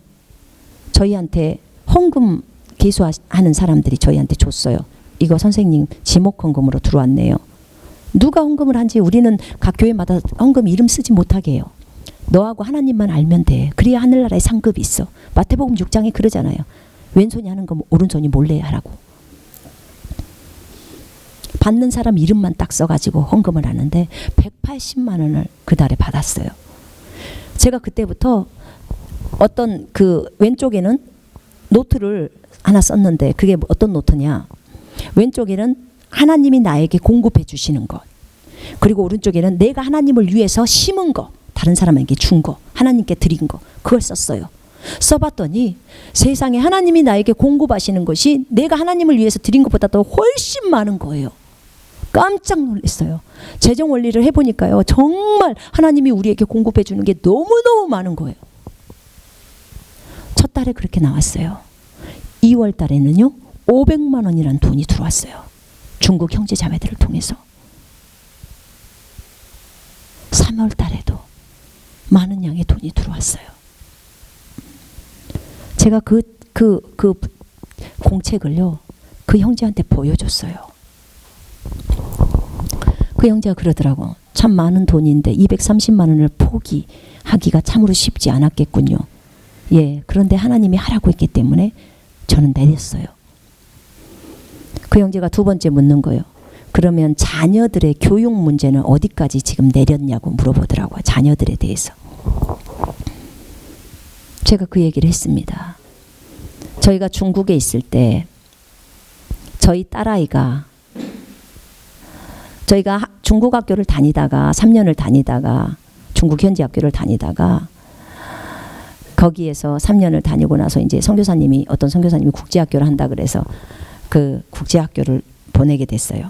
저희한테 헌금 계수하는 사람들이 저희한테 줬어요. 이거 선생님 지목 헌금으로 들어왔네요. 누가 헌금을 한지 우리는 각 교회마다 헌금 이름 쓰지 못하게 해요. 너하고 하나님만 알면 돼. 그래야 하늘나라에 상급이 있어. 마태복음 6장에 그러잖아요. 왼손이 하는 거 오른손이 몰래 하라고. 받는 사람 이름만 딱 써가지고 헌금을 하는데 180만 원을 그 달에 받았어요. 제가 그때부터 어떤 그 왼쪽에는 노트를 하나 썼는데 그게 어떤 노트냐. 왼쪽에는 하나님이 나에게 공급해 주시는 것. 그리고 오른쪽에는 내가 하나님을 위해서 심은 거. 다른 사람에게 준 거. 하나님께 드린 거. 그걸 썼어요. 써봤더니 세상에 하나님이 나에게 공급하시는 것이 내가 하나님을 위해서 드린 것보다 더 훨씬 많은 거예요. 깜짝 놀랐어요. 재정 원리를 해보니까요. 정말 하나님이 우리에게 공급해 주는 게 너무너무 많은 거예요. 첫 달에 그렇게 나왔어요. 2월 달에는요. 500만 원이라는 돈이 들어왔어요. 중국 형제 자매들을 통해서. 3월 달에도 많은 양의 돈이 들어왔어요. 제가 그 공책을요. 그 형제한테 보여줬어요. 그 형제가 그러더라고. 참 많은 돈인데 230만 원을 포기하기가 참으로 쉽지 않았겠군요. 예, 그런데 하나님이 하라고 했기 때문에 저는 내렸어요. 그 형제가 두 번째 묻는 거예요. 그러면 자녀들의 교육 문제는 어디까지 지금 내렸냐고 물어보더라고요. 자녀들에 대해서. 제가 그 얘기를 했습니다. 저희가 중국에 있을 때 저희 딸아이가 저희가 중국 학교를 다니다가 3년을 다니다가 중국 현지 학교를 다니다가 거기에서 3년을 다니고 나서 이제 어떤 선교사님이 국제학교를 한다 그래서 그 국제학교를 보내게 됐어요.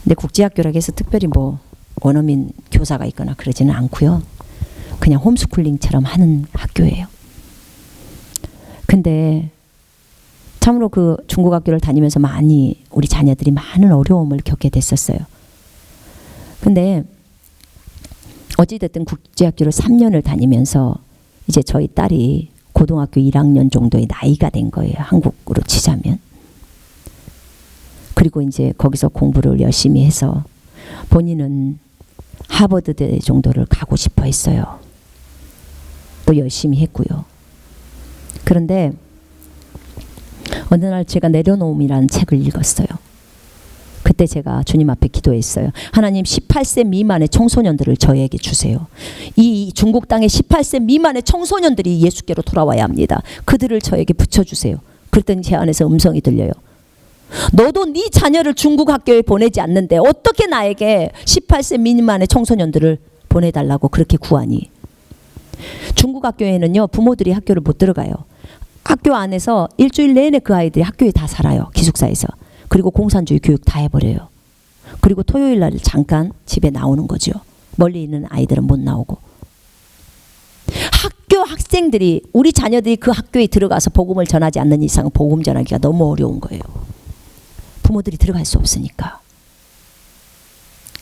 근데 국제학교라고 해서 특별히 뭐 원어민 교사가 있거나 그러지는 않고요. 그냥 홈스쿨링처럼 하는 학교예요. 근데 참으로 그 중국 학교를 다니면서 많이 우리 자녀들이 많은 어려움을 겪게 됐었어요. 근데 어찌됐든 국제학교를 3년을 다니면서 이제 저희 딸이 고등학교 1학년 정도의 나이가 된 거예요. 한국으로 치자면. 그리고 이제 거기서 공부를 열심히 해서 본인은 하버드대 정도를 가고 싶어 했어요. 또 열심히 했고요. 그런데 어느 날 제가 내려놓음이라는 책을 읽었어요. 그때 제가 주님 앞에 기도했어요. 하나님, 18세 미만의 청소년들을 저에게 주세요. 이 중국 땅에 18세 미만의 청소년들이 예수께로 돌아와야 합니다. 그들을 저에게 붙여주세요. 그랬더니 제 안에서 음성이 들려요. 너도 네 자녀를 중국 학교에 보내지 않는데 어떻게 나에게 18세 미만의 청소년들을 보내달라고 그렇게 구하니? 중국 학교에는요, 부모들이 학교를 못 들어가요. 학교 안에서 일주일 내내 그 아이들이 학교에 다 살아요. 기숙사에서. 그리고 공산주의 교육 다 해버려요. 그리고 토요일 날 잠깐 집에 나오는 거죠. 멀리 있는 아이들은 못 나오고. 학교 학생들이, 우리 자녀들이 그 학교에 들어가서 복음을 전하지 않는 이상 복음 전하기가 너무 어려운 거예요. 부모들이 들어갈 수 없으니까.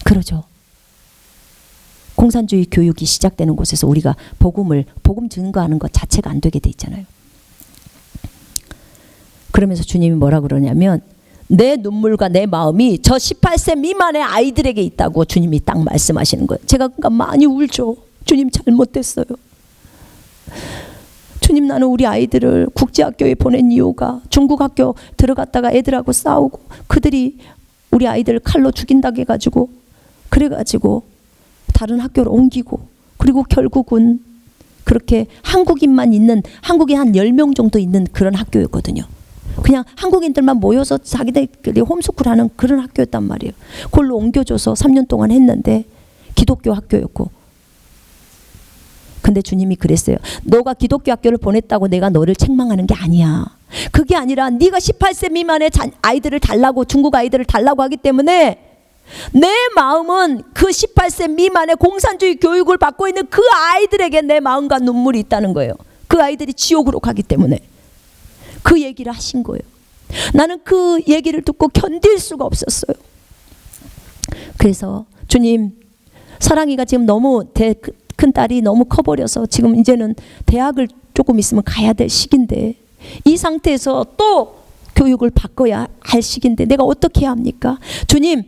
그러죠. 공산주의 교육이 시작되는 곳에서 우리가 복음 증거하는 것 자체가 안 되게 돼 있잖아요. 그러면서 주님이 뭐라 그러냐면 내 눈물과 내 마음이 저 18세 미만의 아이들에게 있다고 주님이 딱 말씀하시는 거예요. 제가 그러니까 많이 울죠. 주님 잘못됐어요. 주님, 나는 우리 아이들을 국제학교에 보낸 이유가 중국 학교 들어갔다가 애들하고 싸우고 그들이 우리 아이들을 칼로 죽인다고 해가지고 그래가지고 다른 학교로 옮기고 그리고 결국은 그렇게 한국인 한 10명 정도 있는 그런 학교였거든요. 그냥 한국인들만 모여서 자기들끼리 홈스쿨하는 그런 학교였단 말이에요. 그걸로 옮겨줘서 3년 동안 했는데 기독교 학교였고. 근데 주님이 그랬어요. 너가 기독교 학교를 보냈다고 내가 너를 책망하는 게 아니야. 그게 아니라 네가 18세 미만의 아이들을 달라고, 중국 아이들을 달라고 하기 때문에 내 마음은 그 18세 미만의 공산주의 교육을 받고 있는 그 아이들에게 내 마음과 눈물이 있다는 거예요. 그 아이들이 지옥으로 가기 때문에. 그 얘기를 하신 거예요. 나는 그 얘기를 듣고 견딜 수가 없었어요. 그래서 주님, 사랑이가 지금 너무 큰 딸이 너무 커버려서 지금 이제는 대학을 조금 있으면 가야 될 시기인데 이 상태에서 또 교육을 바꿔야 할 시기인데 내가 어떻게 해야 합니까? 주님,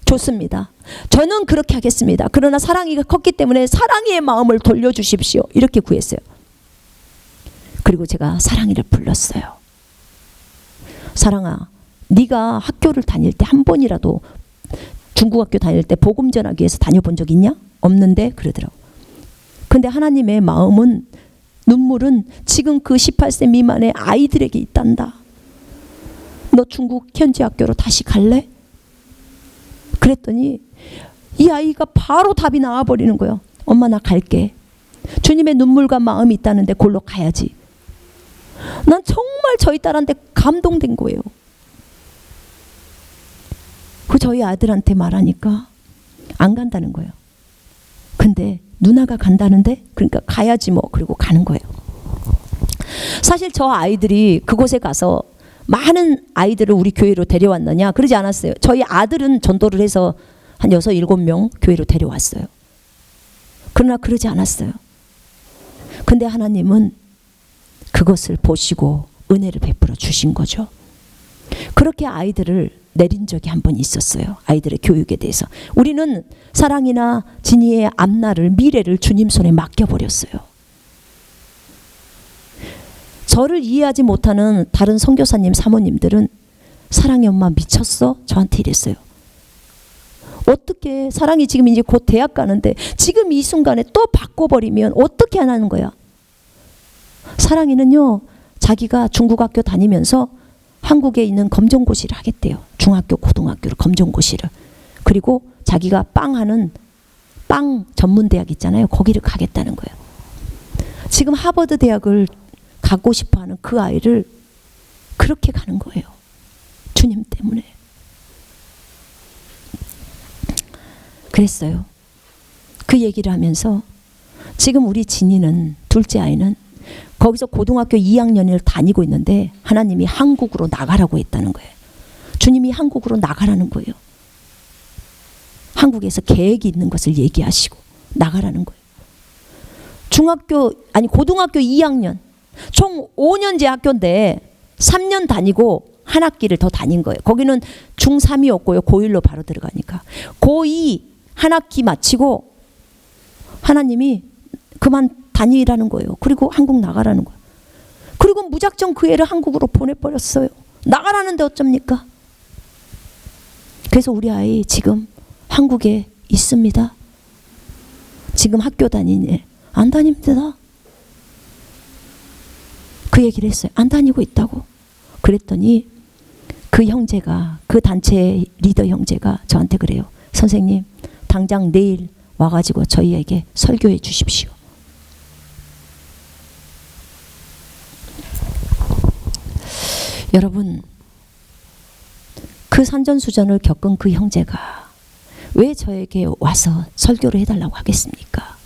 좋습니다. 저는 그렇게 하겠습니다. 그러나 사랑이가 컸기 때문에 사랑이의 마음을 돌려주십시오. 이렇게 구했어요. 그리고 제가 사랑이를 불렀어요. 사랑아, 네가 학교를 다닐 때 한 번이라도 중국 학교 다닐 때 복음 전하기 위해서 다녀본 적 있냐? 없는데 그러더라고. 근데 하나님의 마음은, 눈물은 지금 그 18세 미만의 아이들에게 있단다. 너 중국 현지 학교로 다시 갈래? 그랬더니 이 아이가 바로 답이 나와버리는 거예요. 엄마, 나 갈게. 주님의 눈물과 마음이 있다는데 골로 가야지. 난 정말 저희 딸한테 감동된 거예요. 그 저희 아들한테 말하니까 안 간다는 거예요. 근데 누나가 간다는데, 그러니까 가야지 뭐. 그리고 가는 거예요. 사실 저 아이들이 그곳에 가서 많은 아이들을 우리 교회로 데려왔느냐? 그러지 않았어요. 저희 아들은 전도를 해서 한 6, 7명 교회로 데려왔어요. 그러나 그러지 않았어요. 근데 하나님은 그것을 보시고 은혜를 베풀어 주신 거죠. 그렇게 아이들을 내린 적이 한 번 있었어요. 아이들의 교육에 대해서. 우리는 사랑이나 진이의 앞날을, 미래를 주님 손에 맡겨버렸어요. 저를 이해하지 못하는 다른 선교사님, 사모님들은 사랑이 엄마 미쳤어? 저한테 이랬어요. 어떻게, 사랑이 지금 이제 곧 대학 가는데 지금 이 순간에 또 바꿔버리면 어떻게 하는 거야? 사랑이는요, 자기가 중국 학교 다니면서 한국에 있는 검정고시를 하겠대요. 중학교, 고등학교를 검정고시를. 그리고 자기가 빵 빵 전문 대학 있잖아요. 거기를 가겠다는 거예요. 지금 하버드 대학을 가고 싶어하는 그 아이를 그렇게 가는 거예요. 주님 때문에. 그랬어요. 그 얘기를 하면서 지금 우리 진이는, 둘째 아이는 거기서 고등학교 2학년을 다니고 있는데 하나님이 한국으로 나가라고 했다는 거예요. 주님이 한국으로 나가라는 거예요. 한국에서 계획이 있는 것을 얘기하시고 나가라는 거예요. 고등학교 2학년, 총 5년제 학교인데 3년 다니고 한 학기를 더 다닌 거예요. 거기는 중3이었고요. 고1로 바로 들어가니까. 고2 한 학기 마치고 하나님이 그만 다니라는 거예요. 그리고 한국 나가라는 거예요. 그리고 무작정 그 애를 한국으로 보내버렸어요. 나가라는데 어쩝니까? 그래서 우리 아이 지금 한국에 있습니다. 지금 학교 다니니 안 다닙니다. 그 얘기를 했어요. 안 다니고 있다고. 그랬더니 그 형제가, 그 단체 리더 형제가 저한테 그래요. 선생님, 당장 내일 와가지고 저희에게 설교해 주십시오. 여러분, 그 산전수전을 겪은 그 형제가 왜 저에게 와서 설교를 해달라고 하겠습니까?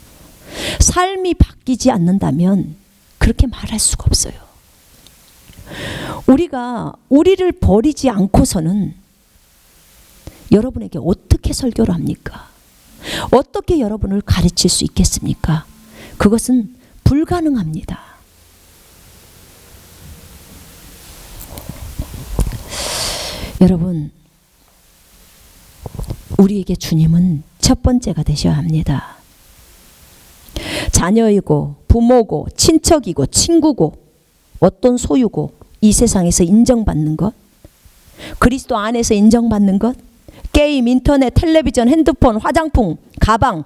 삶이 바뀌지 않는다면 그렇게 말할 수가 없어요. 우리가 우리를 버리지 않고서는 여러분에게 어떻게 설교를 합니까? 어떻게 여러분을 가르칠 수 있겠습니까? 그것은 불가능합니다. 여러분, 우리에게 주님은 첫 번째가 되셔야 합니다. 자녀이고 부모고 친척이고 친구고 어떤 소유고 이 세상에서 인정받는 것, 그리스도 안에서 인정받는 것, 게임, 인터넷, 텔레비전, 핸드폰, 화장품, 가방,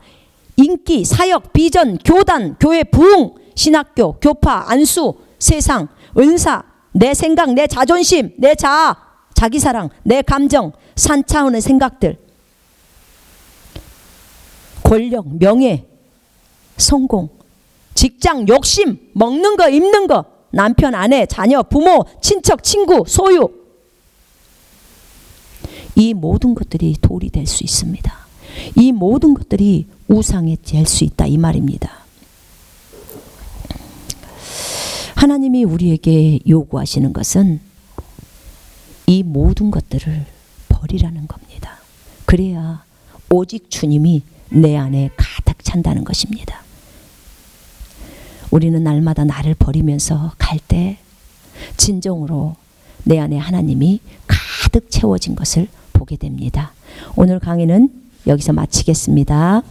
인기, 사역, 비전, 교단, 교회 부흥, 신학교, 교파, 안수, 세상, 은사, 내 생각, 내 자존심, 내 자아, 자기사랑, 내 감정, 산 차원의 생각들, 권력, 명예, 성공, 직장, 욕심, 먹는 거, 입는 거, 남편, 아내, 자녀, 부모, 친척, 친구, 소유, 이 모든 것들이 돌이 될 수 있습니다. 이 모든 것들이 우상이 될 수 있다, 이 말입니다. 하나님이 우리에게 요구하시는 것은 이 모든 것들을 버리라는 겁니다. 그래야 오직 주님이 내 안에 가득 찬다는 것입니다. 우리는 날마다 나를 버리면서 갈 때 진정으로 내 안에 하나님이 가득 채워진 것을 보게 됩니다. 오늘 강의는 여기서 마치겠습니다.